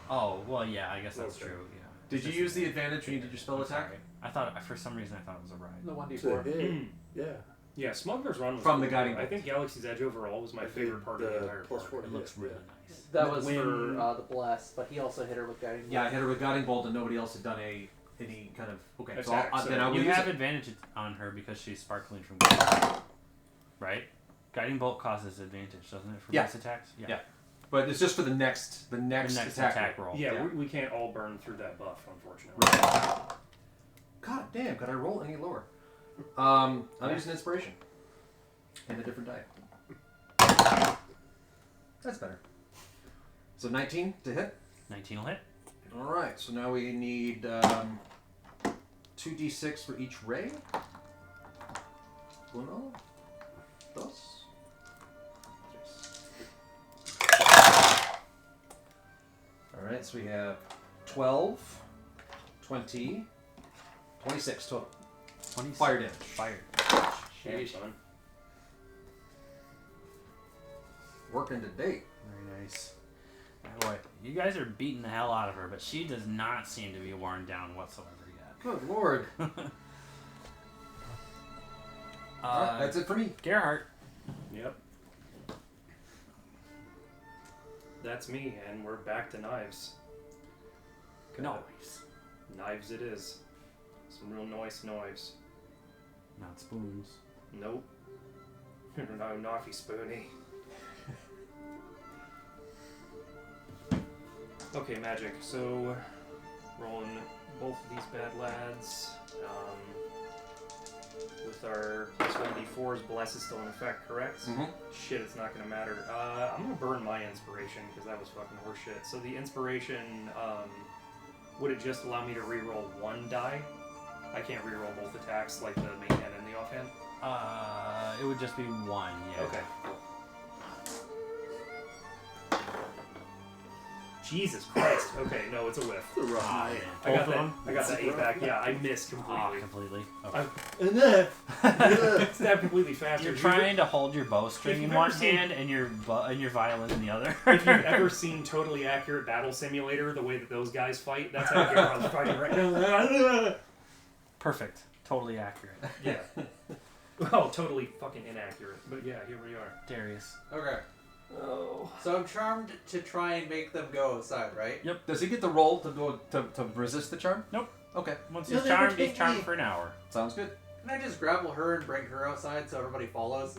B: Oh well, yeah. I guess that's
A: Okay.
B: true. Yeah.
C: Did you use the advantage when you did your spell
B: I'm
C: attack?
B: sorry. I thought for some reason I thought it was a ride.
E: The
D: to
E: 1d4.
D: hit. Yeah.
A: Yeah, Smuggler's Run was
C: From the
A: cool.
C: guiding
A: I
C: bolt.
A: think Galaxy's Edge overall was my
D: I
A: favorite
D: did
A: part of the entire
D: plus
A: park.
D: 4
B: It looks really nice.
E: That was
A: When-
E: for the bless, but he also hit her with guiding.
C: Yeah, I
E: bolt.
C: hit her with guiding bolt, and nobody else had done any kind of okay. So,
A: Attack,
C: I'll,
A: so
C: then I will
B: You
C: use
B: have
C: it.
B: advantage on her because she's sparkling from guiding. Right? Guiding bolt causes advantage, doesn't it, for
C: Yeah.
B: base attacks?
C: Yeah. But it's just for the next
B: The next attack roll.
A: Yeah,
C: Yeah.
A: We can't all burn through that buff, unfortunately.
C: God damn! Could I roll any lower? I'm using inspiration and a different die. That's better. So 19 to hit.
B: 19 will hit.
C: All right. So now we need 2d6 for each ray. Uno, dos, tres. All right. So we have 12, 20, 26 total.
B: 20
C: Fire damage.
B: Fire.
A: Damn, son.
C: Working to date.
B: Very nice. Boy, you guys are beating the hell out of her, but she does not seem to be worn down whatsoever yet.
C: Good lord. Alright, that's it for me.
B: Gerhardt.
A: Yep. That's me, and we're back to knives.
B: Nice.
A: Knives it is. Some real nice knives.
B: Not spoons.
A: Nope. No knifey spoony. Okay, magic. So rolling both of these bad lads. With our plus 1d4's bless is still in effect, correct?
C: Mm-hmm.
A: Shit, it's not gonna matter. I'm gonna burn my inspiration because that was fucking horseshit. So the inspiration, would it just allow me to reroll one die? I can't reroll both attacks like the main hand and the offhand?
B: It would just be one, yeah.
A: Okay. Jesus Christ. Okay, no, it's a whiff.
D: It's a rough
B: Ah,
D: night.
B: man.
A: I got
B: Both of
A: that.
B: them?
A: I got that 8 back. Yeah, I missed
B: Ah,
A: completely.
B: completely. Okay.
D: Enough.
A: Stab completely faster.
B: You're trying to hold your bowstring
A: you've
B: in
A: ever
B: one
A: seen-
B: hand and your violin in the other.
A: If you've ever seen Totally Accurate Battle Simulator, the way that those guys fight, that's how Garrot's fighting right now.
B: Perfect. Totally accurate.
A: Yeah. Well, totally fucking inaccurate. But yeah, here we are.
B: Darius.
E: Okay.
A: Oh.
E: So I'm charmed to try and make them go outside, right?
C: Does he get the roll to go to resist the charm?
B: Nope.
C: Okay,
B: Once
E: You'll
B: he's
E: never
B: charmed, he's
E: take
B: charmed
E: me.
B: for an hour.
C: sounds good.
E: Can I just grapple her and bring her outside so everybody follows?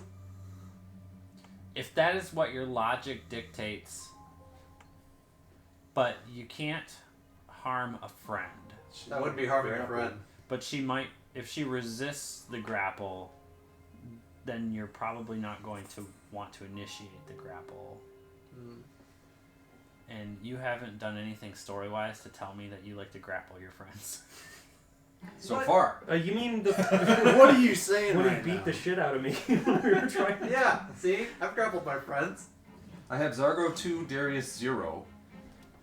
B: If that is what your logic dictates, but you can't harm a friend.
E: That would be harming a friend.
B: But she might, if she resists the grapple, then you're probably not going to want to initiate the grapple. And you haven't done anything story-wise to tell me that you like to grapple your friends.
C: So
E: What?
C: far.
A: You mean the
D: What are you saying
A: when he
D: right
A: beat
D: now?
A: the shit out of me when we were trying to...
E: Yeah, see? I've grappled my friends.
C: I have Zargo 2, Darius 0.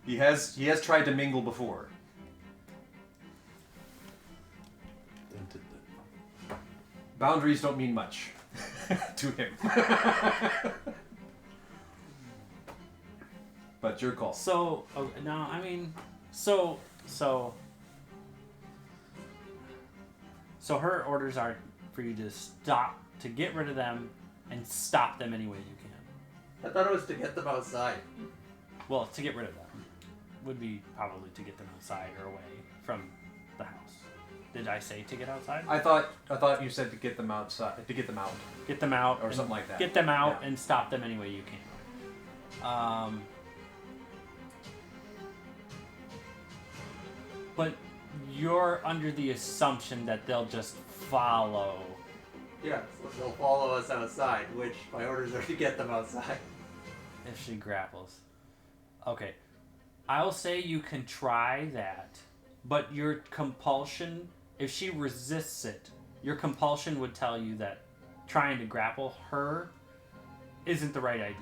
C: He has tried to mingle before. Boundaries don't mean much to him. But your call.
B: So, no, I mean, so her orders are for you to stop, to get rid of them, and stop them any way you can.
E: I thought it was to get them outside.
B: Well, to get rid of them would be probably to get them outside or away from the house. Did I say to get outside?
C: I thought you said to get them outside, to get them out,
B: Get them out
C: or
B: and
C: something like that.
B: Get them out
C: Yeah.
B: and stop them any way you can. But you're under the assumption that they'll just follow.
E: Yeah, so they'll follow us outside, which my orders are to get them outside.
B: If she grapples. Okay. I'll say you can try that, but your compulsion, if she resists it, your compulsion would tell you that trying to grapple her isn't the right idea.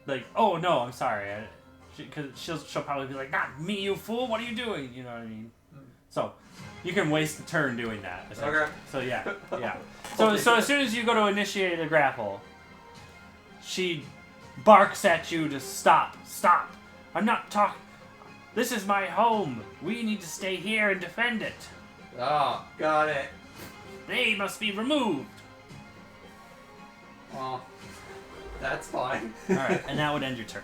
B: Like, oh no, I'm sorry. Because she'll probably be like, not me, you fool, what are you doing? You know what I mean? So, you can waste a turn doing that. essentially.
E: Okay.
B: So yeah, yeah. So as soon as you go to initiate a grapple, she barks at you to stop. I'm not talking. This is my home. We need to stay here and defend it.
E: Oh, got it.
B: They must be removed.
E: Well, that's fine.
B: All right, and that would end your turn.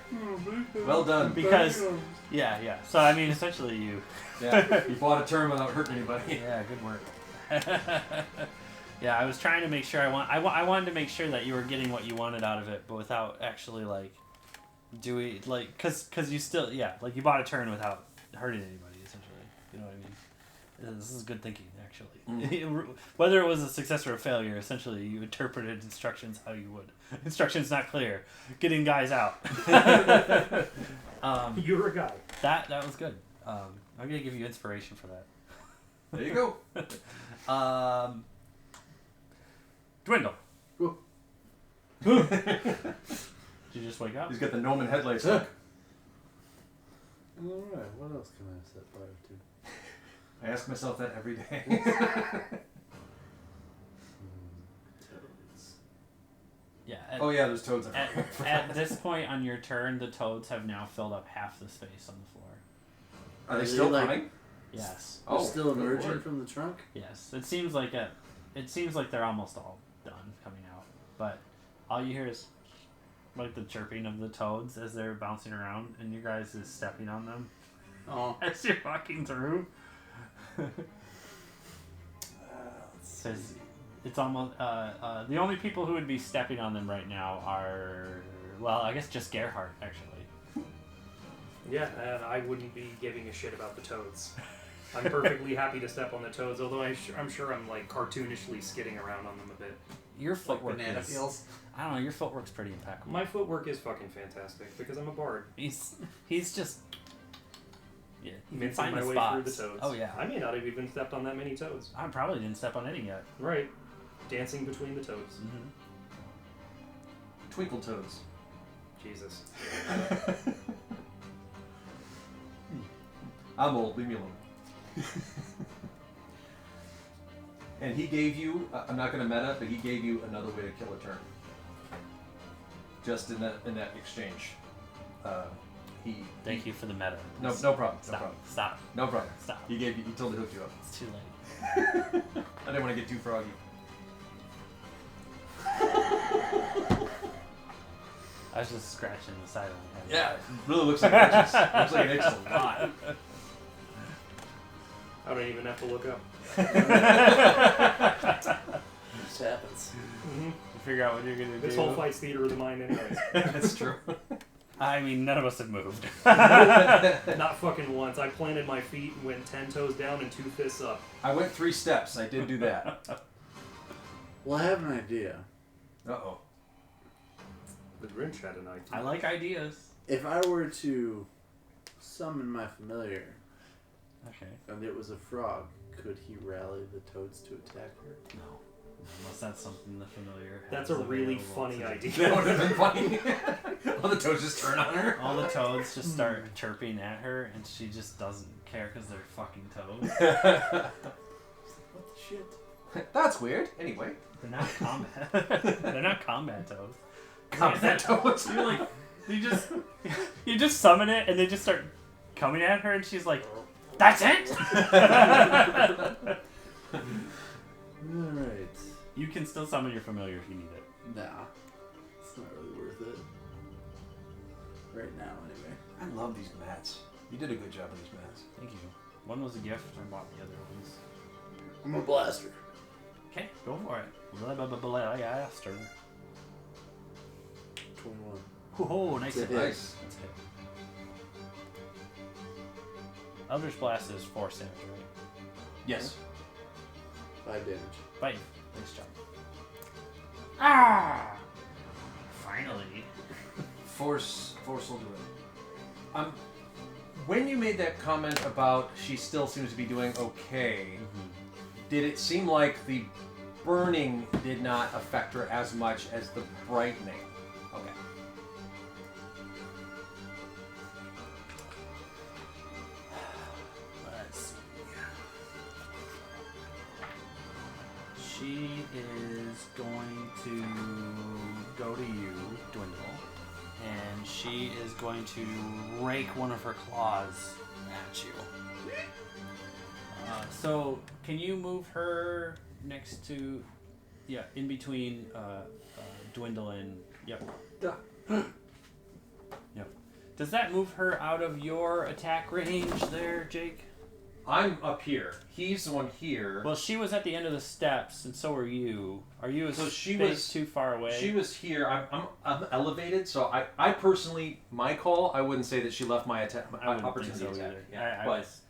C: Well done.
B: Because, yeah. So I mean, essentially, you.
C: Yeah, you fought a turn without hurting anybody.
B: Yeah, good work. Yeah, I was trying to make sure I wanted to make sure that you were getting what you wanted out of it, but without actually doing because you still you bought a turn without hurting anybody essentially. You know what I mean? This is good thinking actually. Whether it was a success or a failure, essentially you interpreted instructions how you would. Instructions not clear. Getting guys out.
A: You're a guy.
B: That was good. I'm gonna give you inspiration for that.
C: There you go.
B: Dwindle.
D: Whoa.
B: Did you just wake up?
C: He's got the Noman headlights hook.
D: Alright, what else can I set fire to?
C: I ask myself that every day.
D: Toads.
B: Yeah.
C: Oh yeah, there's toads
B: At,
C: everywhere.
B: at this point on your turn, the toads have now filled up half the space on the floor.
C: Are they
D: Are
C: still
D: they, like-
C: coming?
B: Yes.
D: They're
C: Oh,
D: still
C: good
D: emerging
C: lord.
D: from the trunk?
B: Yes. It seems like they're almost all done coming out. But all you hear is like the chirping of the toads as they're bouncing around, and you guys is stepping on them
E: Oh,
B: as you're walking through. Says it's almost the only people who would be stepping on them right now are, well, I guess just Gerhardt actually.
A: Yeah, I wouldn't be giving a shit about the toads. I'm perfectly happy to step on the toads, although I'm sure I'm like cartoonishly skidding around on them a bit.
B: Your
E: Like
B: footwork
E: banana
B: is...
E: peels.
B: I don't know, your footwork's pretty impeccable.
A: My footwork is fucking fantastic because I'm a bard.
B: He's just... Yeah, he can
A: Mincing
B: find
A: my
B: the
A: way
B: spots.
A: through the toads.
B: Oh, yeah.
A: I may not have even stepped on that many toads.
B: I probably didn't step on any yet.
A: Right. Dancing between the toads.
B: Mm-hmm.
C: Twinkle toes.
A: Jesus.
C: I'm old. Leave me alone. And he gave you. I'm not going to meta, but he gave you another way to kill a turn. Just in that exchange. He.
B: Thank you for the meta.
C: No problem.
B: Stop.
C: No problem.
B: Stop.
C: No problem.
B: Stop.
C: He gave you. He totally hooked you up.
B: It's too late.
C: I didn't want to get too froggy.
B: I was just scratching the side of my head.
C: Yeah, it really looks like it itches. Looks like it itches a lot.
A: I don't even have to look up.
D: This happens.
A: Mm-hmm.
B: Figure out what you're gonna do.
A: This whole fight's theater of the mind anyways.
C: That's true.
B: I mean, none of us have moved.
A: Not fucking once. I planted my feet and went 10 toes down and 2 fists up.
C: I went 3 steps. I did do that.
D: Well, I have an idea.
C: Uh-oh.
A: The Grinch had an idea.
B: I like ideas.
D: If I were to summon my familiar
B: Okay.
D: and it was a frog, could he rally the toads to attack her?
B: No. Unless that's something the familiar has
A: That's a really
B: available
A: funny
B: to-
A: idea.
C: That would have been funny. All the toes just turn on her.
B: All the toads just start chirping at her, and she just doesn't care because they're fucking toads.
D: What the shit?
C: That's weird. Anyway.
B: They're not combat. They're not combat toads.
C: Combat toes.
B: You like, you just summon it, and they just start coming at her, and she's like, "That's it."
D: Alright.
B: You can still summon your familiar if you need it.
D: Nah. It's not really worth it. Right now, anyway.
C: I love these mats. You did a good job with these mats.
B: Thank you. One was a gift. I bought the other ones.
D: I'm a blaster.
B: Okay, go for it. Blaster.
D: 21.
B: Whoa, nice
D: That's
B: hit.
D: a hit.
C: Nice.
B: That's a hit. Eldritch Blast is 4 damage, right?
C: Yes.
D: 5 damage.
B: Bite. Nice job. Ah! Finally.
C: Force will do it. When you made that comment about she still seems to be doing okay, did it seem like the burning did not affect her as much as the brightening? Okay.
B: Let's see. She is going to go to you, Dwindle, and she is going to rake one of her claws at you. So, can you move her next to, in between Dwindle and, yep. Yep. Does that move her out of your attack range there, Jake?
C: I'm up here. He's the one here.
B: Well, she was at the end of the steps, and so are you. Are you
C: So she
B: space
C: was-
B: too far away?
C: She was here. I'm elevated, so I personally, my call, I wouldn't say that she left my attack, my
B: I wouldn't
C: opportunity
B: think so
C: attack.
B: either.
C: Yeah,
B: I
C: but
B: was.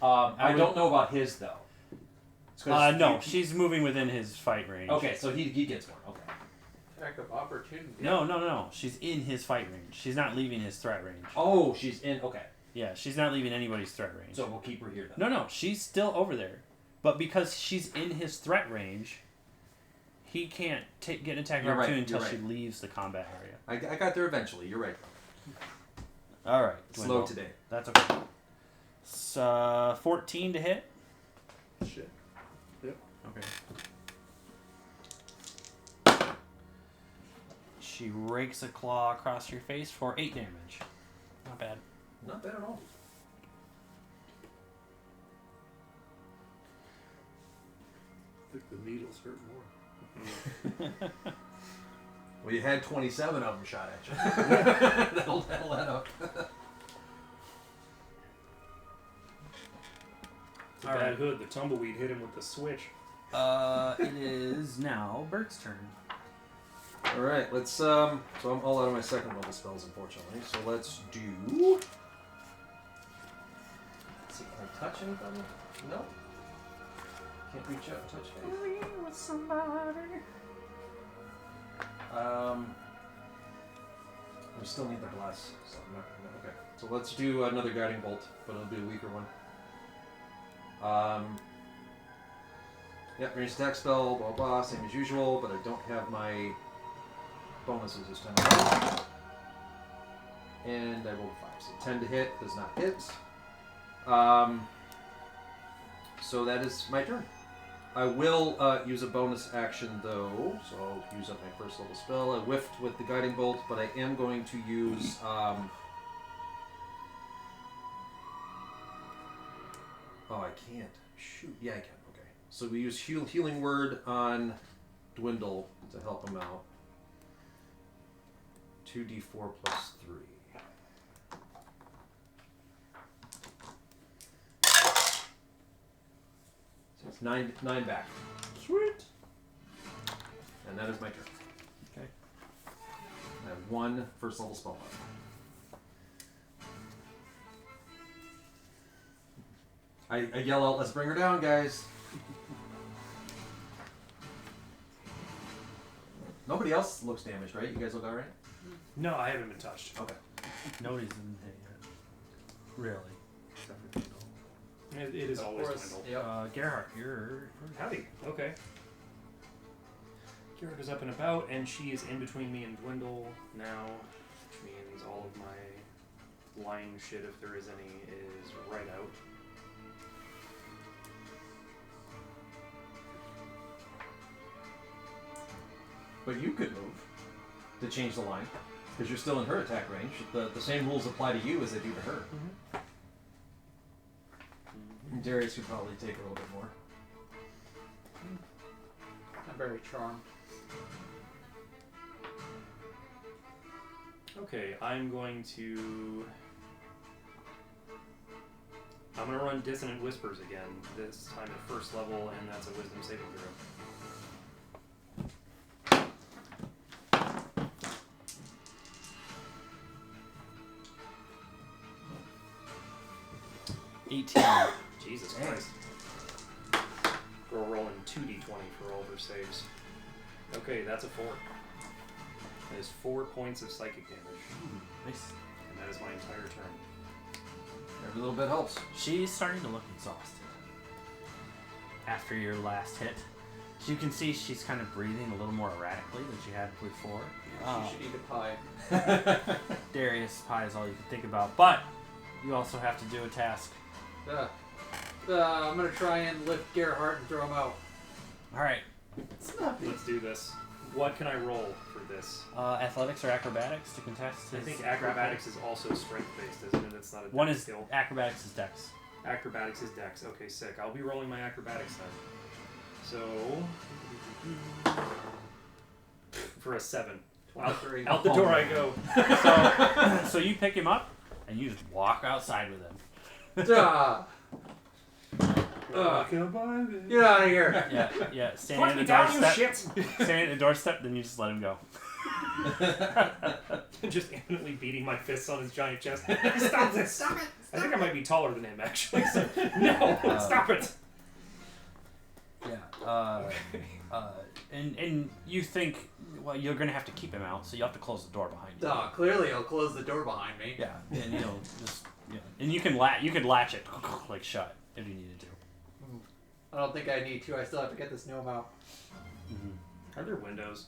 C: I don't know about his though. It's 'cause
B: No,
C: you-
B: she's moving within his fight range.
C: Okay, so he gets one. Okay.
E: Attack of opportunity.
B: No. She's in his fight range. She's not leaving his threat range.
C: Oh, she's in. Okay,
B: Yeah, she's not leaving anybody's threat range.
C: so we'll keep her here then.
B: No, she's still over there. But because she's in his threat range, he can't get an attack of
C: You're right,
B: opportunity until
C: you're
B: she
C: right.
B: leaves the combat area.
C: I got there eventually. You're right.
B: All right.
C: Slow
B: Dwindle.
C: today.
B: That's okay. It's 14 to hit.
D: Shit.
B: Okay. She rakes a claw across your face for 8 damage. Not bad.
C: Not bad at all.
D: I think the needles hurt more.
C: Well, you had 27 of them shot at you. that'll add up.
A: It's a
B: All
A: bad
B: right.
A: hood. The tumbleweed hit him with the switch.
B: It is now Bert's turn.
C: All right, let's. So I'm all out of my second level spells, unfortunately. So let's do. see, can I touch anybody? No. Can't reach out and touch anything.
B: with somebody.
C: We still need the bless. So I'm not gonna, okay. So let's do another guiding bolt, but it'll be a weaker one. Yep, ranged attack spell, blah blah, same as usual, but I don't have my bonuses this time around. And I rolled a 5, so 10 to hit, does not hit. So that is my turn. I will use a bonus action though, so I'll use up my first level spell. I whiffed with the guiding bolt, but I am going to use oh, I can't. Shoot. Yeah, I can. Okay. So we use healing word on Dwindle to help him out. 2d4 plus 3. So it's 9 back. Sweet. And that is my turn.
B: Okay.
C: I have 1 first level spell left. I yell out, let's bring her down, guys. Nobody else looks damaged, right? You guys look alright?
A: No, I haven't been touched.
C: Okay.
B: Nobody's in hit yet. Really. Except for Dwindle.
A: It is
E: Of
A: always
E: course.
A: Dwindle.
E: Yep.
B: Gerhardt, you're...
A: Howdy. Okay. Kira goes up and about, and she is in between me and Dwindle now, which means all of my lying shit, if there is any, is right out.
C: But you could move to change the line, because you're still in her attack range. The same rules apply to you as they do to her. And Darius could probably take a little bit more.
E: I'm very charmed.
A: Okay, I'm going to run Dissonant Whispers again, this time at first level, and that's a Wisdom saving throw. Jesus Christ. We're rolling 2d20 for all of her saves. Okay, that's a 4. That is 4 points of psychic damage.
B: Nice.
A: And that is my entire turn.
C: Every little bit helps.
B: She's starting to look exhausted. After your last hit. You can see she's kind of breathing a little more erratically than she had before.
E: You should eat a pie.
B: Darius pie is all you can think about, but you also have to do a task.
E: I'm gonna try and lift Gerhardt and throw him out.
B: Alright.
A: Let's do this. What can I roll for this?
B: Athletics or acrobatics to contest?
A: I think acrobatics is also strength-based, isn't it? It's not a dex
B: One is
A: skill.
B: acrobatics is dex.
A: Acrobatics is dex. Okay, sick. I'll be rolling my acrobatics then. So... for a 7. Out the door I go.
B: So you pick him up, and you just walk outside with him.
E: Get out of here!
B: Yeah. Standing
A: Put
B: at
A: me
B: the
A: down, you
B: doorstep.
A: shit!
B: Standing at the doorstep, then you just let him go.
A: Just imminently beating my fists on his giant chest. Stop this! Stop it! I think I might be taller than him, actually. So, no! Stop it!
B: Yeah. And you think, well, you're gonna have to keep him out, so you have to close the door behind you.
E: Clearly he'll close the door behind me.
B: Yeah, and just and you could latch it like shut if you needed to.
E: I don't think I need to. I still have to get this gnome out.
A: Are there windows?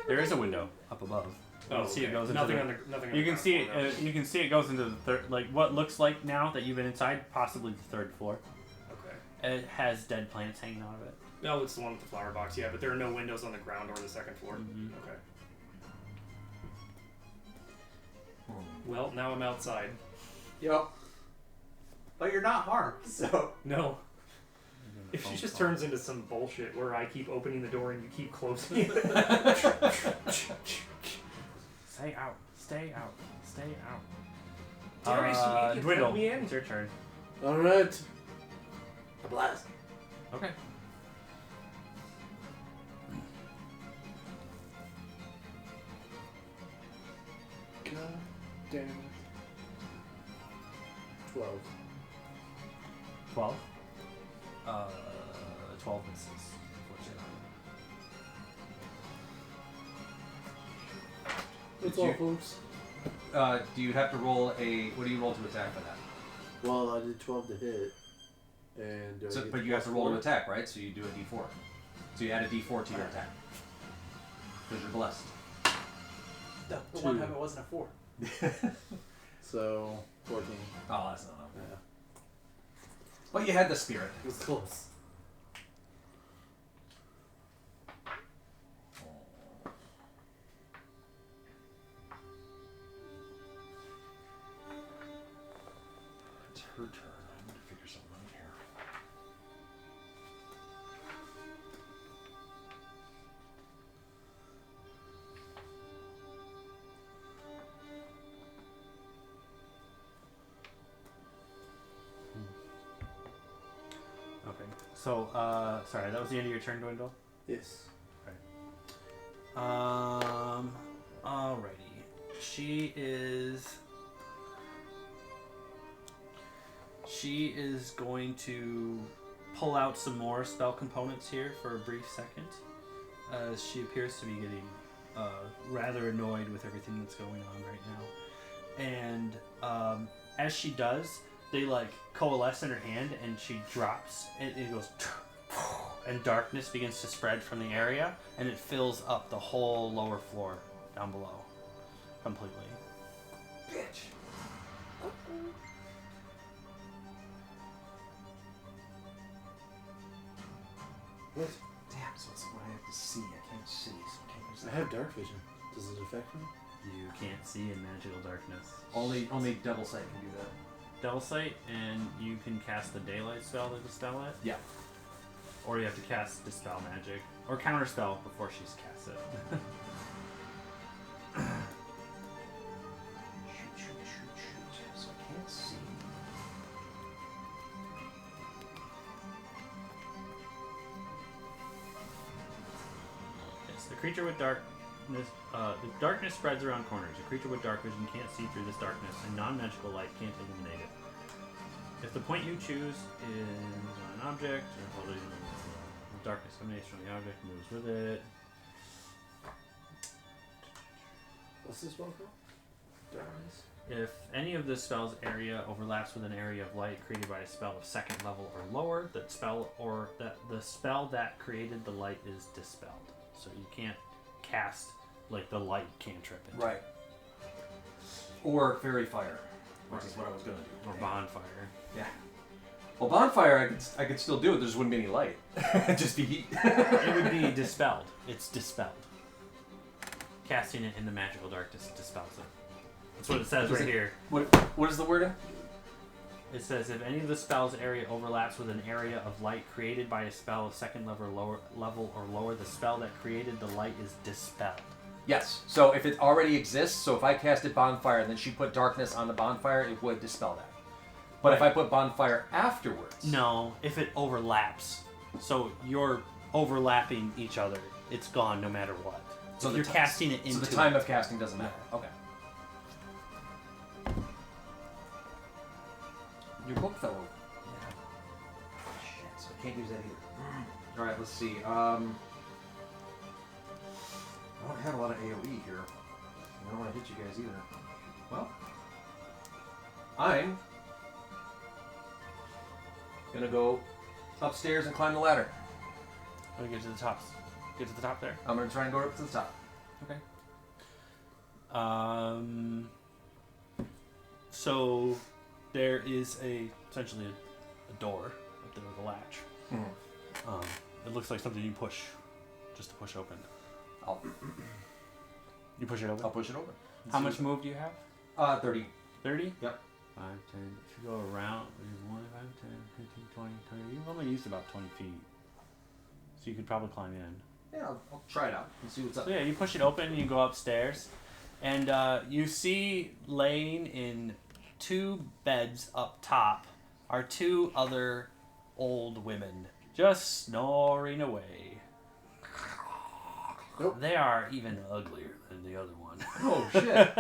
B: There is a window up above. You can see it goes into
A: nothing
B: the,
A: on the nothing. On
B: You
A: the
B: can
A: ground
B: see
A: floor,
B: it. You can see it goes into the third, like what looks like now that you've been inside, possibly the 3rd floor.
A: Okay.
B: It has dead plants hanging out of it.
A: No, it's the one with the flower box. Yeah, but there are no windows on the ground or the 2nd floor. Okay. Well, now I'm outside.
E: Yep. But you're not harmed, so...
A: No. If she just turns into some bullshit where I keep opening the door and you keep closing it.
B: Stay out. Stay out. Stay out.
A: Darius, you idiot,
B: Dwindle.
A: let me in.
B: It's your turn.
D: Alright. A blast.
B: Okay.
D: God damn it. 12.
B: 12. 12 misses.
D: That's
C: Did
D: all,
C: you-
D: folks.
C: Do you have to roll a? What do you roll to attack for that?
D: Well, I did 12 to hit. And do I
C: So,
D: get
C: but
D: the
C: you have to
D: plus
C: roll to
D: 4?
C: attack, right? So you do a d4. So you add a d4 to your attack because you're blessed.
E: The
D: Two.
E: one time it wasn't a 4.
D: So 14.
C: Oh, that's not enough.
D: Yeah,
C: But you had the spirit.
D: it was close.
C: It's her turn. I'm gonna figure something out here.
B: Okay. So, sorry, that was the end of your turn, Dwindle?
D: Yes.
B: Alrighty. She is going to pull out some more spell components here for a brief second, as she appears to be getting rather annoyed with everything that's going on right now. And as she does, they like coalesce in her hand, and she drops. It goes, and darkness begins to spread from the area, and it fills up the whole lower floor down below, completely.
C: Bitch.
D: What?
C: Damn. So it's what I have to see. I can't see. So I can't use
D: I have dark vision. Does it affect me?
B: You can't see in magical darkness.
C: Only double sight can do that.
B: Double sight, and you can cast the daylight spell to dispel it.
C: Yeah.
B: Or you have to cast dispel magic or counter spell before she's cast it.
C: Shoot. So I can't see.
B: Yes, the creature with darkness. The darkness spreads around corners. A creature with dark vision can't see through this darkness, and non-magical light can't illuminate it. If the point you choose is on an object, or darkness emanates from the object, moves with it.
D: What's this spell called? Darkness.
B: If any of this spell's area overlaps with an area of light created by a spell of second level or lower, the spell that created the light is dispelled. So you can't cast like the light cantrip into
C: Right. Or fairy fire, which is what I was gonna do.
B: or bonfire.
C: Yeah. Well, bonfire, I could still do it. There just wouldn't be any light. It'd just be heat.
B: It would be dispelled. It's dispelled. Casting it in the magical darkness dispels it. That's what it says right here.
C: What is the wording?
B: It says if any of the spell's area overlaps with an area of light created by a spell of second level or lower, the spell that created the light is dispelled.
C: Yes. So if it already exists, so if I casted bonfire and then she put darkness on the bonfire, it would dispel that. But if I put bonfire afterwards,
B: No, if it overlaps. So you're overlapping each other. It's gone no matter what.
C: So
B: if
C: the
B: you're
C: ti-
B: casting it into
C: so the time of casting doesn't matter. Okay. Your book fell over. Yeah. Shit. So I can't use that either. All right. Let's see. I don't have a lot of AOE here. I don't want to hit you guys either. Well, I'm gonna go upstairs and climb the ladder.
B: Let me get to the top. Get to the top there.
C: I'm gonna try and go up to the top.
B: Okay. So there is essentially a door up there with a latch.
C: Mhm.
B: It looks like something you push, just to push open.
C: I'll
B: You push it open.
C: push it over.
B: How much move do you have?
C: 30.
B: 30?
C: Yep.
B: 5, 10. If you go around, 1, 5, 10, 15, 20, 30. You've only used about 20 feet. So you could probably climb in.
C: Yeah, I'll try it out and see what's up.
B: So yeah, you push it open, you go upstairs, and you see laying in 2 beds up top are 2 other old women just snoring away.
D: Nope.
B: They are even uglier than the other one.
C: Oh shit!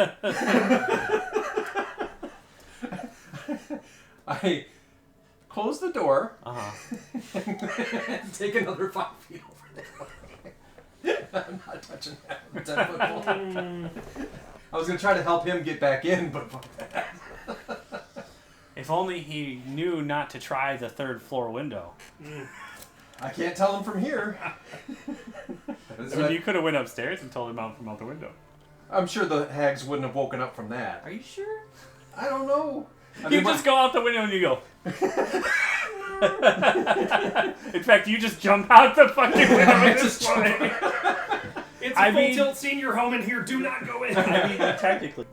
C: I close the door,
B: Uh-huh.
C: take another 5 feet over there. I'm not touching that. I'm 10 foot pole. I was gonna try to help him get back in, but fuck that.
B: If only he knew not to try the 3rd floor window.
C: I can't tell him from here.
F: I mean, you could have went upstairs and told him out from out the window.
C: I'm sure the hags wouldn't have woken up from that.
B: Are you sure?
C: I don't know. I
B: You
C: mean,
B: just go out the window and you go. In fact, you just jump out the fucking window at this point.
A: It's
B: I
A: a full
B: mean-
A: tilt senior home in here. Do not go in.
B: I mean, technically.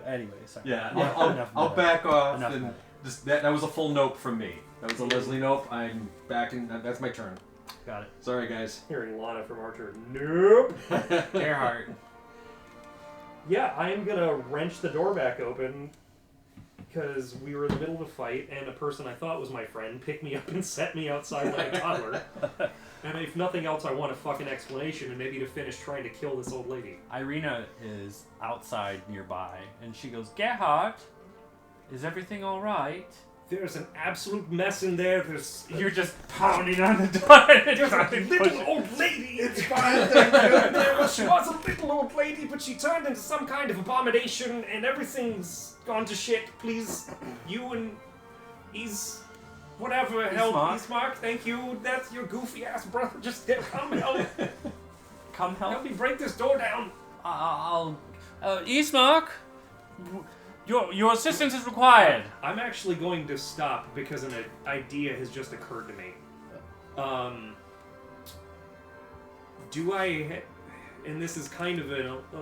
B: Anyway, sorry.
C: Yeah,
B: Enough
C: I'll
B: meta.
C: back off.
B: Enough
C: And
B: meta.
C: just that was a full nope from me. That was a Leslie nope. I'm backing. That's my turn.
B: Got it.
C: Sorry, guys.
A: Hearing Lana from Archer. Nope.
B: Gerhardt.
A: Yeah, I am gonna wrench the door back open because we were in the middle of a fight, and a person I thought was my friend picked me up and set me outside like a toddler. And if nothing else, I want a fucking explanation, and maybe to finish trying to kill this old lady.
B: Irina is outside nearby, and she goes, Gerhardt, is everything all right?
A: There's an absolute mess in there.
B: You're just pounding on the door.
A: There's a little old lady. It's fine. She was a little old lady, but she turned into some kind of abomination, and everything's gone to shit. Please, you and whatever help. Ismark, thank you. That's your goofy ass brother. Just come help.
B: Come help.
A: Help me break this door down.
B: Ismark, your assistance is required.
A: I'm actually going to stop because an idea has just occurred to me. Do I, and this is kind of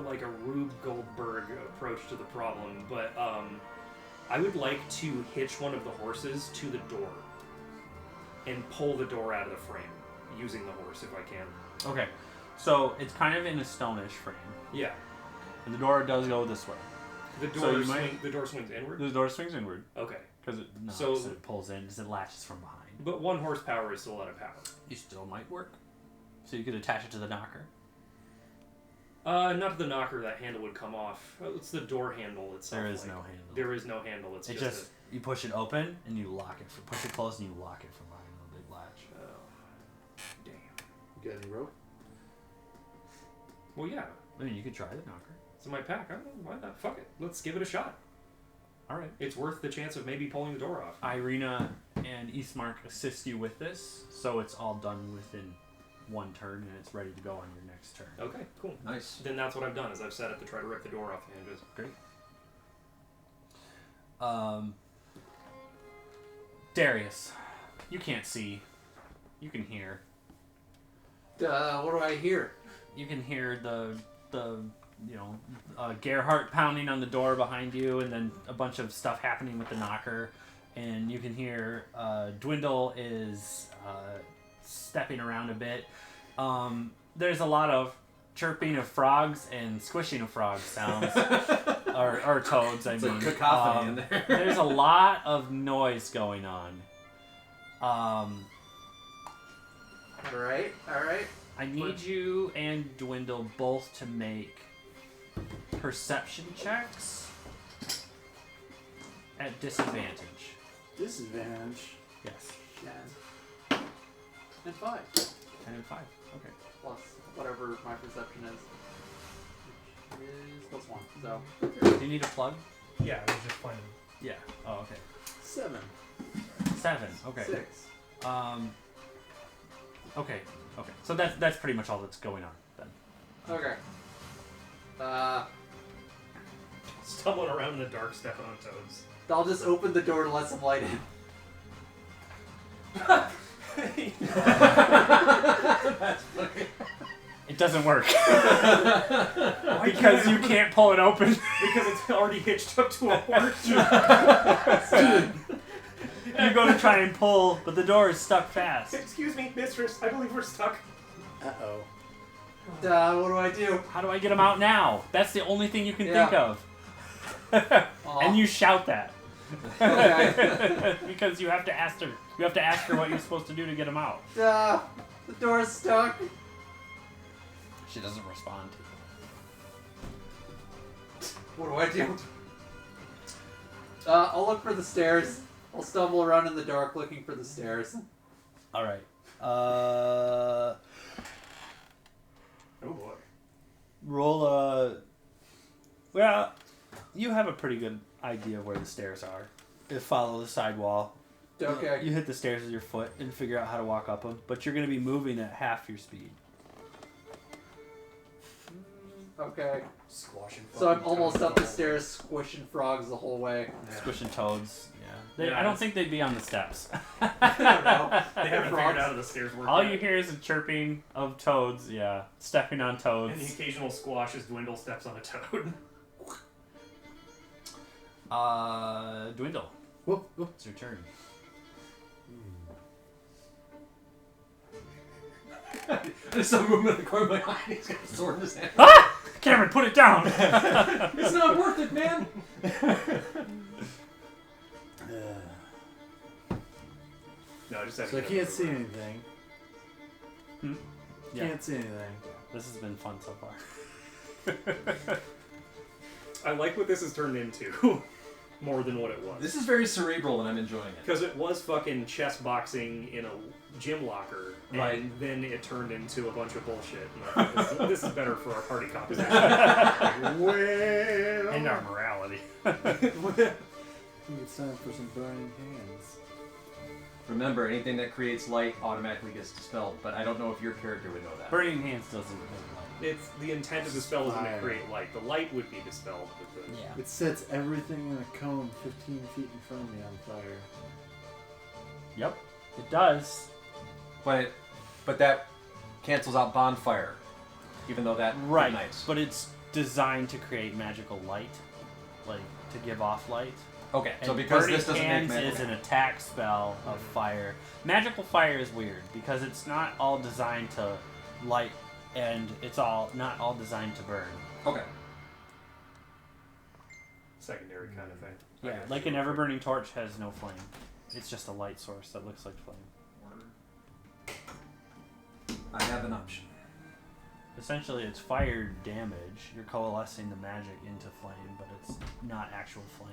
A: like a Rube Goldberg approach to the problem, but I would like to hitch one of the horses to the door and pull the door out of the frame using the horse if I can.
B: Okay, so it's kind of in a stonish frame,
A: Yeah.
B: and the door does go this way.
A: The
B: So
A: door,
B: you might-
A: the door swings inward?
B: The door swings inward
A: Okay.
B: because it
A: So-
B: knocks and it pulls in because it latches from behind.
A: But 1 horsepower is still a lot of power.
B: You still might work, so you could attach it to the knocker.
A: Not the knocker, that handle would come off. It's the door handle itself.
B: There is
A: like.
B: no handle.
A: There is no handle. It's
B: It
A: just.
B: just you push it open and you lock it. Push it closed and you lock it from behind the big latch.
A: Damn.
D: You got any rope?
A: Well, yeah.
B: I mean, you could try the knocker.
A: It's in my pack. I don't know. Why not? Fuck it. Let's give it a shot.
B: All right.
A: It's worth the chance of maybe pulling the door off.
B: Irina and Ismark assist you with this, so it's all done within 1 turn and it's ready to go on your next turn.
A: Okay, cool.
C: Nice.
A: Then that's what I've done, is I've set up to try to rip the door off the hinges.
B: Great. Darius, you can't see. You can hear.
E: What do I hear?
B: You can hear the Gerhardt pounding on the door behind you, and then a bunch of stuff happening with the knocker, and you can hear Dwindle is stepping around a bit. There's a lot of chirping of frogs and squishing of frog sounds, or toads. I
C: It's
B: mean,
C: like cacophony in there.
B: there's a lot of noise going on.
E: All right.
B: I need you and Dwindle both to make perception checks at disadvantage.
D: Disadvantage.
B: Yes.
E: 10 and 5
B: 10 and 5. Okay.
E: plus whatever my perception is, which is +1. So
B: Do you need a plug?
A: Yeah, I was just playing.
B: Yeah. Oh, okay.
D: 7.
B: 7. Okay.
E: 6.
B: Okay. So that's pretty much all that's going on then.
E: Okay.
A: Stumbling around in the dark, stepping on toads.
E: I'll just open the door and let some light in.
B: It doesn't work because you can't pull it open.
A: Because it's already hitched up to a horse.
B: You go to try and pull, but the door is stuck fast.
A: Excuse me, mistress. I believe we're stuck.
D: Uh-oh.
E: What do I do?
B: How do I get him out now? That's the only thing you can
E: Yeah.
B: think of.
E: Aw.
B: And you shout that.
E: Okay.
B: Because you have to ask her. You have to ask her what you're supposed to do to get him out.
E: The door's stuck.
B: She doesn't respond to you.
E: What do I do? I'll look for the stairs. I'll stumble around in the dark looking for the stairs.
B: All right.
A: Oh boy.
B: Roll a. Well, you have a pretty good idea of where the stairs are. You follow the sidewall.
E: Okay.
B: You hit the stairs with your foot and figure out how to walk up them, but you're going to be moving at half your speed.
E: Okay.
A: Squashing.
E: So I'm
A: fucking
E: almost
A: toads
E: up the
A: all
E: stairs, squishing frogs the whole way.
A: Yeah.
B: Squishing toads. Yeah.
A: Yeah,
B: I don't think they'd be on the steps.
A: I don't know. They haven't
E: Frogs.
A: figured out how the stairs work.
B: All
A: yet.
B: you hear is a chirping of toads. Yeah, stepping on
A: And the
B: toads.
A: occasional squash as Dwindle steps on a toad.
B: Dwindle.
D: Whoop, whoop.
B: It's your turn.
C: There's some movement in the corner of my eye. He's got a sword in his hand.
B: Ah! Cameron, put it down.
C: It's not worth it, man.
A: No, I just have
D: So I
A: to
D: can't see anything.
B: Yeah.
D: Can't see anything.
B: This has been fun so far.
A: I like what this has turned into more than what it was.
C: This is very cerebral, and I'm enjoying it.
A: Because it was fucking chess boxing in a gym locker, and
C: Right.
A: then it turned into a bunch of bullshit. And I think this is better for our party composition.
D: Well,
B: And our morality.
D: I think it's time for some burning hands.
C: Remember, anything that creates light automatically gets dispelled, but I don't know if your character would know that.
B: Burning Hands doesn't look like.
A: It's the intent of the spell isn't to
D: Fire.
A: create light. The light would be dispelled with the.
B: Yeah.
D: It sets everything in a cone 15 feet in front of me on fire.
B: Yep, it does.
C: But that cancels out bonfire, even though that
B: Right,
C: ignites.
B: but it's designed to create magical light, like to give off light.
C: Okay, so
B: And
C: because
B: Burning
C: this doesn't
B: Hands
C: make
B: is an attack spell of fire. Magical fire is weird because it's not all designed to light, and it's not all designed to burn.
C: Okay.
A: Secondary kind of thing.
B: Yeah, like an ever-burning torch has no flame. It's just a light source that looks like flame.
C: I have an option.
B: Essentially, it's fire damage. You're coalescing the magic into flame, but it's not actual flame.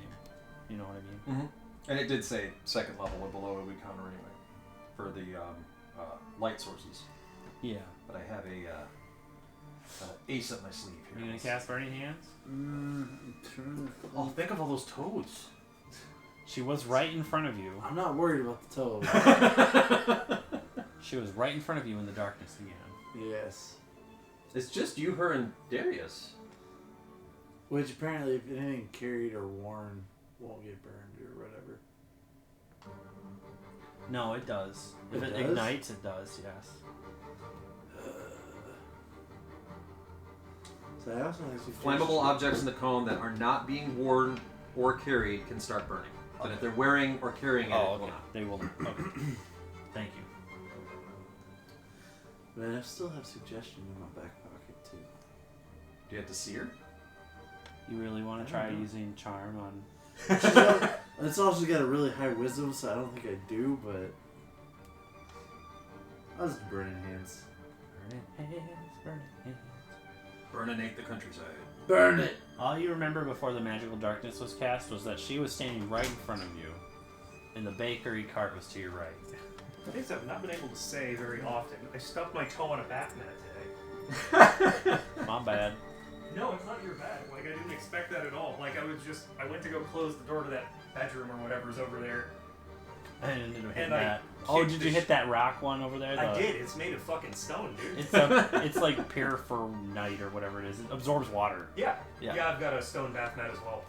B: You know what I mean?
C: Mm-hmm. And it did say second level or below we counter anyway for the light sources.
B: Yeah.
C: But I have a ace up my sleeve
B: Are
C: here.
B: you gonna cast Burning Hands?
C: Oh, think of all those toads.
B: She was right in front of you.
D: I'm not worried about the toad.
B: She was right in front of you when the darkness began.
D: Yes.
C: It's just you, her, and Darius.
D: Which apparently, if anything carried or worn, won't get burned or whatever.
B: No, it does. If
D: It
B: it
D: does?
B: ignites, it does, yes.
D: So I also have a suggestion.
C: Flammable objects in the cone that are not being worn or carried can start burning. But if they're wearing or carrying it,
B: Oh,
C: it will
B: okay.
C: not.
B: They will. Okay. Thank you.
D: But I still have suggestion in my back pocket too.
C: Do you have to see her?
B: You really want
D: I
B: to
D: don't
B: try
D: know.
B: using charm on?
D: It's also got a really high wisdom, so I don't think I do, but I'll just burning hands.
B: Burning hands, burning hands.
C: Burninate the countryside.
D: Burn it!
B: All you remember before the magical darkness was cast was that she was standing right in front of you, and the bakery cart was to your right.
A: Things I've not been able to say very often. I stubbed my toe on a bath mat today.
B: My bad.
A: No, it's not your bad. Like, I didn't expect that at all. Like, I went to go close the door to that bedroom or whatever's over there.
B: I ended up hitting
A: And I
B: that. Oh,
A: kicked
B: did
A: the
B: you hit that rock one over there?
A: I did. It's made of fucking stone, dude.
B: It's like pure for night or whatever it is. It absorbs water.
A: Yeah.
B: Yeah.
A: Yeah, I've got a stone bath mat as well.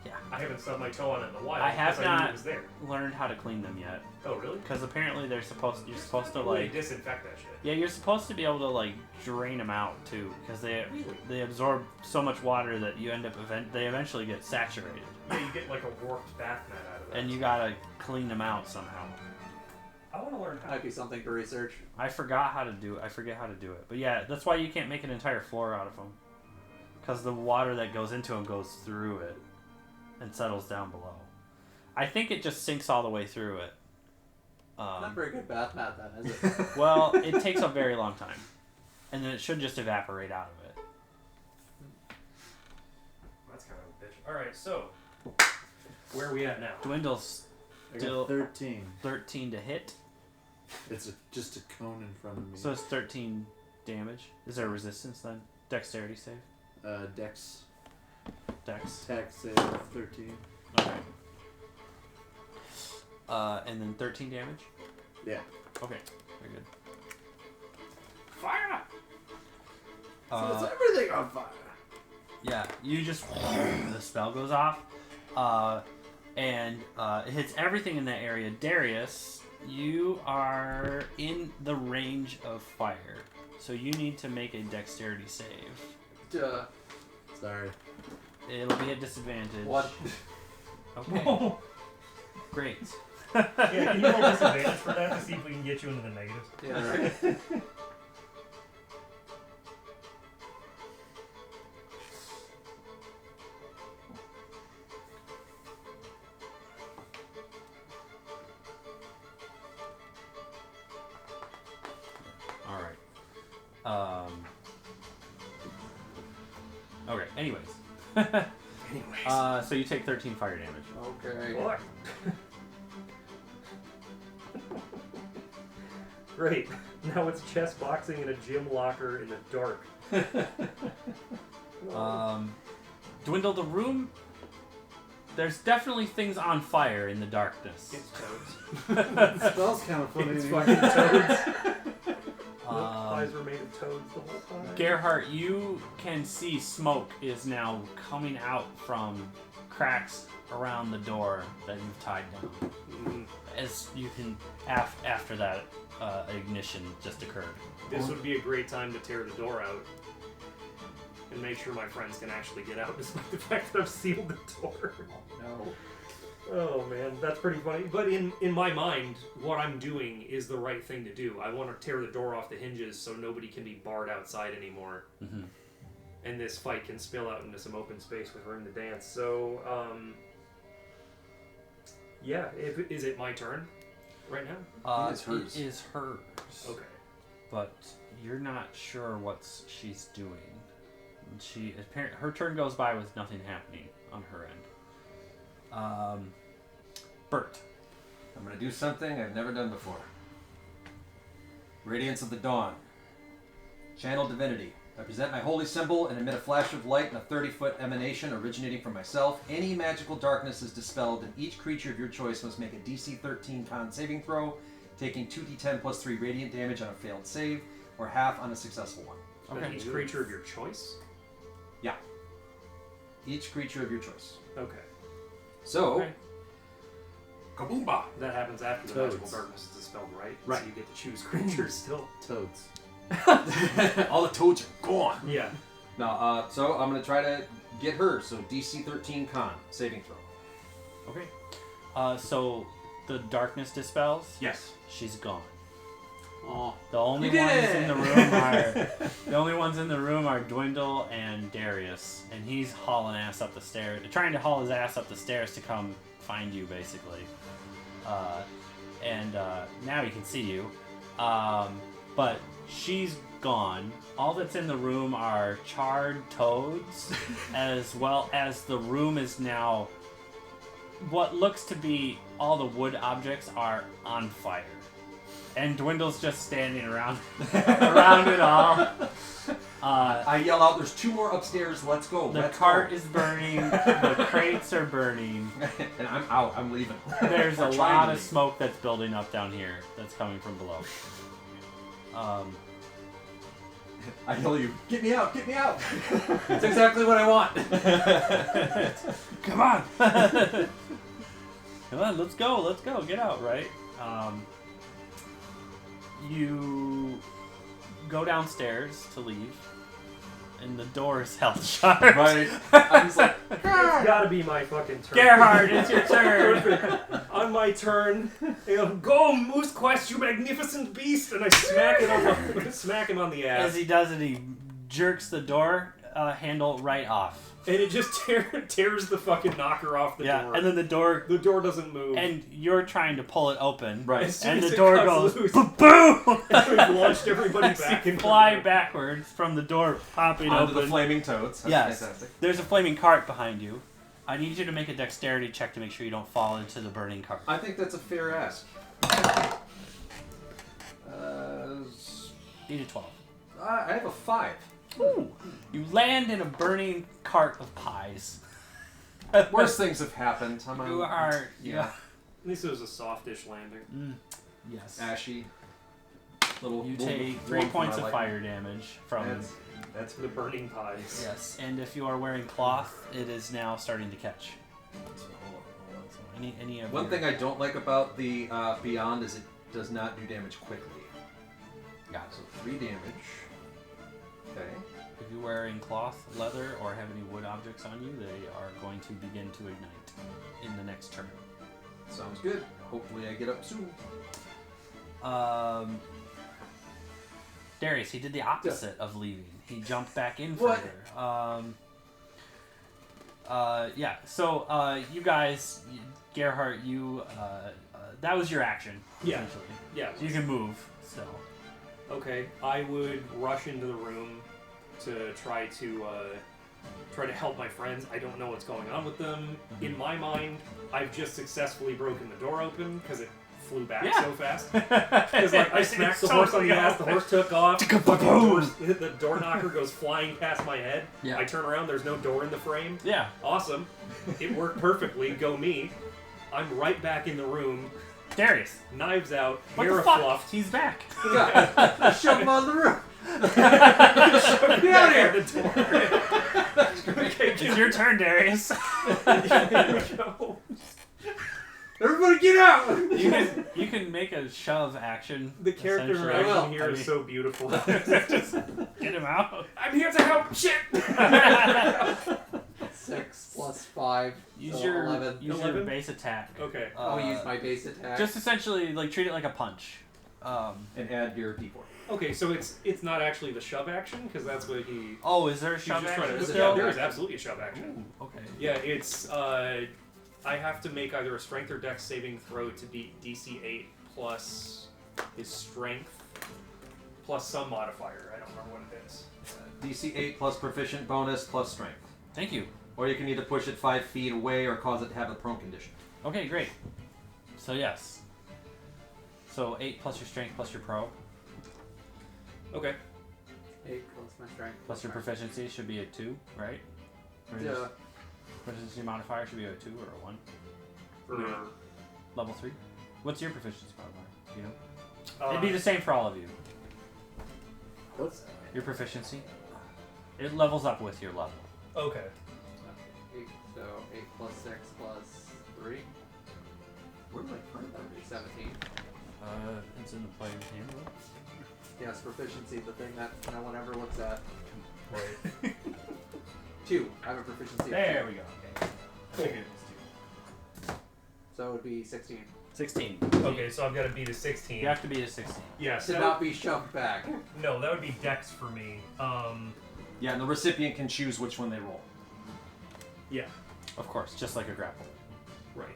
B: Yeah.
A: I haven't stubbed my toe on it in a while.
B: I have
A: because I knew
B: not-
A: it was there.
B: Learned how to clean them yet,
A: Oh, really?
B: because apparently you're supposed to
A: Really
B: like.
A: disinfect that shit.
B: Yeah, you're supposed to be able to like drain them out too, because they absorb so much water that you end up they eventually get saturated,
A: Yeah, you get like a warped bath mat out of that.
B: and you gotta clean them out somehow.
A: I want to learn how.
E: Might be something to research.
B: I forget how to do it, but yeah, that's why you can't make an entire floor out of them, because the water that goes into them goes through it and settles down below. I think it just sinks all the way through it.
E: Not very good bath mat then, is it?
B: Well, it takes a very long time, and then it should just evaporate out of it.
A: That's kind of a bitch. All right, so where are we at now?
B: Dwindle's
D: I
B: Still-
D: got 13.
B: 13 to hit.
D: It's just a cone in front of me.
B: So it's 13 damage. Is there a resistance then? Dexterity save?
D: Dex
B: Dex.
D: attack save 13.
B: Okay. And then 13 damage?
D: Yeah.
B: Okay, very good.
A: Fire!
D: So it's everything on fire.
B: Yeah, you just the spell goes off, and it hits everything in that area. Darius, you are in the range of fire, so you need to make a dexterity save.
E: Duh.
D: Sorry.
B: It'll be at disadvantage.
E: What?
B: Okay. Great.
I: Yeah, can you roll disadvantage for that to see if we can get you into the negatives?
E: Yeah, right.
B: All right. Okay. Anyways.
A: Anyways.
B: So you take 13 fire damage.
E: Okay.
A: What? Great. Now it's chess boxing in a gym locker in the dark.
B: Dwindle the room. There's definitely things on fire in the darkness.
A: It's toads.
D: The spell's kind of funny.
A: It's
D: to me.
A: fucking toads. Eyes were made of toads the whole time.
B: Gerhardt, you can see smoke is now coming out from cracks around the door that you've tied down.
A: Mm,
B: As you can, after that ignition just occurred.
A: this would be a great time to tear the door out and make sure my friends can actually get out, despite the fact that I've sealed the door.
E: No.
A: Oh man, that's pretty funny. But in my mind, what I'm doing is the right thing to do. I want to tear the door off the hinges so nobody can be barred outside anymore.
B: Mm-hmm.
A: And this fight can spill out into some open space with room to dance. So, yeah, is it my turn right now?
D: I think it's hers.
B: It is hers.
A: Okay.
B: But you're not sure what she's doing. Her turn goes by with nothing happening on her end. Bert.
C: I'm going to do something I've never done before. Radiance of the Dawn. Channel Divinity. I present my holy symbol and emit a flash of light in a 30-foot emanation originating from myself. Any magical darkness is dispelled, and each creature of your choice must make a DC 13 con saving throw, taking 2d10 plus 3 radiant damage on a failed save, or half on a successful one.
A: Okay. Each creature of your choice?
C: Yeah. Each creature of your choice.
A: Okay.
C: So,
B: Okay.
C: kaboomba!
A: That happens after the
D: Toads.
A: magical darkness is dispelled, right?
C: Right.
A: So you get to choose creatures still.
D: Toads.
C: All the toads are gone.
A: Yeah.
C: Now, so I'm going to try to get her. So DC 13 con saving throw.
B: Okay. So the darkness dispels.
C: Yes.
B: She's gone.
E: Oh.
B: The only
C: You did
B: ones
C: it!
B: in the room are the only ones in the room are Dwindle and Darius, and he's hauling ass up the stairs, trying to haul his ass up the stairs to come find you, basically. And now he can see you, but she's gone. All that's in the room are charred toads, as well as the room is now. What looks to be all the wood objects are on fire. And Dwindle's just standing around it all.
C: I yell out, "There's 2 more upstairs. Let's go."
B: The
C: Let's
B: cart
C: go.
B: is burning. The crates are burning.
C: And I'm out. I'm leaving.
B: There's a
C: Or trying
B: lot
C: to
B: of
C: leave.
B: smoke that's building up down here that's coming from below.
C: I yell at you, "Get me out! Get me out!" That's exactly what I want.
B: Come on! Come on, let's go, get out, right? You go downstairs to leave, and the door is held shut.
C: Right. I'm just like,
A: It's gotta be my fucking turn.
B: Gerhard, it's your turn!
A: Perfect. On my turn, I go, "Go, Moose Quest, you magnificent beast!" And I smack him on the ass.
B: As he does it, he jerks the door handle right off.
A: And it just tears the fucking knocker off the
B: Yeah,
A: door.
B: and then the door,
A: doesn't move.
B: and you're trying to pull it open.
C: Right.
A: As soon
B: And
A: as
B: the
A: it
B: door
A: comes
B: goes
A: loose,
B: boom!
A: we've launched everybody
B: As
A: back
B: you
A: into
B: fly
A: the room.
B: backwards from the door popping
C: onto
B: open.
C: the flaming toads. That's
B: Yes.
C: fantastic.
B: There's a flaming cart behind you. I need you to make a dexterity check to make sure you don't fall into the burning cart.
C: I think that's a fair ask.
B: Need a 12.
C: I have a 5.
B: Ooh. You land in a burning cart of pies.
C: Worse things have happened.
B: You are...
C: Yeah.
A: At least it was a softish landing.
B: Yes.
C: Ashy. Little.
B: You
C: little
B: take 3
C: warm for
B: points
C: my
B: of
C: liking.
B: fire damage from...
C: That's
A: The burning pies.
B: Yes, and if you are wearing cloth, it is now starting to catch. So any of
C: One
B: your...
C: thing I don't like about the Beyond is it does not do damage quickly.
B: Got it.
C: So 3 damage. Okay.
B: If you're wearing cloth, leather, or have any wood objects on you, they are going to begin to ignite in the next turn.
C: Sounds good. Hopefully I get up soon.
B: Darius, he did the opposite of leaving. He jumped back in
C: What?
B: further. Yeah, so you guys, Gerhardt, you, that was your action,
A: Yeah.
B: essentially.
A: Yeah.
B: So you can move still.
A: Okay, I would rush into the room to try to help my friends. I don't know what's going on with them. In my mind, I've just successfully broken the door open because it flew back so fast. Because like I smacked the horse on the ass, the horse took off. The door knocker goes flying past my head.
B: Yeah.
A: I turn around, there's no door in the frame.
B: Yeah.
A: Awesome. It worked perfectly. Go me. I'm right back in the room.
B: Darius,
A: Knives out,
B: what
A: hair
B: the fuck?
A: fluffed.
B: He's back.
D: Shove him on the roof.
A: Get out here! The door. Okay,
B: It's your turn, Darius.
A: here we go.
D: Everybody get out!
B: You can make a shove action.
A: The character
B: essentially.
A: interaction here
B: I
A: is
B: mean,
A: so beautiful.
B: Just get him out.
A: I'm here to help. Shit.
E: 6 plus 5.
B: Use
E: so
B: your
E: 11.
B: use your
A: 11?
B: base attack.
A: Okay.
E: I'll use my base attack.
B: Just essentially like treat it like a punch.
C: And add your D4.
A: Okay, so it's not actually the shove action because that's what he.
B: Oh, is there a
A: He's
B: shove
A: just trying
B: action
A: to.
B: still?
A: Yeah, there is absolutely a shove action.
B: Ooh, okay.
A: Yeah, it's I have to make either a strength or dex saving throw to beat DC 8 plus his strength plus some modifier. I don't remember what it is.
C: DC 8 plus proficient bonus plus strength.
B: Thank you.
C: Or you can either push it 5 feet away or cause it to have a prone condition.
B: Okay, great. So yes. So 8 plus your strength plus your pro
A: Okay.
E: 8 plus my strength.
B: plus your proficiency should be a 2, right? Or
E: Yeah.
B: just- Proficiency modifier should be a 2 or a 1.
A: For,
B: Level 3. What's your proficiency modifier? Do you know?
A: uh,
B: It'd be the same for all of you.
D: What's
B: Your proficiency. It levels up with your level.
A: Okay.
E: 8, so 8 plus 6 plus 3.
C: Where do I find
E: That would be 17.
B: It's in the player's handbook.
E: Yes, proficiency, the thing that no one ever looks at.
A: Right.
E: 2. I have a proficiency of
B: There
E: 2.
B: we go. Okay. I figured it was 2.
E: So it would be 16.
B: 16.
I: Okay, so I've got to beat a 16.
B: You have to be a 16.
A: Yeah.
E: To
A: So
E: not be shoved back.
I: No, that would be dex for me.
C: Yeah, and the recipient can choose which one they roll.
A: yeah.
B: Of course, just like a grapple.
A: Right.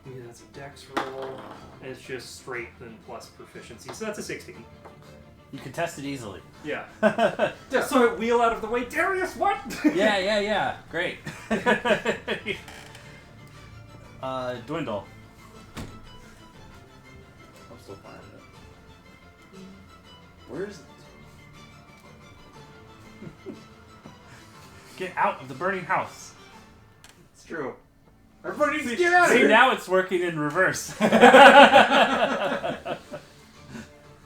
A: Yeah, that's a dex roll, and it's just straight then plus proficiency. So that's a 16.
B: You can test it easily.
A: Yeah.
B: yeah,
A: So I wheel out of the way. Darius, what?
B: yeah. Great. Dwindle.
D: I'm still finding it. Where is it?
B: Get out of the burning house.
E: It's true. Everybody needs to get out of
B: See,
E: here!
B: now it's working in reverse.
D: What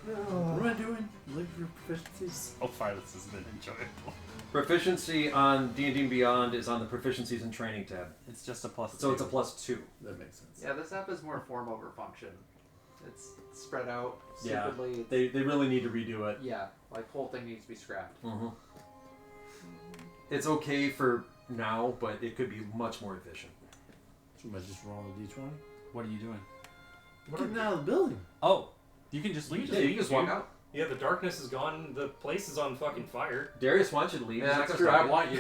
D: am I doing? Look for proficiencies.
B: So far, this has been enjoyable.
C: Proficiency on D&D Beyond is on the Proficiencies and Training tab.
B: It's just a plus.
C: So it's a
B: 2.
C: +2.
D: That makes sense.
E: Yeah, this app is more form over function. It's spread out
C: Yeah.
E: stupidly.
C: They really need to redo it.
E: Yeah, like whole thing needs to be scrapped.
C: Mm-hmm. It's okay for now, but it could be much more efficient.
D: So am I just rolling a d20?
B: What are you doing?
D: Getting out of the building.
B: Oh, you can just leave.
C: Yeah, you can just walk out.
A: Yeah, the darkness is gone. The place is on fucking fire.
C: Darius wants you to leave.
E: Yeah,
C: He's not
E: that's
C: gonna
E: true. I
C: stop
E: want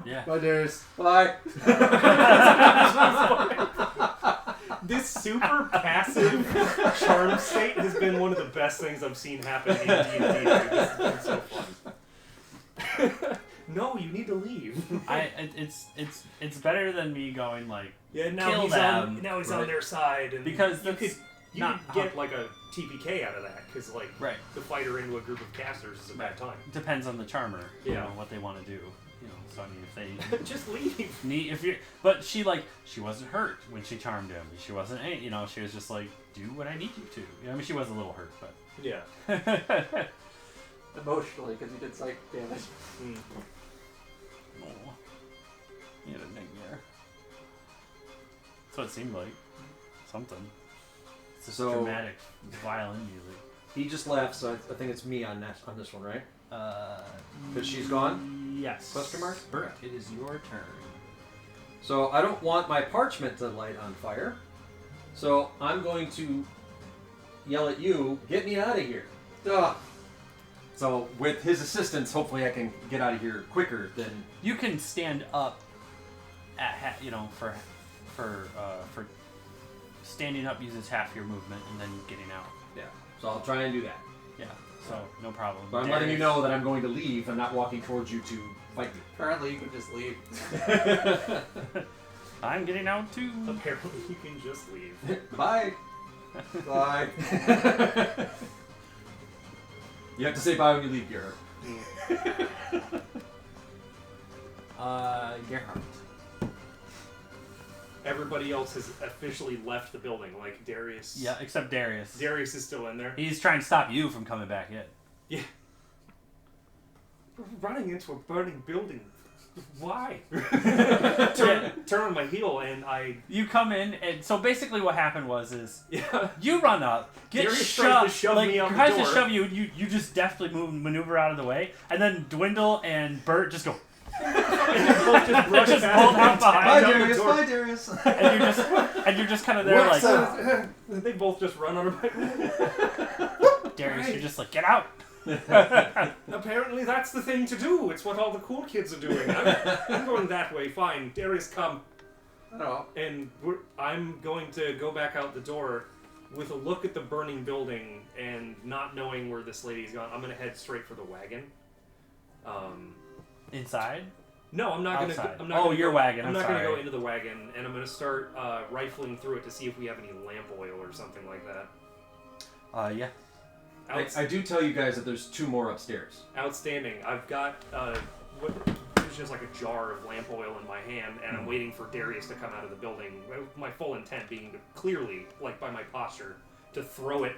E: you.
B: Yeah.
D: Bye, Darius.
E: Bye.
A: This super passive charm state has been one of the best things I've seen happen in D&D. This has been so fun. No, you need to leave.
B: It's better than me going like
A: Yeah, now
B: kill
A: he's
B: them.
A: on. Now he's
C: Right.
A: on their side, and
B: Because
A: you
B: that's
A: could
B: not
A: get like a TPK out of that because like
B: right.
A: the fighter into a group of casters is a bad time.
B: Depends on the charmer. You
A: Yeah.
B: know what they want to do. You know, so I mean, if they
A: Just leave.
B: but she wasn't hurt when she charmed him. She wasn't, you know, she was just like, do what I need you to. You know, I mean, she was a little hurt,
A: Yeah.
B: but.
E: Emotionally, because he did psychic damage.
A: Mm.
B: Oh, you had a nightmare. That's what it seemed like. Something. It's just
C: So-
B: dramatic violin music.
C: He just left, so I think it's me on this one, right? Because she's gone?
B: Yes.
C: Question mark?
B: Bert, it is your turn.
C: So I don't want my parchment to light on fire. So I'm going to yell at you, get me out of here.
E: Ugh.
C: So with his assistance, hopefully I can get out of here quicker than...
B: You can stand up at for standing up uses half your movement and then getting out.
C: Yeah. So I'll try and do that.
B: Yeah. So no problem.
C: But I'm letting you know that I'm going to leave. I'm not walking towards you to fight me.
E: Apparently, you could just leave.
B: I'm getting out too.
A: Apparently, you can just leave.
C: Bye.
E: Bye.
C: You have to say bye when you leave, Garrett.
B: Gerhardt.
A: Everybody else has officially left the building. Like Darius.
B: Yeah, except Darius.
A: Darius is still in there.
B: He's trying to stop you from coming back in.
A: Yeah. We're running into a burning building. Why? turn on my heel and I.
B: You come in, and so basically what happened was
A: Yeah.
B: you run up, get
A: Darius tries to
B: shoved,
A: shove
B: like
A: me out the
B: tries to
A: door.
B: shove you. You just deftly maneuver out of the way, and then Dwindle and Bert just go.
A: both just rush
B: Just
A: past
B: pulled
A: me
B: out
A: and
B: behind.
A: tag
C: Bye,
A: out the
C: Darius.
A: door.
C: Bye, Darius.
B: and you're just kind of there like
A: They both just run on my.
B: Darius.
A: Right.
B: You're just like get out.
A: Apparently, that's the thing to do. It's what all the cool kids are doing. I'm going that way. Fine, Darius, come.
E: No.
A: And I'm going to go back out the door with a look at the burning building and not knowing where this lady's gone. I'm going to head straight for the wagon.
B: Inside.
A: No, I'm not going to.
B: Outside.
A: I'm not gonna
B: your
A: go,
B: wagon.
A: I'm not
B: sorry.
A: going to go into the wagon, and I'm going to start rifling through it to see if we have any lamp oil or something like that.
B: Yeah.
C: I do tell you guys that there's 2 more upstairs.
A: Outstanding. I've got it's just like a jar of lamp oil in my hand, and I'm waiting for Darius to come out of the building. My full intent being to clearly, like by my posture, to throw it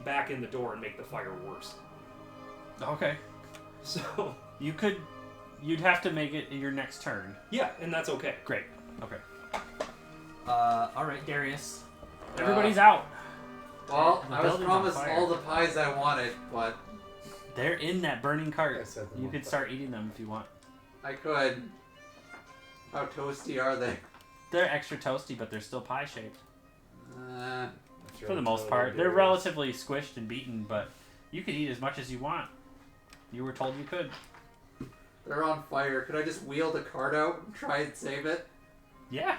A: back in the door and make the fire worse.
B: Okay.
A: So
B: You'd have to make it your next turn.
A: yeah, and that's okay.
B: Great. Okay. All right, Darius. Everybody's out.
E: Well,
B: The
E: I was
B: building's on
E: promised
B: fire.
E: all the pies I wanted, but
B: They're in that burning cart.
D: I said them
B: You
D: all.
B: could start eating them if you want.
E: I could. How toasty are they?
B: They're extra toasty, but they're still pie shaped
D: Sure,
B: for the most
D: totally
B: part. They're
D: Darius.
B: relatively squished and beaten, but you could eat as much as you want. You were told you could.
E: They're on fire. Could I just wheel the cart out and try and save it?
B: Yeah.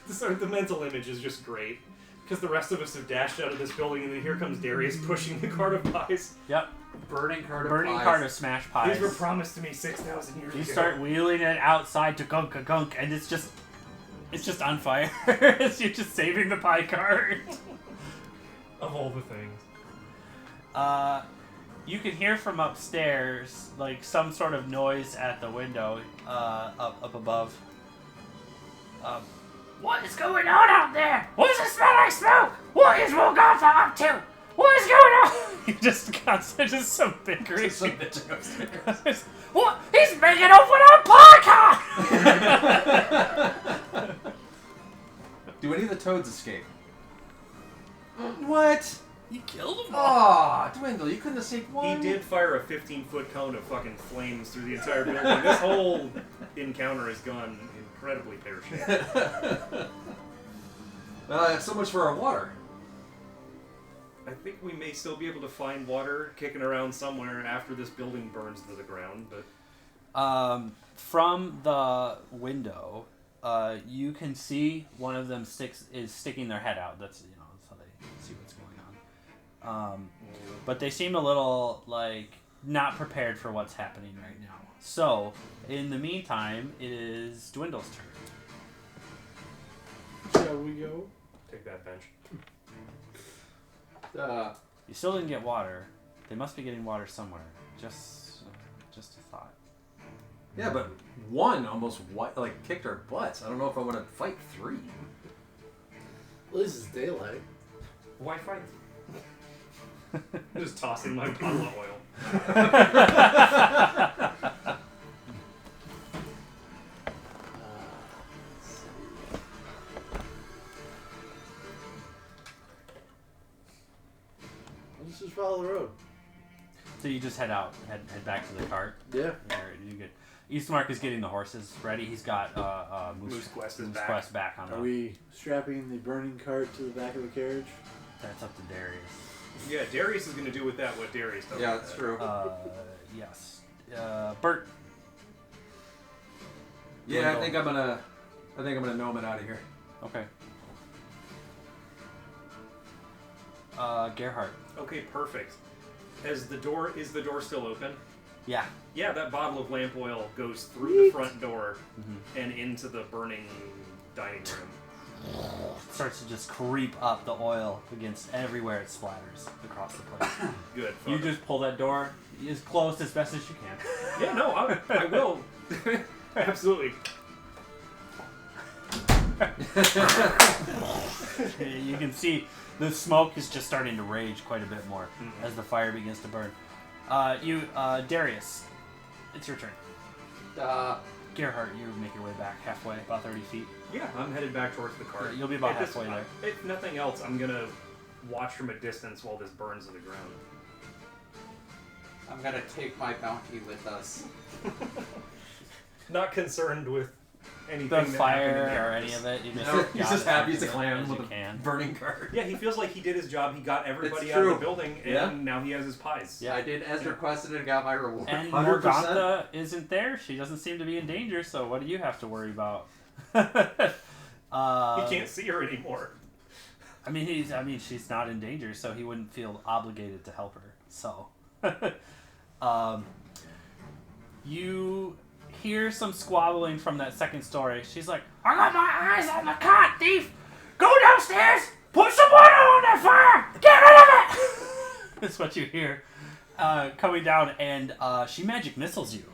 A: The mental image is just great. Because the rest of us have dashed out of this building, and then here comes Darius pushing the cart of pies.
B: Yep.
E: Burning cart of
B: Burning
E: pies.
B: cart of smash pies.
A: These were promised to me 6,000 years
B: You
A: ago.
B: start wheeling it outside to gunk, and it's just on fire. You're just saving the pie cart.
A: Of all the things.
B: You can hear from upstairs, like some sort of noise at the window, up above. What is going on out there? What does it smell like smoke? What is Wolgotha up to? What is going on? You just constant, just some bickering.
C: Some bitching upstairs.
B: What? He's making off with our pie cart!
C: Do any of the toads escape? What?
B: You killed them all.
C: Aw, Dwindle, you couldn't have saved one.
A: He did fire a 15-foot cone of fucking flames through the entire building. This whole encounter has gone incredibly pear-shaped.
C: Well, so much for our water.
A: I think we may still be able to find water kicking around somewhere after this building burns to the ground, but...
B: From the window, you can see one of them is sticking their head out. That's how they see what's going on. But they seem a little like not prepared for what's happening right now. So, in the meantime, it is Dwindle's turn.
D: Shall we go?
A: Take that bench.
B: You still didn't get water. They must be getting water somewhere. Just a thought.
C: Yeah, but one almost kicked our butts. I don't know if I want to fight 3.
D: Well, this is daylight.
A: Why fight? Just tossing my bottle of oil.
D: Let's just follow the road.
B: So you just head back to the cart.
D: Yeah.
B: You good. Eastmark is getting the horses ready. He's got
A: Moose Quest is
B: Moose
A: back.
B: Quest back on.
D: Are we strapping the burning cart to the back of the carriage?
B: That's up to Darius.
A: Yeah, Darius is going to do with that what Darius does.
E: Yeah,
A: with
E: that's
A: that.
E: true.
B: Yes. Bert.
C: Yeah, I think I'm gonna gnome it out of here.
B: Okay. Gerhardt.
A: Okay, perfect. Is the door still open?
B: Yeah.
A: Yeah, that bottle of lamp oil goes through the front door and into the burning dining room.
B: Starts to just creep up the oil against everywhere it splatters across the place.
A: Good.
B: You just pull that door as close as best as you can.
A: Yeah, no, I will. Absolutely.
B: You can see the smoke is just starting to rage quite a bit more as the fire begins to burn. Darius, it's your turn. Gerhardt, you make your way back halfway, about 30 feet.
A: Yeah, I'm headed back towards the cart.
B: Yeah, you'll be about
A: At this-
B: halfway there.
A: If nothing else, I'm gonna watch from a distance while this burns to the ground.
E: I'm gonna take my bounty with us.
A: Not concerned with anything
B: The
A: that happened
B: fire
A: in there.
B: or any of it. You just
C: No, he's
B: got
C: just
B: it
C: happy as a
B: as
C: clam
B: you
C: with a
B: can.
C: burning cart.
A: Yeah, he feels like he did his job. He got everybody
E: It's
A: out of
E: true.
A: the building, and
C: Yeah.
A: now he has his pies.
B: Yeah.
E: I did as requested and got my reward.
B: And
C: 100%.
B: Morgantha isn't there. She doesn't seem to be in danger, so what do you have to worry about?
A: He can't see her anymore.
B: I mean, she's not in danger, so he wouldn't feel obligated to help her. So, you hear some squabbling from that second story. She's like, "I got my eyes on the cot, thief! Go downstairs, put some water on that fire, get rid of it!" That's what you hear coming down, and she magic missiles you.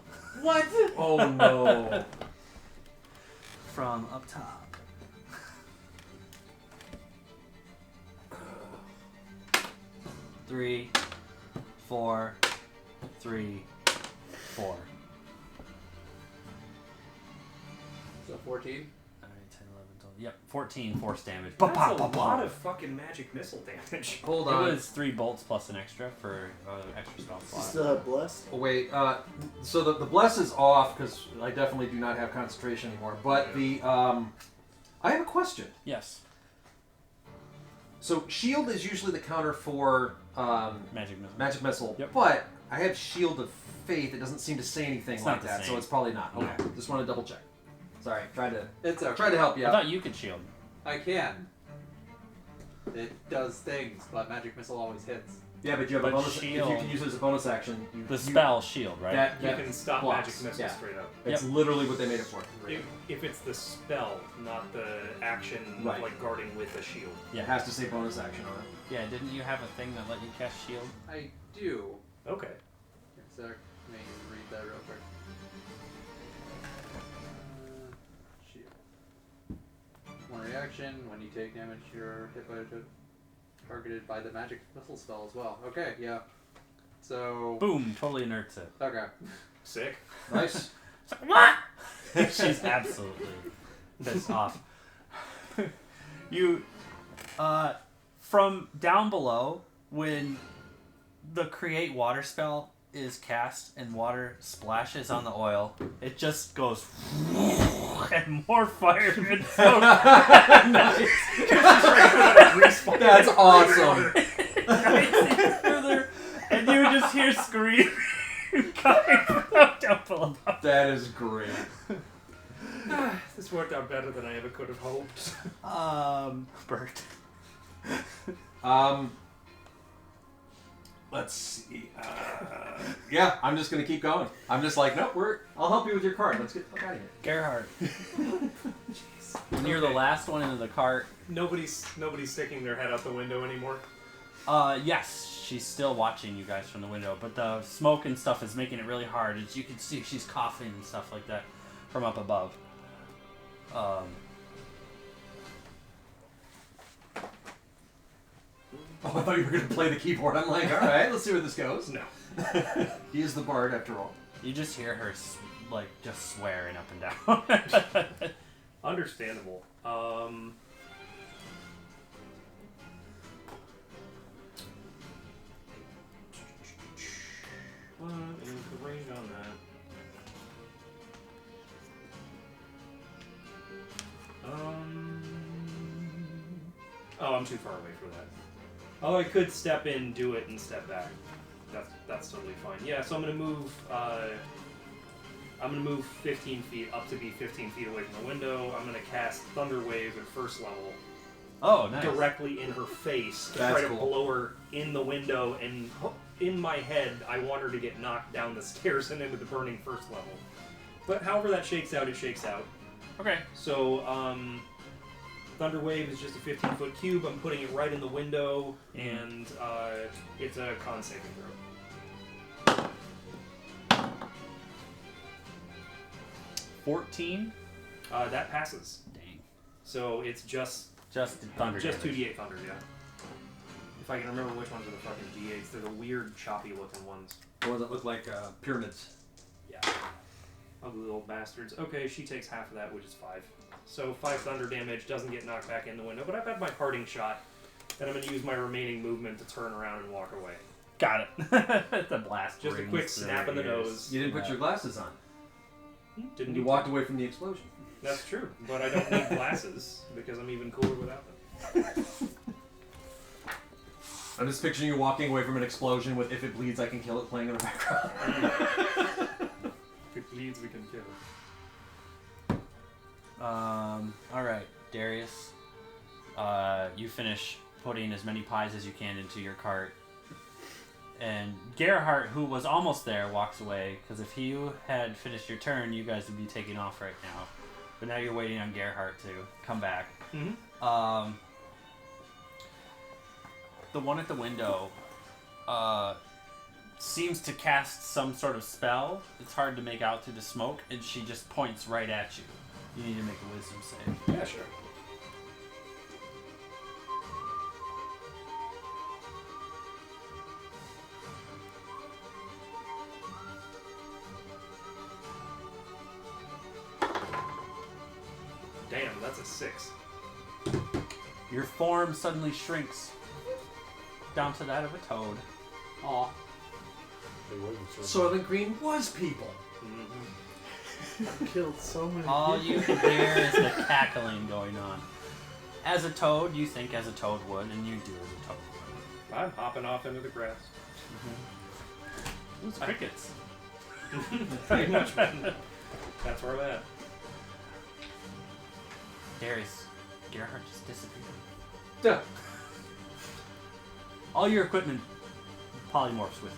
E: What?
C: Oh no.
B: From up top. Three, 4, 3, 4.
E: So 14?
B: 9, 10, 11, 12. Yep, 14 force damage.
A: That's a lot of fucking magic missile damage.
C: Hold
B: It
C: on.
B: was 3 bolts plus an extra for extra spell
D: You
B: slot.
D: still have blessed?
C: Oh, wait, so the bless is off because I definitely do not have concentration anymore. But the I have a question.
B: Yes,
C: So shield is usually the counter for
B: magic missile.
C: magic missile,
B: Yep.
C: but I have shield of faith. It doesn't seem to say anything
B: It's
C: like
B: not the
C: that, so
B: same.
C: it's probably not.
B: No.
C: Okay, just want to double check. Sorry, tried to
E: It's okay.
C: help you
B: I
C: out.
B: thought you could shield.
E: I can. It does things, but magic missile always hits.
C: Yeah, but you have a
B: But
C: bonus. If
B: shield-
C: you can use it as a bonus action,
B: The spell shield, right?
C: that
A: You can stop
C: blocks.
A: magic missiles
C: Yeah.
A: straight up.
C: It's literally what they made it for.
A: If it's the spell, not the action,
C: Right.
A: like guarding with a shield.
C: It has to say bonus action on it.
B: Yeah, didn't you have a thing that let you cast shield?
E: I do.
A: Okay.
E: So let me read that real quick. Shield. One reaction, when you take damage, you're hit by targeted by the magic missile spell as well. Okay, yeah. So
B: Boom, totally inerts it.
E: okay.
A: Sick.
C: Nice.
B: What? She's absolutely pissed off. You, from down below, when the create water spell is cast and water splashes on the oil, it just goes and more fire and smoke.
C: That's awesome.
B: Further, and you just hear screaming coming from down below.
C: That is great.
A: This worked out better than I ever could have hoped.
B: Bert.
C: Let's see. Yeah, I'm just gonna keep going. I'm just like, nope. I'll help you with your card. Let's get the fuck out of here.
B: Gerhardt. You're the last one into the cart.
A: Nobody's sticking their head out the window anymore.
B: Yes, she's still watching you guys from the window, but the smoke and stuff is making it really hard. As you can see, she's coughing and stuff like that from up above.
C: Oh, I thought you were going to play the keyboard. I'm like, all right, let's see where this goes.
A: No.
C: He is the bard after all.
B: You just hear her, just swearing up and down.
A: Understandable. What is the range on that? Oh, I'm too far away for that. Oh, I could step in, do it, and step back. That's totally fine. Yeah, so I'm gonna move. I'm gonna move 15 feet up to be 15 feet away from the window. I'm gonna cast Thunder Wave at first level.
B: Oh, nice.
A: Directly in her face to
C: That's
A: try
C: cool.
A: to blow her in the window, and in my head, I want her to get knocked down the stairs and into the burning first level. But however that shakes out, it shakes out.
B: Okay.
A: So, Thunder Wave is just a 15-foot cube. I'm putting it right in the window, and it's a con saving throw.
B: 14?
A: That passes.
B: Dang.
A: So it's just
B: thunder.
A: Just
B: damage.
A: 2d8 thunder, yeah. If I can remember which ones are the fucking d8s, they're the weird, choppy-looking ones.
C: The ones that look like pyramids.
A: Yeah. Ugly little bastards. Okay, she takes half of that, which is 5. So 5 thunder damage, doesn't get knocked back in the window, but I've had my parting shot, and I'm going to use my remaining movement to turn around and walk away.
B: Got it. The blast.
A: Just a
B: rings
A: quick
B: through
A: snap
B: her
A: in the
B: ears.
A: nose.
C: You didn't put your glasses on.
A: Didn't
C: And you
A: need
C: walked
A: to.
C: away from the explosion.
A: That's true, but I don't need glasses, because I'm even cooler without them.
C: I'm just picturing you walking away from an explosion with "If it bleeds, I can kill it" playing in the background.
A: If it bleeds, we can kill it.
B: Alright, Darius. You finish putting as many pies as you can into your cart. And Gerhardt, who was almost there, walks away, because if you had finished your turn, you guys would be taking off right now. But now you're waiting on Gerhardt to come back.
A: Mm-hmm.
B: The one at the window seems to cast some sort of spell. It's hard to make out through the smoke, and she just points right at you. You need to make a wisdom save.
A: Yeah, sure. Damn, that's a 6.
B: Your form suddenly shrinks down to that of a toad.
E: Aw.
C: Soylent Green was people.
A: Mm-hmm.
D: Killed so many
B: All
D: people.
B: you can hear is the cackling going on. As a toad, you think as a toad would, and you do as a toad would.
A: I'm hopping off into the grass.
B: Those crickets.
A: Pretty much, man. That's where I'm at.
B: Darius, Gerhardt just disappeared.
C: Yeah.
B: All your equipment polymorphs with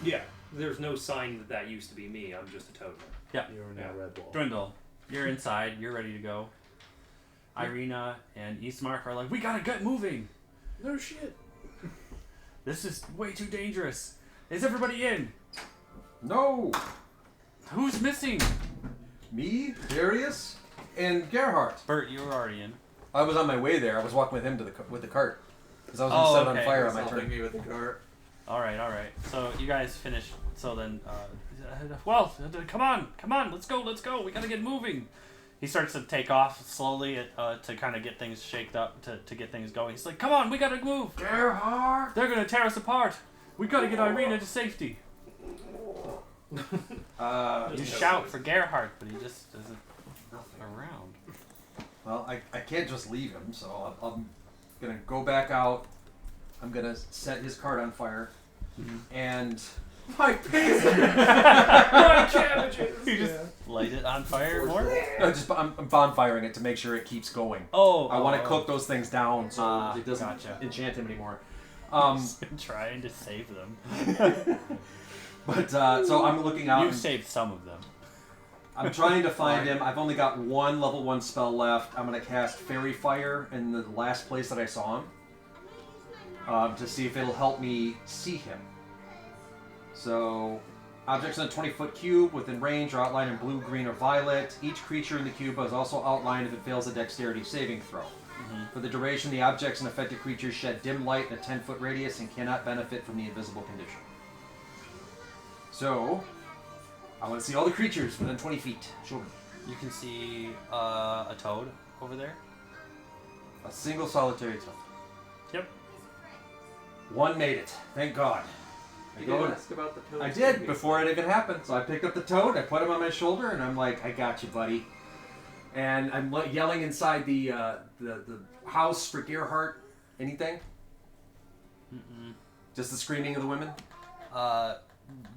B: you.
A: Yeah, there's no sign that that used to be me. I'm just a toad.
B: Yeah.
D: You're in
A: Yeah.
D: that red wall.
B: Dwindle, you're inside. You're ready to go. Irina and Eastmark are like, we gotta get moving.
D: No shit.
B: This is way too dangerous. Is everybody in?
C: No.
B: Who's missing?
C: Me, Darius, and Gerhardt.
B: Bert, you were already in.
C: I was on my way there. I was walking with him to with the cart because I was going to
B: Oh,
C: set it
B: okay.
C: on fire on my
E: Helping
C: turn.
E: me with the cart.
B: All right. So you guys finished. So then, well, come on, let's go. We gotta get moving. He starts to take off slowly to kind of get things shaked up, to get things going. He's like, come on, we gotta move.
C: Gerhardt.
B: They're gonna tear us apart. We gotta get Irina to safety. You shout for Gerhardt, but he just isn't around.
C: Well, I can't just leave him, so I'm going to go back out. I'm going to set his cart on fire. And my pants.
A: My cabbages!
B: You just light it on fire more?
C: I'm bonfiring it to make sure it keeps going.
B: Oh.
C: I want to cook those things down so it doesn't
B: gotcha.
C: enchant him anymore.
B: Trying to save them.
C: But so I'm looking out.
B: You've saved some of them.
C: I'm trying to find him. I've only got one level 1 spell left. I'm going to cast Fairy Fire in the last place that I saw him to see if it'll help me see him. So, objects in a 20-foot cube within range are outlined in blue, green, or violet. Each creature in the cube is also outlined if it fails a dexterity saving throw. For the duration, the objects and affected creatures shed dim light in a 10-foot radius and cannot benefit from the invisible condition. So, I want to see all the creatures within 20 feet. Show me.
B: You can see a toad over there.
C: A single solitary toad.
B: Yep.
C: One made it. Thank God.
E: You didn't ask about the toad.
C: I did before it even happened. So I picked up the toad, I put him on my shoulder, and I'm like, "I got you, buddy." And I'm yelling inside the house for Gerhardt. Anything? Just the screaming of the women.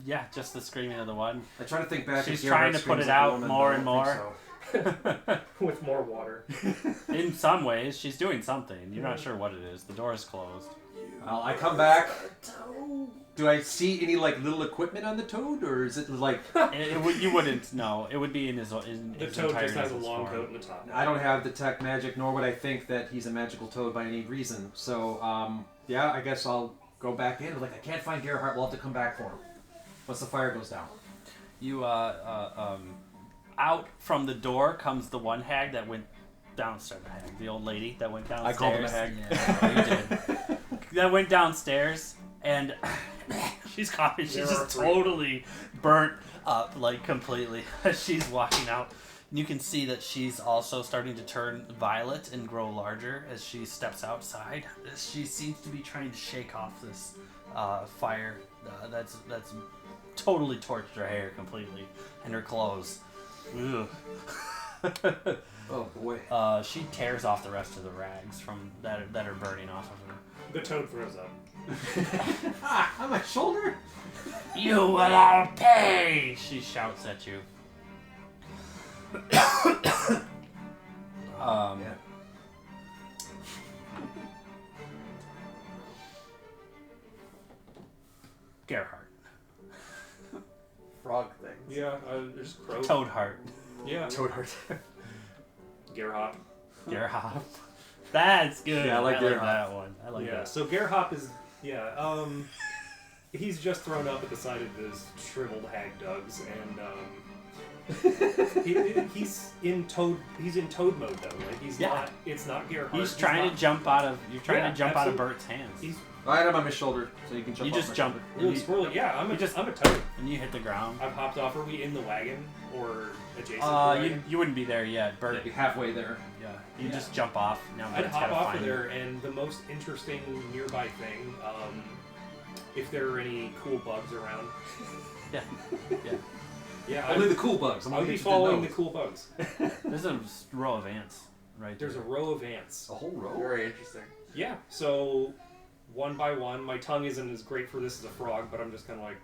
B: Yeah, just the screaming of the one.
C: I try to think back.
B: She's
C: if
B: trying
C: Gerhardt
B: to put
C: screams
B: it
C: like a
B: out
C: woman,
B: more
C: but I
B: and
C: don't
B: more.
C: think so.
A: With more water.
B: In some ways, she's doing something. You're not sure what it is. The door is closed.
C: Well, I come back. Do I see any like little equipment on the toad, or is it like?
B: You wouldn't know. It would be in his
A: The
B: his
A: toad
B: entire
A: just has a
B: form.
A: long coat in the top.
C: I don't have detect magic, nor would I think that he's a magical toad by any reason. So, yeah, I guess I'll go back in. Like, I can't find Gerhardt. We'll have to come back for him once the fire goes down.
B: You out from the door comes the one hag that went downstairs. The old lady that went downstairs.
C: I called him a hag.
B: Yeah, you did. That went downstairs, and she's coughing. She's just totally burnt up, like completely. As she's walking out, you can see that she's also starting to turn violet and grow larger as she steps outside. She seems to be trying to shake off this fire that's totally torched her hair completely and her clothes. Ugh.
C: Oh boy.
B: She tears off the rest of the rags from that are burning off of her.
A: The toad throws up.
C: On my shoulder?
B: You will all pay! She shouts at you.
C: Yeah.
B: Gerhardt.
E: Frog things.
A: Yeah, there's crow.
B: Toadheart.
A: Yeah.
C: Toadheart.
A: Gerhop.
B: Gerhardt. That's good.
C: Yeah, I like Gerhardt.
B: that one. I like
A: Yeah,
B: that.
A: so Gerhop is, he's just thrown up at the sight of this shriveled hag Doug's, and he's in toad mode though. Like he's not. It's not Gerhard.
B: He's trying to jump out of. You're trying
A: Yeah,
B: to jump out of
A: absolutely.
B: Bert's hands.
A: He's
C: Right, I'm on my shoulder, so you can jump.
B: You
C: off
B: just
C: my
B: jump.
C: shoulder.
B: And you,
A: squirrely. Yeah, I'm a
B: just-
A: toad.
B: and you hit the ground.
A: I've hopped off. Are we in the wagon or adjacent? to the wagon?
B: You wouldn't be there yet. Bert.
C: I'd be halfway there.
B: Yeah. You
A: Yeah.
B: just jump off. Now
A: I'd
B: Bert's
A: hop
B: gotta
A: off
B: find
A: of
B: you.
A: there, and the most interesting nearby thing, if there are any cool bugs around.
B: Yeah. Yeah.
A: Yeah,
C: Only the cool bugs. I'm
A: I'll
C: gonna
A: be
C: get
A: following the
C: those.
A: cool bugs.
B: There's a row of ants right
A: There's a
B: there.
A: row of ants.
C: A whole row.
E: Very interesting.
A: Yeah, so one by one, my tongue isn't as great for this as a frog, but I'm just kind of like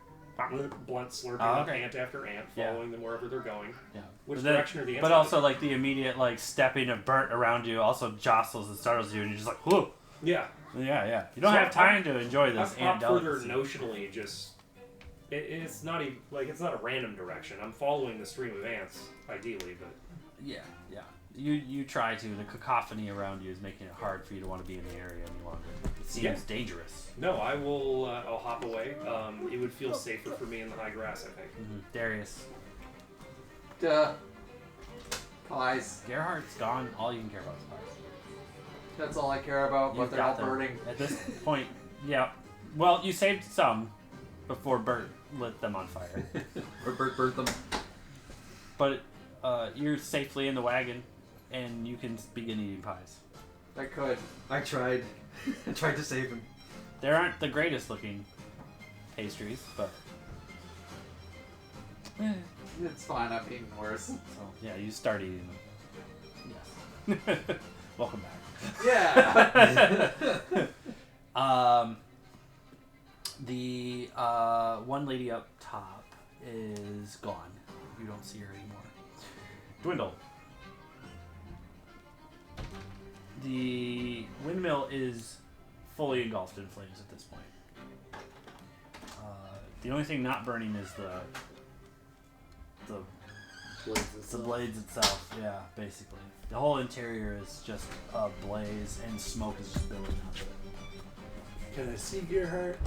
A: blunt slurping up
B: okay.
A: ant after ant,
B: Yeah.
A: following them wherever they're going.
B: Yeah.
A: Which
B: But then-
A: direction are the ants?
B: But
A: going?
B: also, like, the immediate, like, stepping of Bert around you also jostles and startles you, and you're just like, whoa.
A: Yeah.
B: Yeah. You don't
A: So
B: have time to enjoy this
A: I've
B: ant
A: hopped further
B: delicacy.
A: notionally, just it's not even like it's not a random direction. I'm following the stream of ants, ideally, but
B: Yeah. You try to. The cacophony around you is making it hard for you to want to be in the area any longer. It seems
A: Yeah.
B: dangerous.
A: no, I will. I'll hop away. It would feel safer for me in the high grass, I think.
B: Darius.
E: Duh. Pies.
B: Gerhardt's gone. All you can care about is pies.
E: That's all I care about,
B: You've
E: but they're all
B: got them.
E: burning.
B: At this point, yeah. Well, you saved some before Bert lit them on fire.
C: Or burnt them.
B: But you're safely in the wagon, and you can begin eating pies.
E: I could.
C: I tried. I tried to save him.
B: They aren't the greatest looking pastries, but
E: It's fine, I'm eating worse.
B: so yeah, you start eating them. Yes. Welcome back.
E: Yeah!
B: The one lady up top is gone. You don't see her anymore. Dwindle. The windmill is fully engulfed in flames at this point. The only thing not burning is the blades itself. Yeah, basically. The whole interior is just ablaze, and smoke is just billowing out of it.
D: Can I see Gerhardt?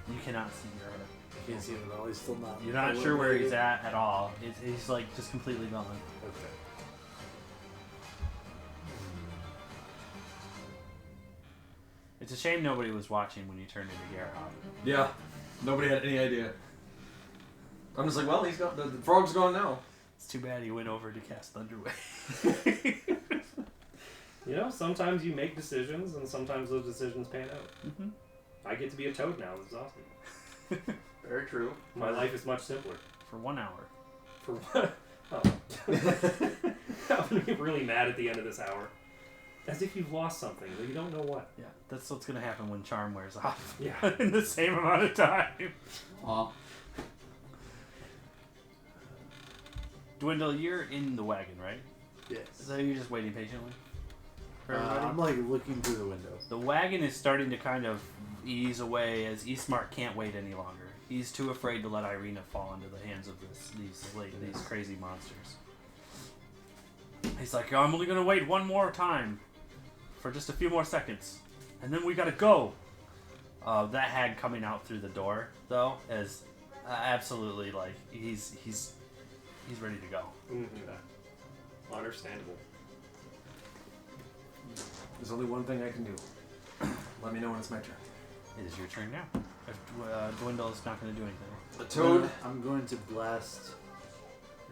B: You cannot see your.
D: Can't see him at all. He's still not.
B: You're not sure where he's at all. He's like just completely gone.
D: Okay.
B: It's a shame nobody was watching when you turned into Gerhardt.
C: Yeah. Nobody had any idea. I'm just like, well, he's got the frog's gone now.
B: It's too bad he went over to cast Thunderwave.
A: You know, sometimes you make decisions, and sometimes those decisions pan out.
B: Mm-hmm.
A: I get to be a toad now. This is awesome.
E: Very true.
A: My life is much simpler.
B: For 1 hour.
A: For what? Oh. I'm gonna be really mad at the end of this hour. As if you've lost something, but you don't know what.
B: Yeah, that's what's gonna happen when charm wears off.
A: Yeah.
B: In the same amount of time. Dwindle, you're in the wagon, right?
D: Yes.
B: So you're just waiting patiently for everybody?
D: I'm like looking through the window.
B: The wagon is starting to kind of ease away as Eastmark can't wait any longer. He's too afraid to let Irina fall into the hands of these crazy monsters. He's like, I'm only gonna wait one more time for just a few more seconds, and then we gotta go. That hag coming out through the door, though, is absolutely like he's ready to go.
A: Mm-hmm. Understandable.
C: There's only one thing I can do. Let me know when it's my turn.
B: It is your turn now. If Dwindle is not going to do anything.
C: The toad.
D: I'm going to blast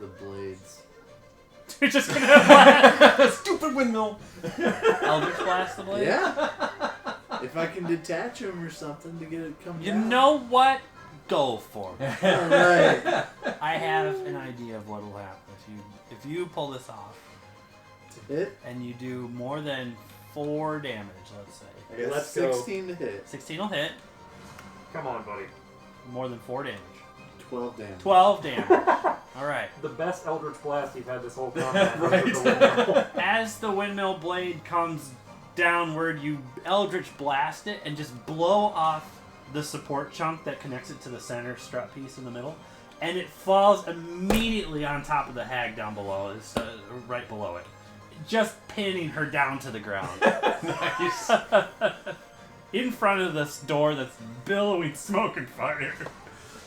D: the blades.
B: You're just going to blast.
C: Stupid windmill.
B: Eldritch blast the blade?
D: Yeah. If I can detach them or something to get it come
B: You
D: down.
B: know what? Go for it.
D: All right.
B: I have an idea of what will happen if you pull this off
D: To hit.
B: and you do more than 4 damage, let's say.
D: I got
A: Let's go.
D: 16 to hit.
B: 16 will hit.
A: Come on, buddy.
B: More than 4 damage.
D: 12 damage.
B: 12 damage. All right.
A: The best Eldritch Blast you've had this whole combat.
C: Right.
B: As the windmill blade comes downward, you Eldritch blast it and just blow off the support chunk that connects it to the center strut piece in the middle, and it falls immediately on top of the hag down below. It's right below it, just pinning her down to the ground.
C: Nice.
B: In front of this door that's billowing smoke and fire.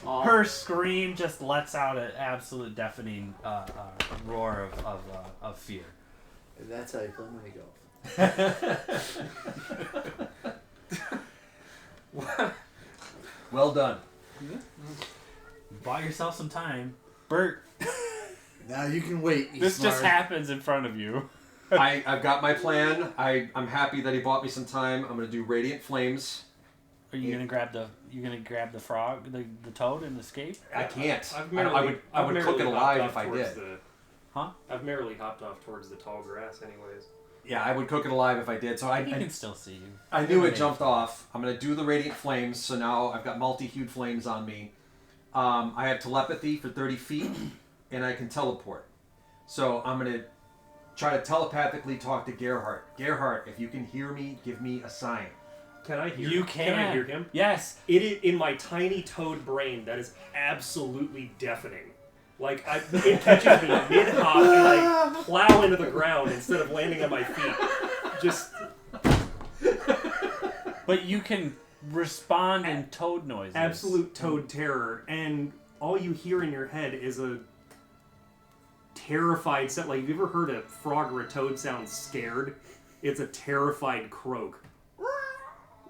E: Aw.
B: Her scream just lets out an absolute deafening roar of fear.
D: And that's how you play mini golf.
C: Well done.
B: Bought yourself some time. Bert,
D: Now you can wait.
B: this just
D: Eastmark.
B: happens in front of you.
C: I've got my plan. I'm happy that he bought me some time. I'm gonna do Radiant Flames.
B: Are you gonna grab the frog, the toad, and escape?
C: I can't.
A: I've
C: I
A: merely,
C: would
A: I've
C: cook it
A: merely
C: alive
A: hopped
C: if I
A: off towards
C: did.
A: I've merely hopped off towards the tall grass, anyways.
C: Yeah, I would cook it alive if I did. So
B: He can still see you.
C: I knew it jumped off. I'm gonna do the Radiant Flames. So now I've got multi-hued flames on me. I have telepathy for 30 feet, and I can teleport. So I'm gonna try to telepathically talk to Gerhardt. Gerhardt, if you can hear me, give me a sign.
A: Can I hear?
B: You
A: Can I hear him?
B: Yes.
A: In my tiny toad brain, that is absolutely deafening. Like it catches me mid-hop and I plow into the ground instead of landing on my feet. Just
B: But you can respond in toad noises.
A: absolute toad terror, and all you hear in your head is a terrified sound. Like, have you ever heard a frog or a toad sound scared? It's a terrified croak.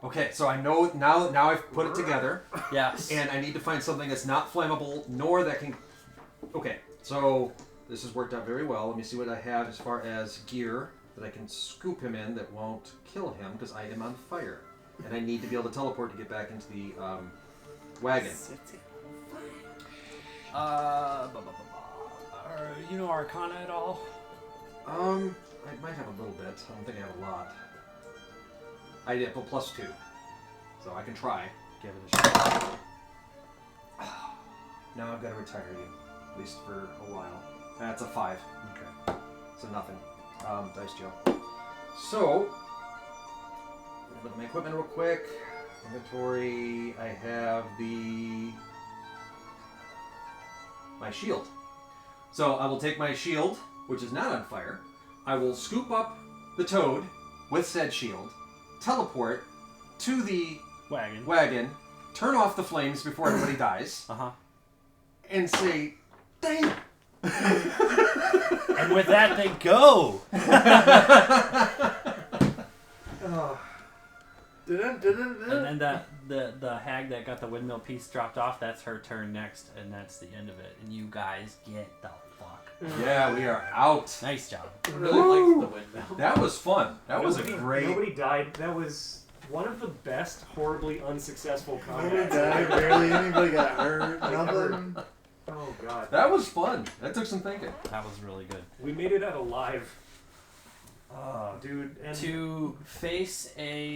C: Okay, so I know now I've put it together,
B: Yes.
C: and I need to find something that's not flammable, nor that can... Okay, so this has worked out very well. Let me see what I have as far as gear that I can scoop him in that won't kill him, because I am on fire. And I need to be able to teleport to get back into the wagon.
B: You know Arcana at all?
C: I might have a little bit. I don't think I have a lot. I did put +2, so I can try.
B: Give it a shot.
C: Now I've got to retire you, at least for a while. That's a 5.
B: Okay.
C: So nothing. Dice Joe. So, look at my equipment real quick. Inventory. I have my shield. So I will take my shield, which is not on fire. I will scoop up the toad with said shield, teleport to the wagon, turn off the flames before everybody dies, and say, "Dang it!"
B: And with that, they go. And then the hag that got the windmill piece dropped off, that's her turn next, and that's the end of it. And you guys get the fuck.
C: Yeah, we are out.
B: Nice job.
E: I really liked the windmill.
C: That was fun. That was a great.
A: Nobody died. That was one of the best horribly unsuccessful
D: Nobody
A: combats.
D: died, barely anybody got hurt, nothing.
A: Oh god.
C: That was fun. That took some thinking.
B: That was really good.
A: We made it out alive. Oh, dude. And
B: To face a